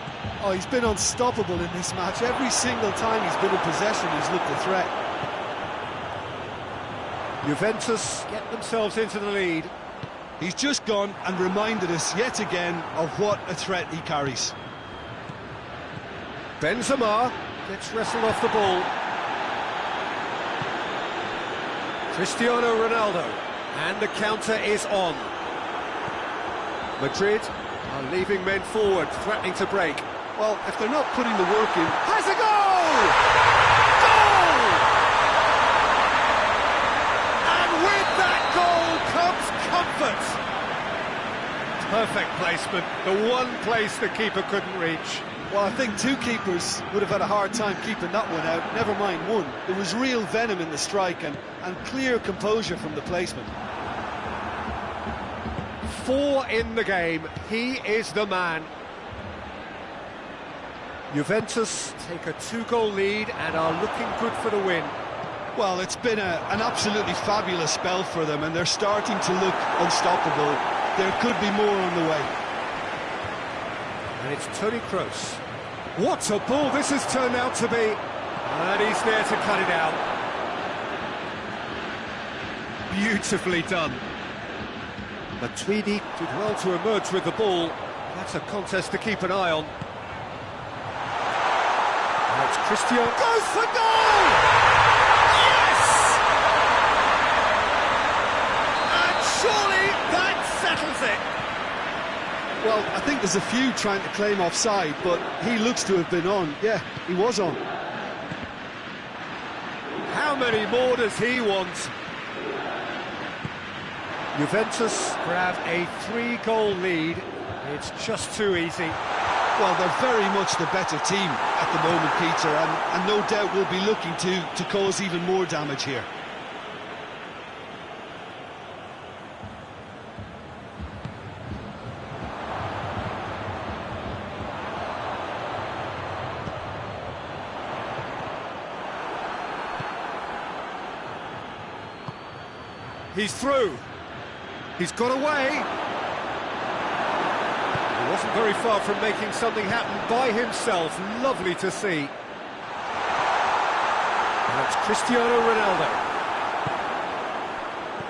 Oh, he's been unstoppable in this match. Every single time he's been in possession, he's looked a threat. Juventus get themselves into the lead. He's just gone and reminded us yet again of what a threat he carries. Benzema gets wrestled off the ball. Cristiano Ronaldo, and the counter is on. Madrid are leaving men forward, threatening to break. Well, if they're not putting the work in... Has a goal! Goal! And with that goal comes comfort. Perfect placement, the one place the keeper couldn't reach. Well, I think 2 keepers would have had a hard time keeping that one out, never mind 1. There was real venom in the strike and clear composure from the placement. 4 in the game, he is the man. Juventus take a 2-goal lead and are looking good for the win. Well, it's been an absolutely fabulous spell for them, and they're starting to look unstoppable. There could be more on the way. And it's Toni Kroos. What a ball this has turned out to be. And he's there to cut it out. Beautifully done. Matuidi did well to emerge with the ball. That's a contest to keep an eye on. Now it's Cristiano. Goes for goal! Yes! And surely that settles it. Well, I think there's a few trying to claim offside, but he looks to have been on. Yeah, he was on. How many more does he want? Juventus grab a 3-goal lead. It's just too easy. Well, they're very much the better team at the moment, Peter, and no doubt will be looking to cause even more damage here. He's through. He's got away. He wasn't very far from making something happen by himself. Lovely to see. Now it's Cristiano Ronaldo.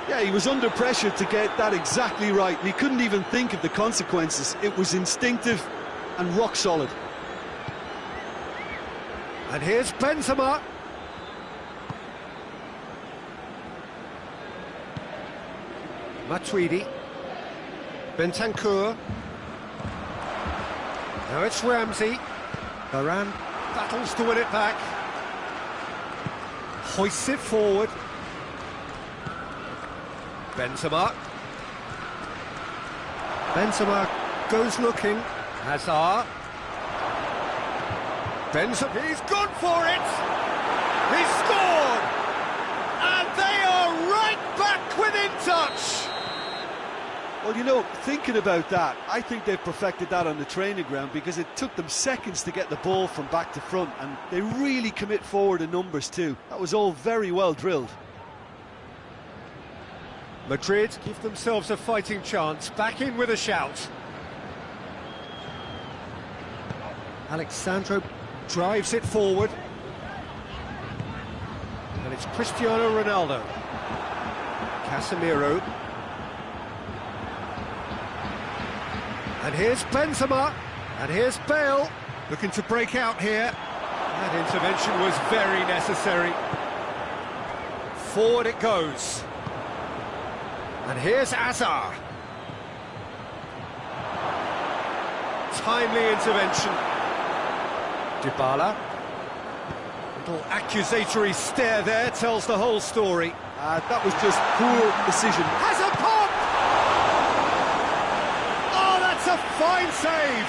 Yeah, he was under pressure to get that exactly right. He couldn't even think of the consequences. It was instinctive and rock solid. And here's Benzema. Matuidi. Bentancur. Now it's Ramsey. Varane battles to win it back. Hoists it forward. Benzema. Benzema goes looking. Hazard. Benzema. He's gone for it. He's scored. And they are right back within touch. Well, you know, thinking about that, I think they've perfected that on the training ground because it took them seconds to get the ball from back to front, and they really commit forward in numbers too. That was all very well drilled. Madrid give themselves a fighting chance, back in with a shout. Alexandro drives it forward. And it's Cristiano Ronaldo. Casemiro. And here's Benzema, and here's Bale, looking to break out here. That intervention was very necessary. Forward it goes. And here's Hazard. Timely intervention. Dybala. Little accusatory stare there tells the whole story. That was just poor decision. Has a pop! A fine save!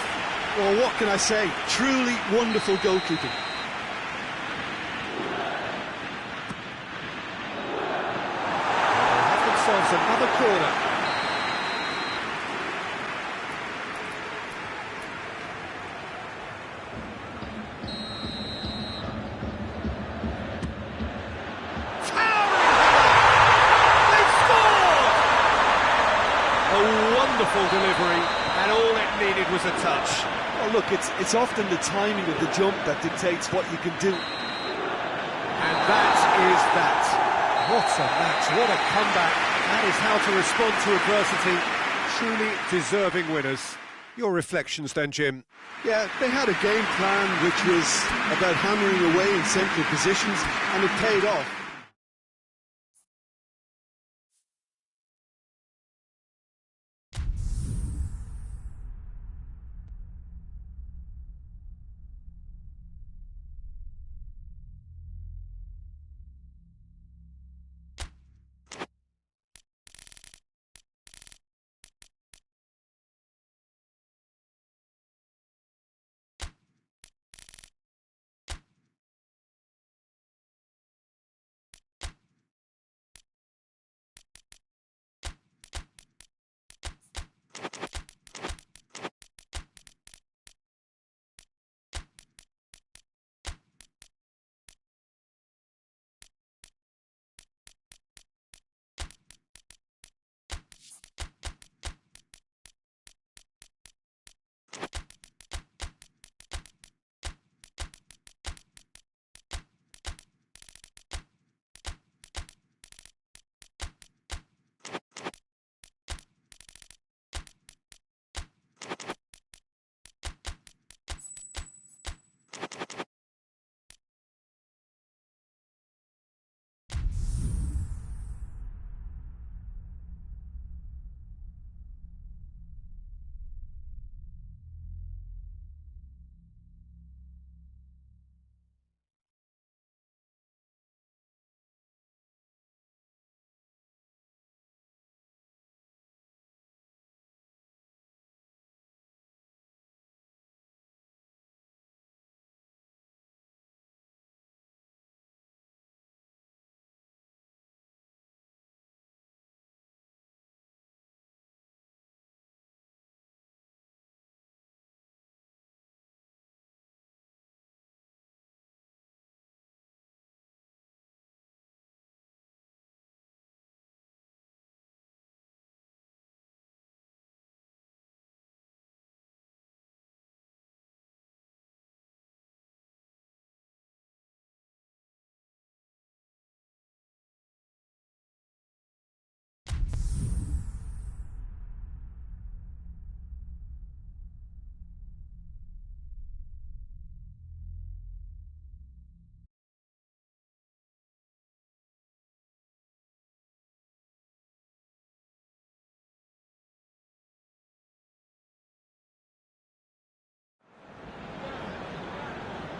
Well, what can I say? Truly wonderful goalkeeping. They have themselves another corner. They've scored! A wonderful delivery. And all it needed was a touch. Well, look, it's often the timing of the jump that dictates what you can do. And that is that. What a match, what a comeback. That is how to respond to adversity. Truly deserving winners. Your reflections then, Jim? Yeah, they had a game plan which was about hammering away in central positions, and it paid off.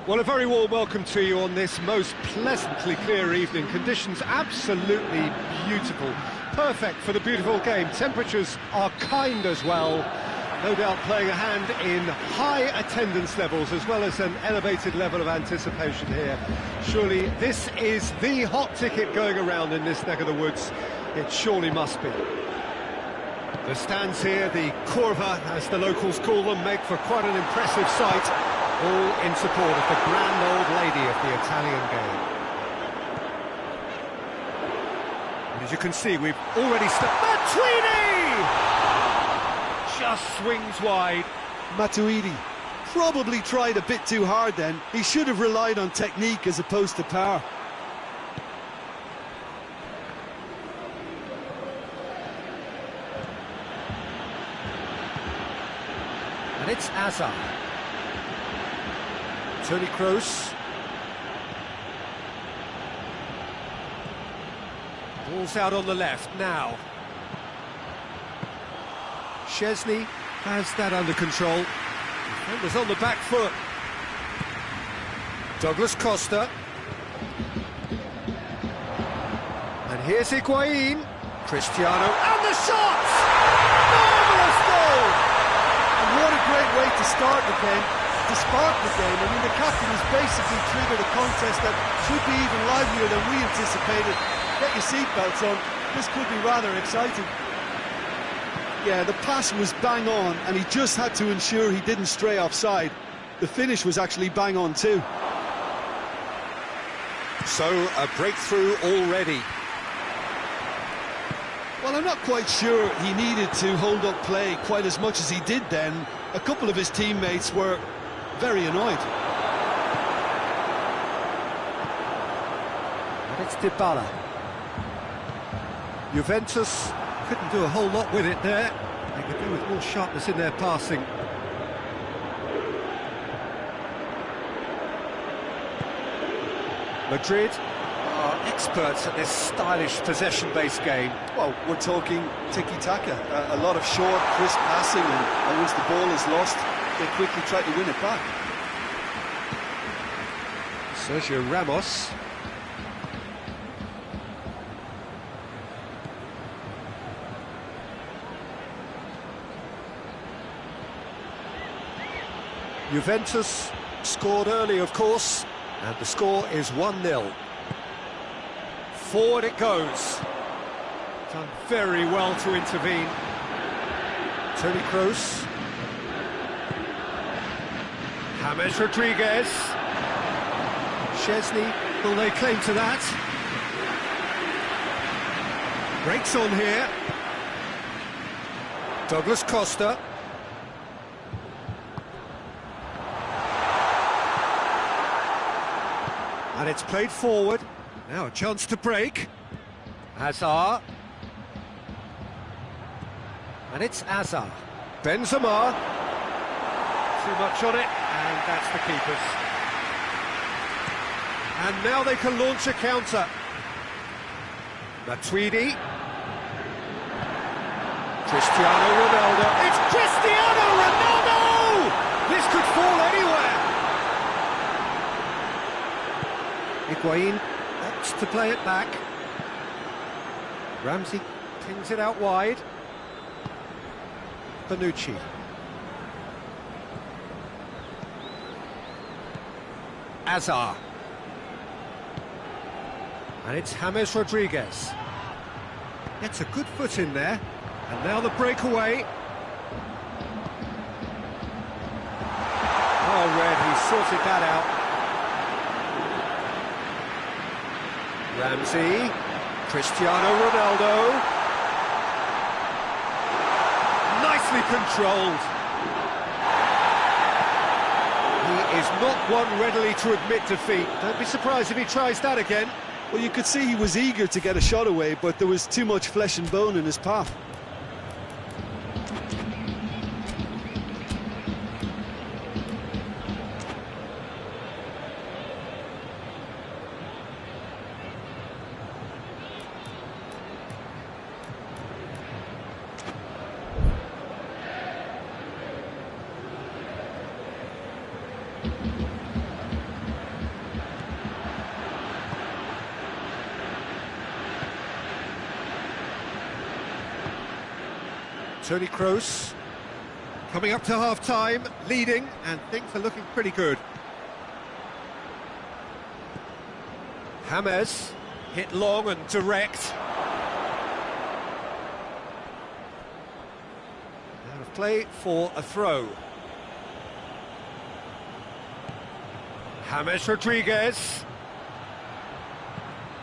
Well, a very warm welcome to you on this most pleasantly clear evening. Conditions absolutely beautiful. Perfect for the beautiful game. Temperatures are kind as well. No doubt playing a hand in high attendance levels as well as an elevated level of anticipation here. Surely this is the hot ticket going around in this neck of the woods. It surely must be. The stands here, the curva, as the locals call them, make for quite an impressive sight, all in support of the grand old lady of the Italian game. And as you can see, we've already Matuidi! Just swings wide. Matuidi probably tried a bit too hard then. He should have relied on technique as opposed to power. And it's Azar. Toni Kroos. Ball's out on the left now. Szczesny has that under control. Defenders on the back foot. Douglas Costa. And here's Higuain. Cristiano. And the shot! Marvellous goal! And what a great way to start the game, to spark the game. I mean, the captain has basically triggered a contest that should be even livelier than we anticipated. Get your seatbelts on, this could be rather exciting. Yeah, the pass was bang on, and he just had to ensure he didn't stray offside. The finish was actually bang on too. So, a breakthrough already. Well, I'm not quite sure he needed to hold up play quite as much as he did then. A couple of his teammates were very annoyed. And it's Dybala. Juventus couldn't do a whole lot with it there. They could do with more sharpness in their passing. Madrid are experts at this stylish possession-based game. Well, we're talking tiki-taka, a lot of short, crisp passing, and once the ball is lost, they quickly try to win it back. Sergio Ramos. Juventus scored early, of course, and the score is 1-0. Forward it goes. Done very well to intervene. Toni Kroos. James Rodriguez. Szczesny, will they claim to that? Breaks on here. Douglas Costa. And it's played forward. Now a chance to break. Azar. And it's Azar. Benzema. Too much on it, and that's the keeper's. And now they can launch a counter. Matuidi. Cristiano Ronaldo. It's Cristiano Ronaldo! This could fall anywhere. Higuain opts to play it back. Ramsey pings it out wide. Bonucci. Azar. And it's James Rodriguez. Gets a good foot in there. And now the breakaway. Oh, Red, he sorted that out. Ramsey, Cristiano Ronaldo, nicely controlled. He is not one readily to admit defeat. Don't be surprised if he tries that again. Well, you could see he was eager to get a shot away, but there was too much flesh and bone in his path. Toni Kroos coming up to half-time, leading, and things are looking pretty good. James, hit long and direct. Out of play for a throw. James Rodriguez.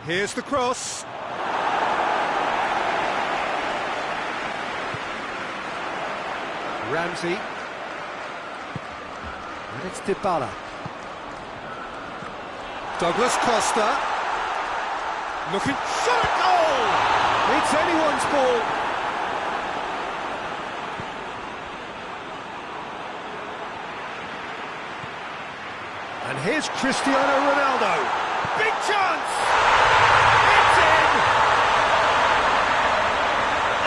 Here's the cross. Ramsey. And it's Dybala. Douglas Costa. Looking, shot at goal! It's anyone's ball. And here's Cristiano Ronaldo. Big chance! It's in!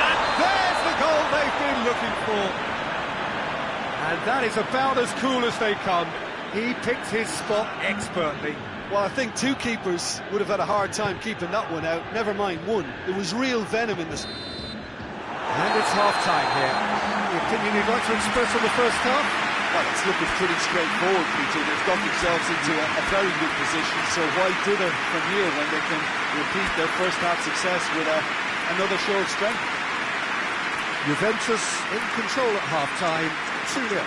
And there's the goal they've been looking for. And that is about as cool as they come. He picked his spot expertly. Well, I think two keepers would have had a hard time keeping that one out, never mind one. There was real venom in this. And it's half-time here. The opinion you'd like to express on the first half? Well, it's looking pretty straightforward, Peter. They've got themselves into a very good position, so why dither from here when they can repeat their first half success with another show of strength? Juventus in control at half-time, 2-0.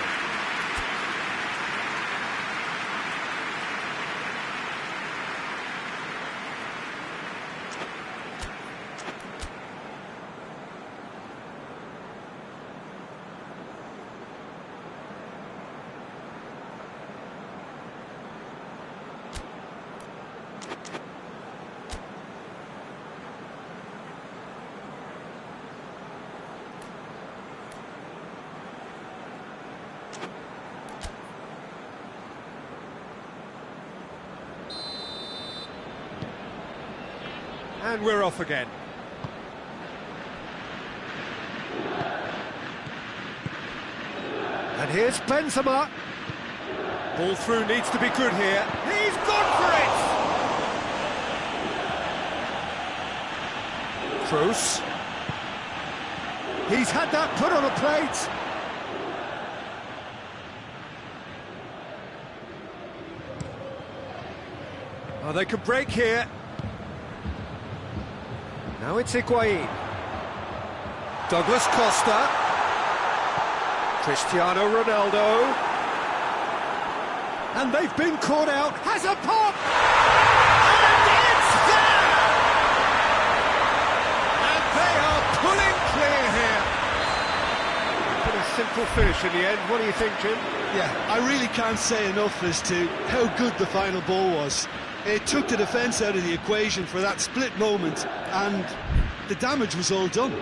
And we're off again. And here's Benzema. Ball through needs to be good here. He's gone for it! Kroos. He's had that put on a plate. Oh, they could break here. Now it's Higuain. Douglas Costa. Cristiano Ronaldo. And they've been caught out. Has a pop! And it's there! And they are pulling clear here. But a simple finish in the end. What do you think, Jim? Yeah, I really can't say enough as to how good the final ball was. It took the defence out of the equation for that split moment, and the damage was all done.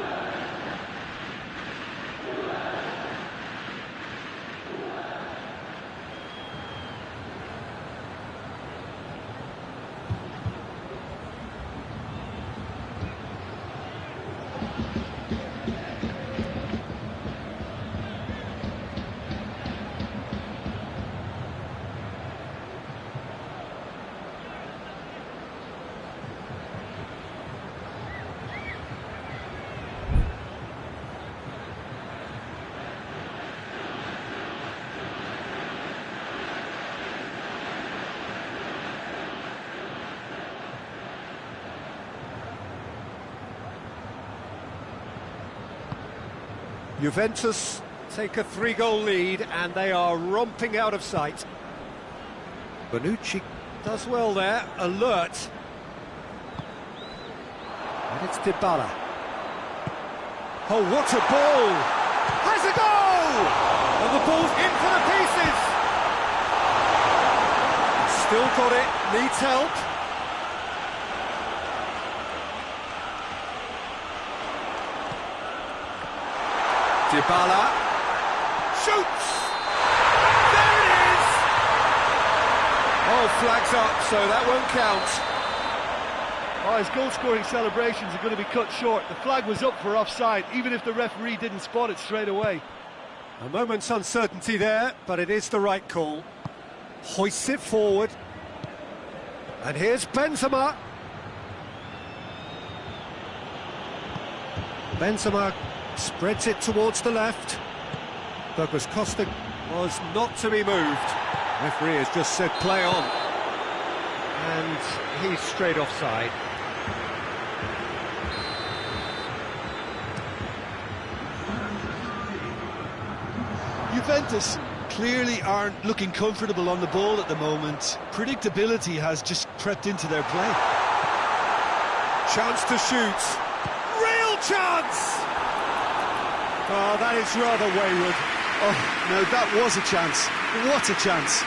Juventus take a 3-goal lead and they are romping out of sight. Bonucci does well there, alert. And it's Dybala. Oh, what a ball! Has a goal! And the ball's in for the pieces! Still got it, needs help. Dybala shoots! There it is! Oh, flags up, so that won't count. Oh, his goal-scoring celebrations are going to be cut short. The flag was up for offside, even if the referee didn't spot it straight away. A moment's uncertainty there, but it is the right call. Hoists it forward. And here's Benzema. Benzema Spreads it towards the left. Douglas Costa was not to be moved. Referee has just said play on. And he's straight offside. Juventus clearly aren't looking comfortable on the ball at the moment. Predictability has just crept into their play. Chance to shoot. Real chance! Oh, that is rather wayward. Oh, no, that was a chance. What a chance.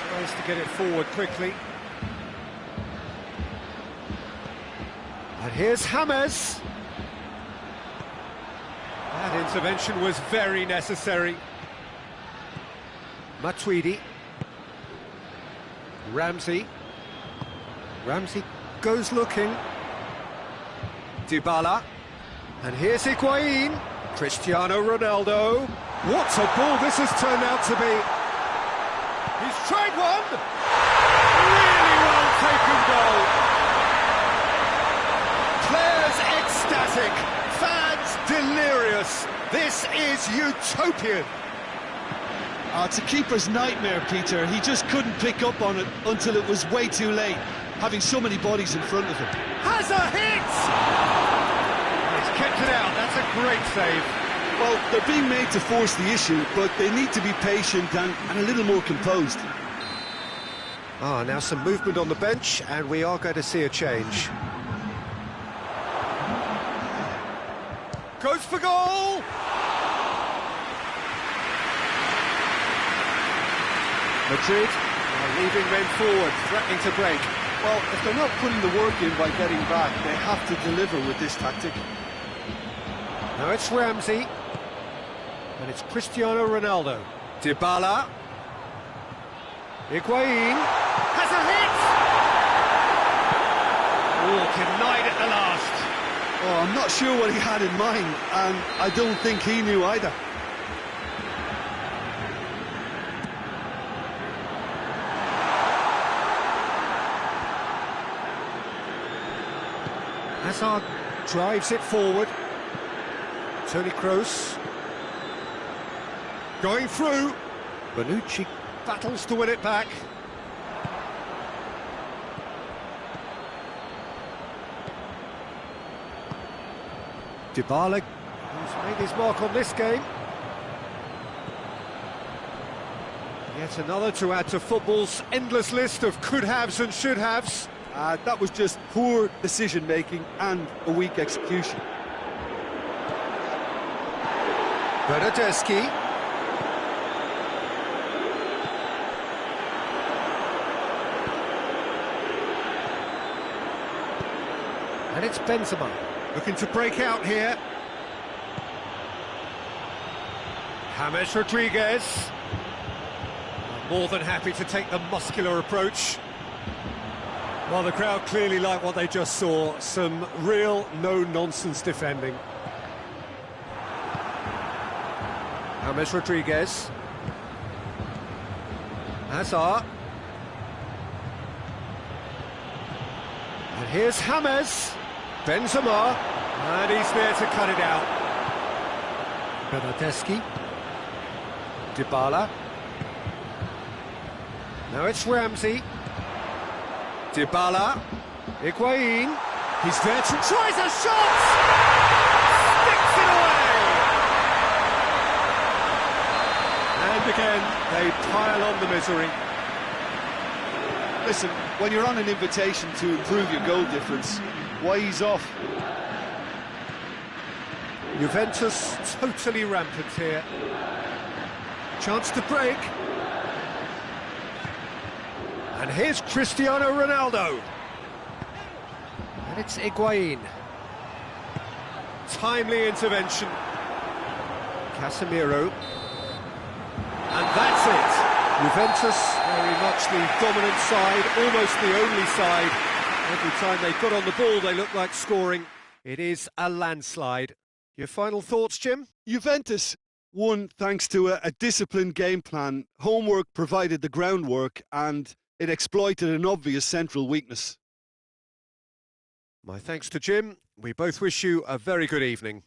Tries to get it forward quickly. And here's James. That intervention was very necessary. Matuidi. Ramsey goes looking. Dybala. And here's Higuain. Cristiano Ronaldo. What a ball this has turned out to be. He's tried one. Really well taken goal. Players ecstatic. Fans delirious. This is utopian. It's a keeper's nightmare, Peter. He just couldn't pick up on it until it was way too late, having so many bodies in front of him. Has a hit! He's kept it out, that's a great save. Well, they're being made to force the issue, but they need to be patient and a little more composed. Now some movement on the bench, and we are going to see a change. Goes for goal! Madrid are leaving men forward, threatening to break. Well, if they're not putting the work in by getting back, they have to deliver with this tactic. Now it's Ramsey. And it's Cristiano Ronaldo. Dybala. Higuain. Has a hit! Oh, denied at the last. Oh, I'm not sure what he had in mind, and I don't think he knew either. Hazard drives it forward. Toni Kroos. Going through. Bonucci battles to win it back. Dybala, who's made his mark on this game. Yet another to add to football's endless list of could-haves and should-haves. That was just poor decision-making and a weak execution. Bernardeschi. And it's Benzema, looking to break out here. James Rodriguez. More than happy to take the muscular approach. Well, the crowd clearly like what they just saw. Some real no-nonsense defending. James Rodriguez. Hazard. And here's James. Benzema. And he's there to cut it out. Bernardeschi. Dybala. Now it's Ramsey. Dybala. Higuain. He's there to tries a shot! Sticks it away! And again, they pile on the misery. Listen, when you're on an invitation to improve your goal difference, why he's off? Juventus totally rampant here. Chance to break. And here's Cristiano Ronaldo. And it's Higuain. Timely intervention. Casemiro. And that's it. Juventus, very much the dominant side, almost the only side. Every time they got on the ball, they look like scoring. It is a landslide. Your final thoughts, Jim? Juventus won thanks to a disciplined game plan. Homework provided the groundwork, and It exploited an obvious central weakness. My thanks to Jim. We both wish you a very good evening.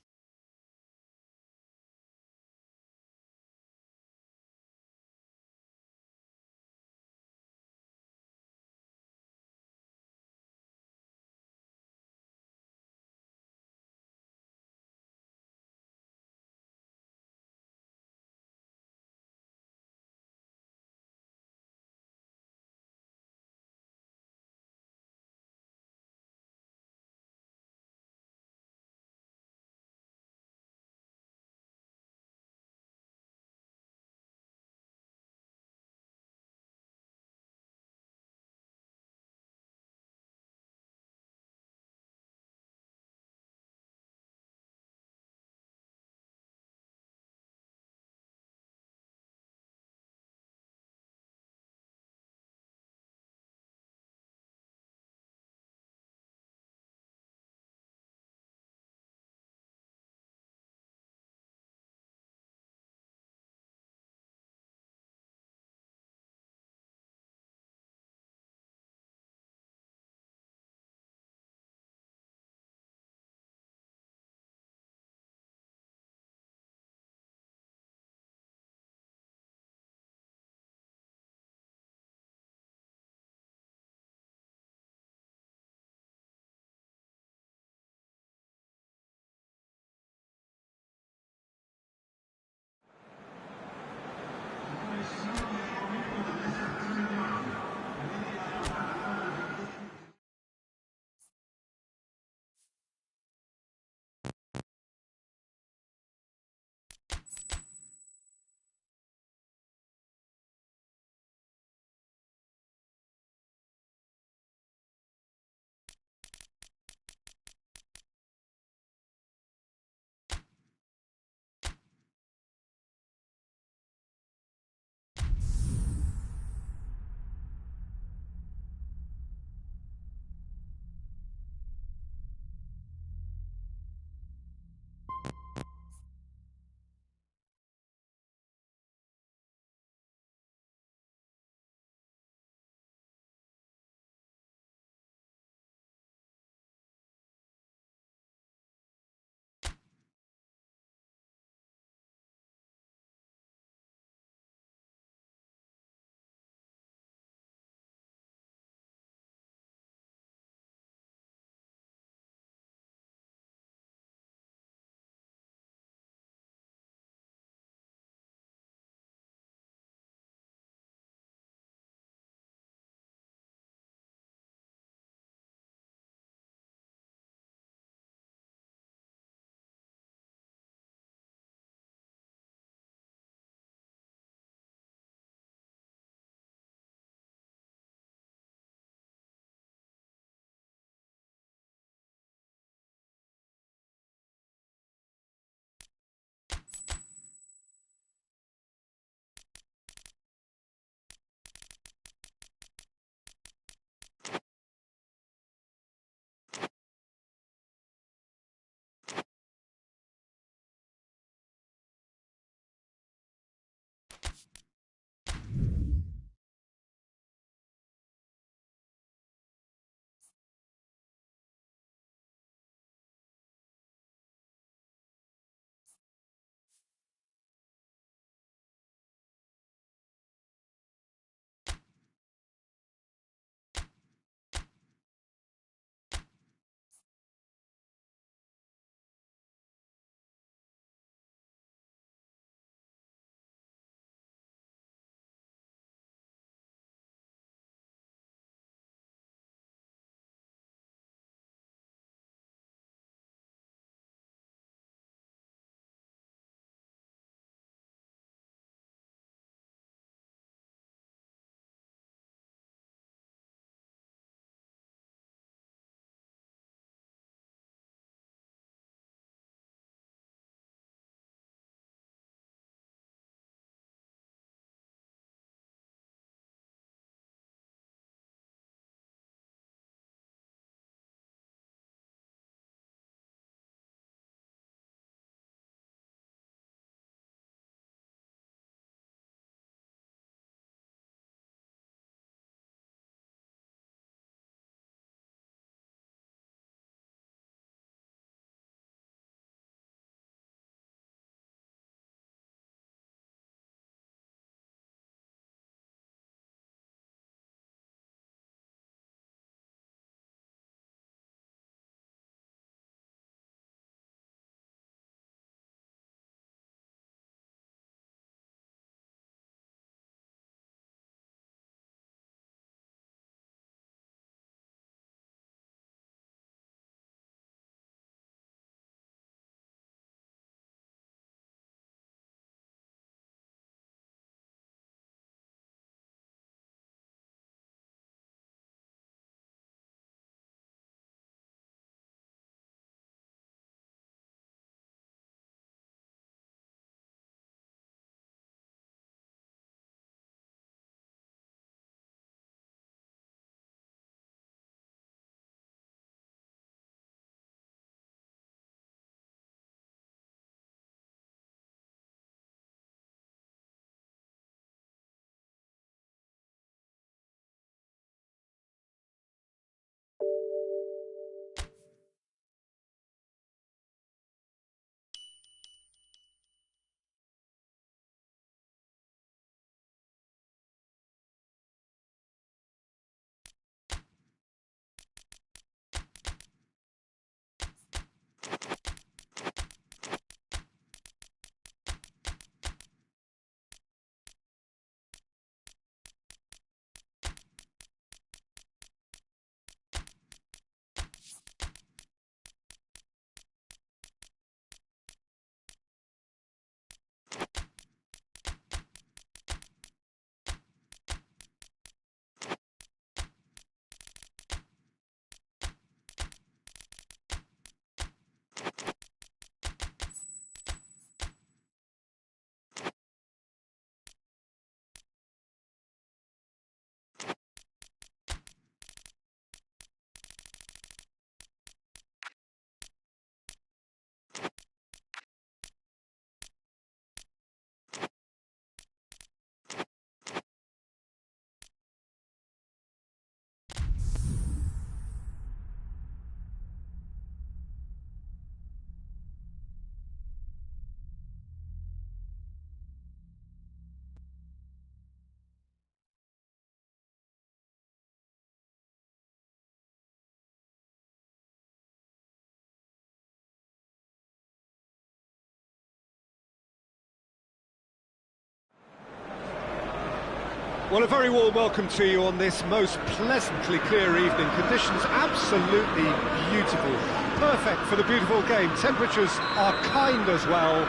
Well, a very warm welcome to you on this most pleasantly clear evening. Conditions absolutely beautiful. Perfect for the beautiful game. Temperatures are kind as well.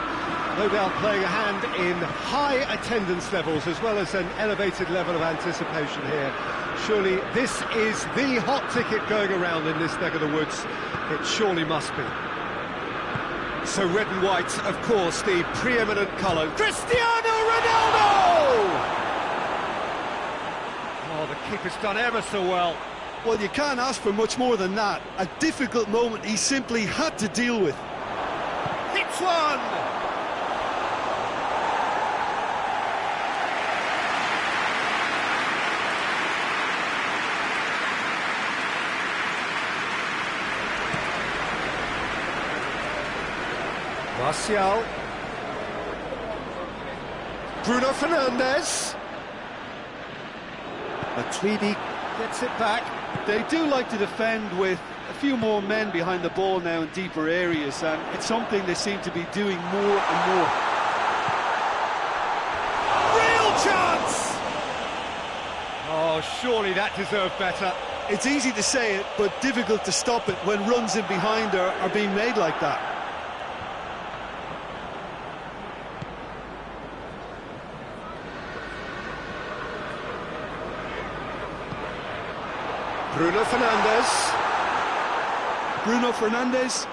No doubt playing a hand in high attendance levels as well as an elevated level of anticipation here. Surely this is the hot ticket going around in this neck of the woods. It surely must be. So red and white, of course, the preeminent colour. Cristiano Ronaldo! Oh, the keeper's done ever so well. Well, you can't ask for much more than that. A difficult moment he simply had to deal with. Hits one! Martial. Bruno Fernandes. Matuidi gets it back. They do like to defend with a few more men behind the ball now in deeper areas, and it's something they seem to be doing more and more. Real chance! Oh, surely that deserved better. It's easy to say it, but difficult to stop it when runs in behind are being made like that. Bruno Fernandes. Bruno Fernandes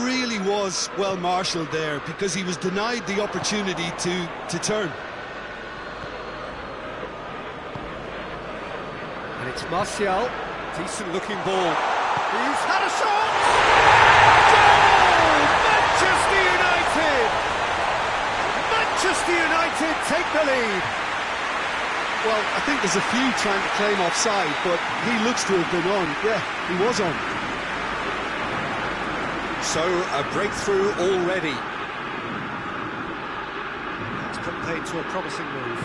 really was well marshalled there because he was denied the opportunity to turn. And it's Martial. Decent looking ball. He's had a shot! Goal! Manchester United! Manchester United take the lead. Well, I think there's a few trying to claim offside, but he looks to have been on. Yeah, he was on. So, a breakthrough already. It's put paid to a promising move.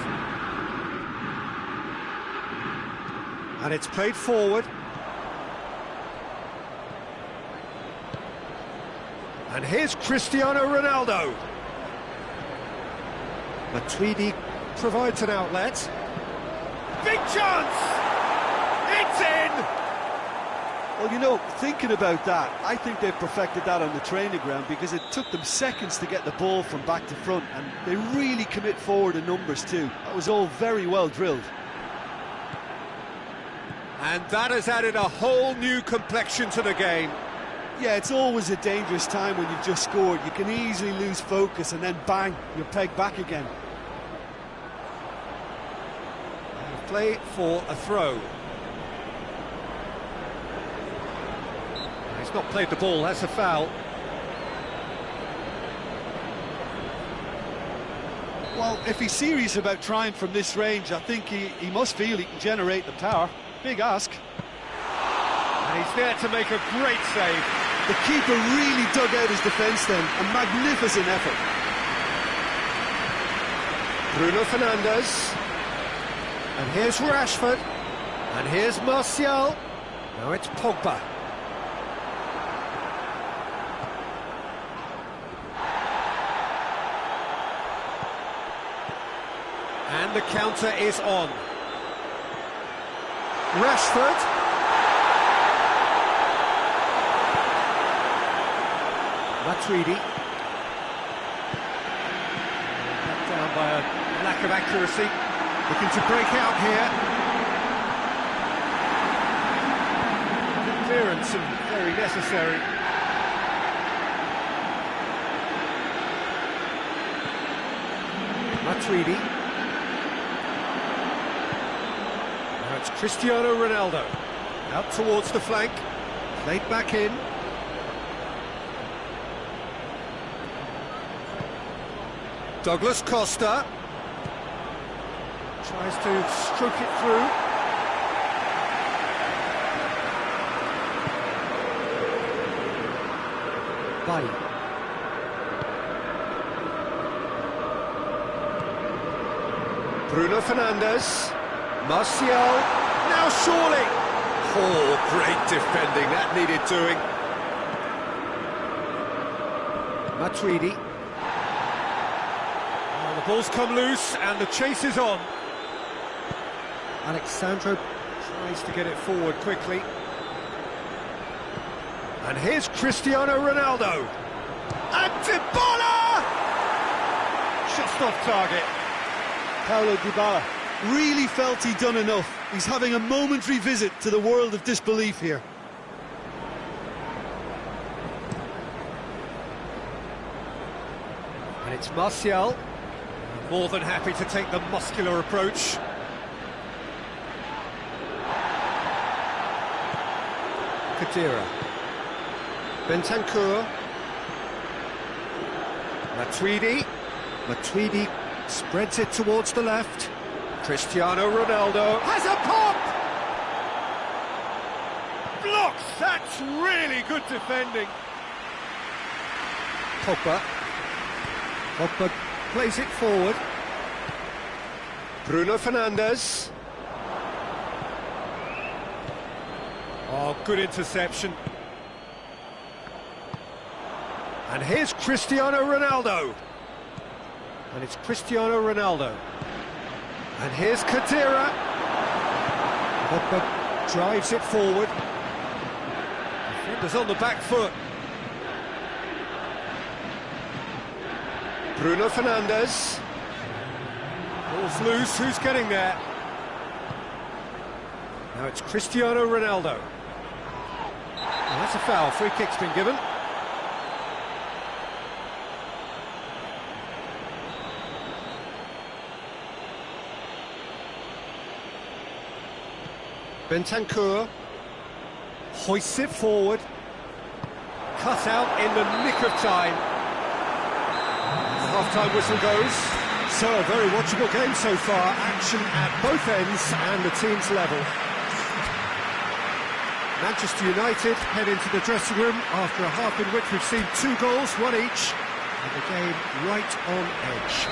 And it's played forward. And here's Cristiano Ronaldo. Matuidi provides an outlet. Big chance! It's in! Well, you know, thinking about that, I think they've perfected that on the training ground because it took them seconds to get the ball from back to front, and they really commit forward in numbers too. That was all very well drilled. And that has added a whole new complexion to the game. Yeah, it's always a dangerous time when you've just scored. You can easily lose focus and then bang, you're pegged back again. Play for a throw. He's not played the ball, that's a foul. Well, if he's serious about trying from this range, I think he must feel he can generate the power. Big ask. And he's there to make a great save. The keeper really dug out his defence then. A magnificent effort. Bruno Fernandes. And here's Rashford. And here's Martial. Now it's Pogba. And the counter is on. Rashford. Matuidi. Back down by a lack of accuracy. Looking to break out here. Good clearance and very necessary. Matuidi. Now it's Cristiano Ronaldo. Out towards the flank. Played back in. Douglas Costa. Tries to stroke it through. Buddy. Bruno Fernandes. Martial. Now surely. Oh, great defending. That needed doing. Matuidi. Oh, the ball's come loose and the chase is on. Alexandro tries to get it forward quickly. And here's Cristiano Ronaldo. And Dybala! Just off target. Paulo Dybala really felt he'd done enough. He's having a momentary visit to the world of disbelief here. And it's Martial, more than happy to take the muscular approach. Khedira. Bentancur. Matuidi spreads it towards the left. Cristiano Ronaldo has a pop! Blocks! That's really good defending. Pogba plays it forward. Bruno Fernandes. Oh, good interception. And here's Cristiano Ronaldo. And it's Cristiano Ronaldo. And here's Khedira. Pogba drives it forward. Defender's on the back foot. Bruno Fernandes. Ball's loose, who's getting there? Now it's Cristiano Ronaldo. Oh, that's a foul, free kick's been given. Bentancur hoists it forward. Cut out in the nick of time. The half-time whistle goes. So a very watchable game so far. Action at both ends and the team's level. Manchester United head into the dressing room after a half in which we've seen 2 goals, 1 each, and the game right on edge.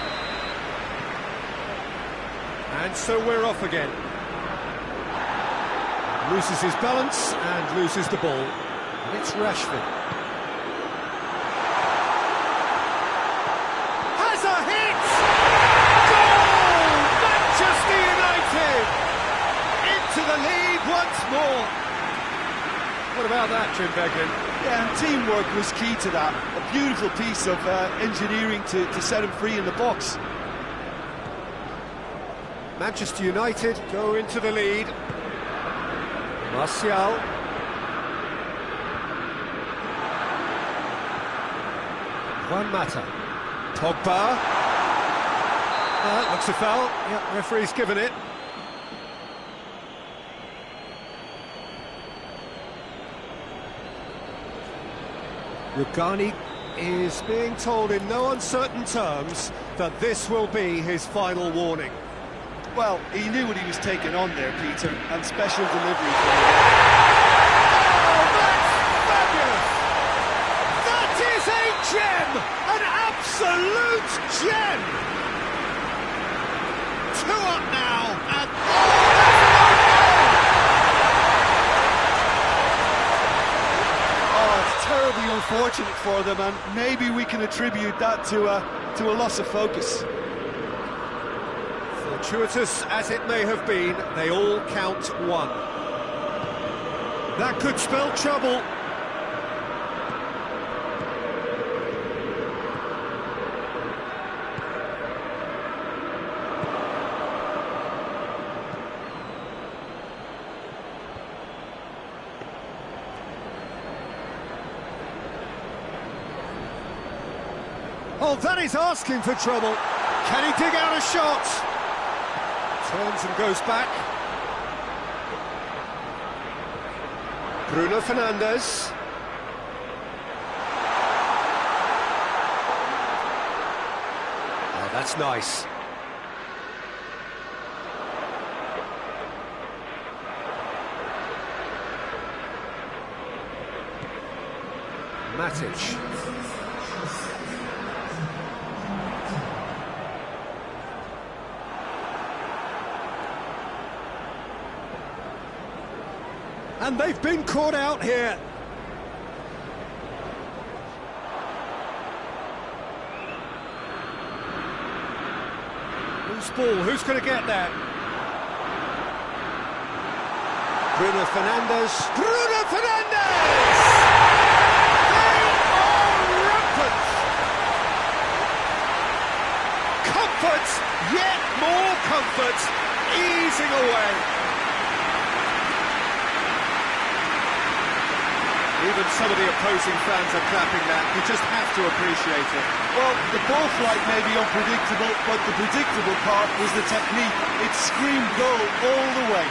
And so we're off again. Loses his balance and loses the ball. And it's Rashford. Has a hit! Goal! Manchester United! Into the lead once more. What about that, Jim Beglin? Yeah, and teamwork was key to that. A beautiful piece of engineering to set him free in the box. Manchester United go into the lead. Martial. Juan Mata. Pogba. Looks a foul. Yeah, referee's given it. Rugani is being told in no uncertain terms that this will be his final warning. Well, he knew what he was taking on there, Peter, and special delivery. Oh, that's fabulous! That is a gem! An absolute gem! 2 up now, and oh, it's terribly unfortunate for them, and maybe we can attribute that to a loss of focus. fortuitous as it may have been, they all count 1. That could spell trouble. Oh, that is asking for trouble. Can he dig out a shot? Turns and goes back. Bruno Fernandes. Oh, that's nice. Matic. And they've been caught out here. Loose ball, who's going to get that? Bruno Fernandes. Bruno Fernandes! They are rampant! Comfort, yet more comfort, easing away. Even some of the opposing fans are clapping that. You just have to appreciate it. Well, the ball flight may be unpredictable, but the predictable part was the technique. It screamed goal all the way.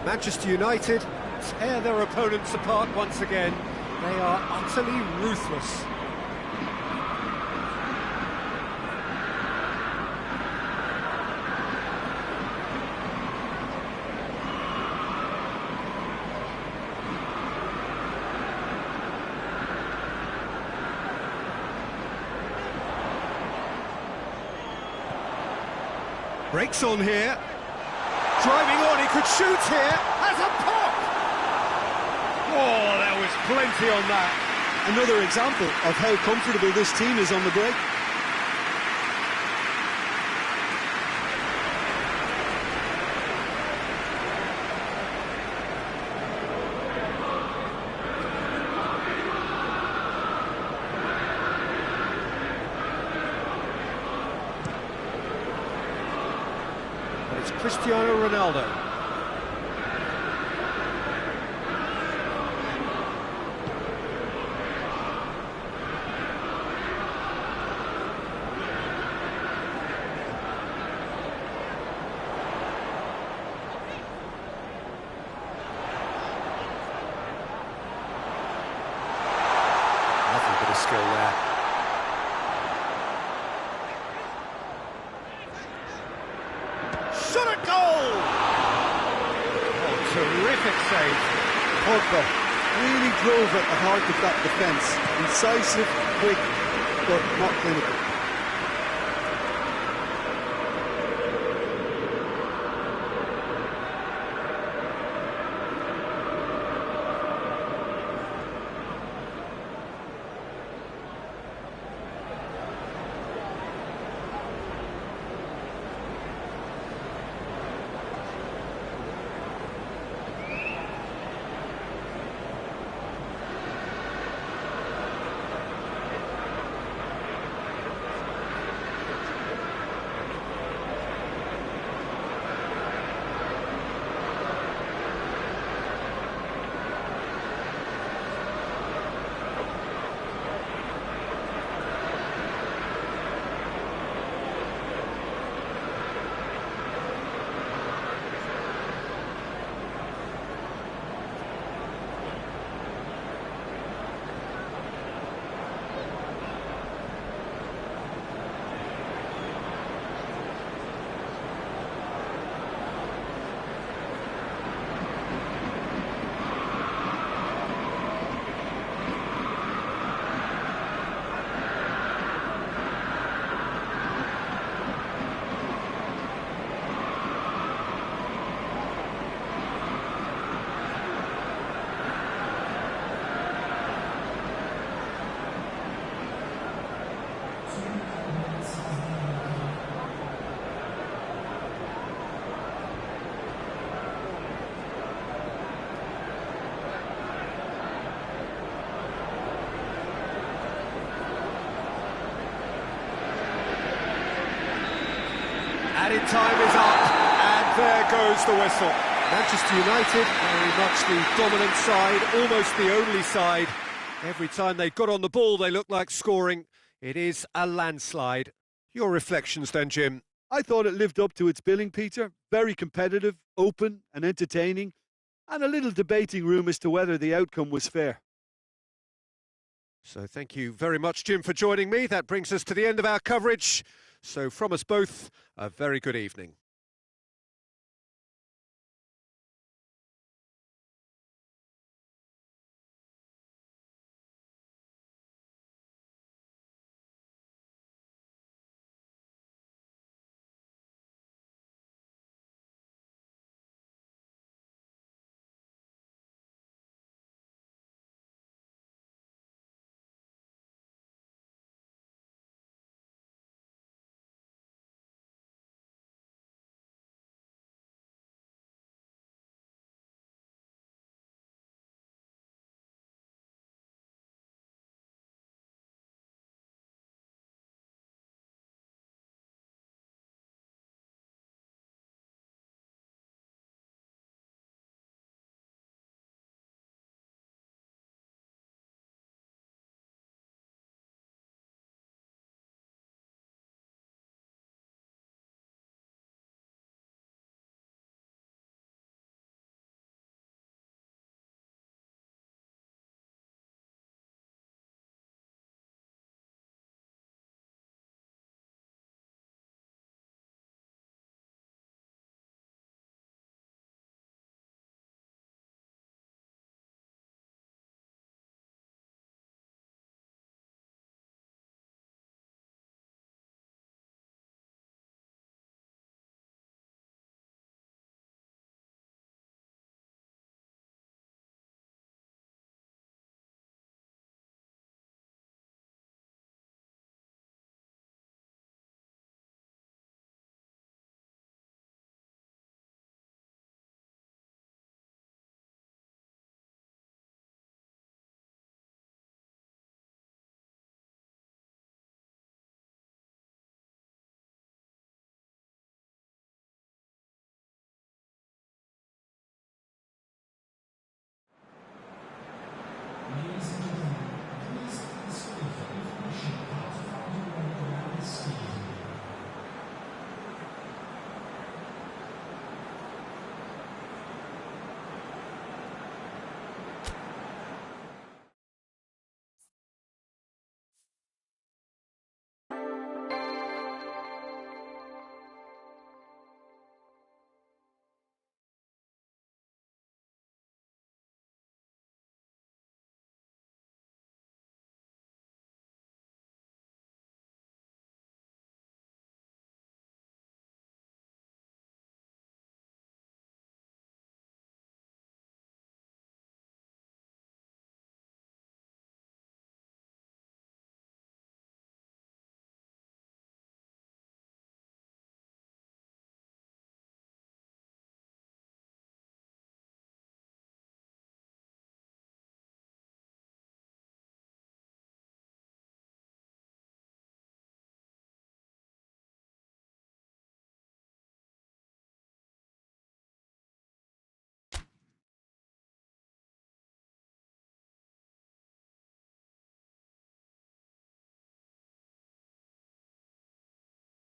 Manchester United tear their opponents apart once again. They are utterly ruthless. Breaks on here. Driving on, he could shoot here. Has a pop! Oh, there was plenty on that. Another example of how comfortable this team is on the break. It's Cristiano Ronaldo. Nothing but a skill there. Shot at goal! Oh, terrific save. Pogba really drove at the heart of that defence. Incisive, quick, but not clinical. Added time is up, and there goes the whistle. Manchester United, very much the dominant side, almost the only side. Every time they got on the ball, they looked like scoring. It is a landslide. Your reflections then, Jim? I thought it lived up to its billing, Peter. Very competitive, open and entertaining, and a little debating room as to whether the outcome was fair. So thank you very much, Jim, for joining me. That brings us to the end of our coverage. So from us both, a very good evening.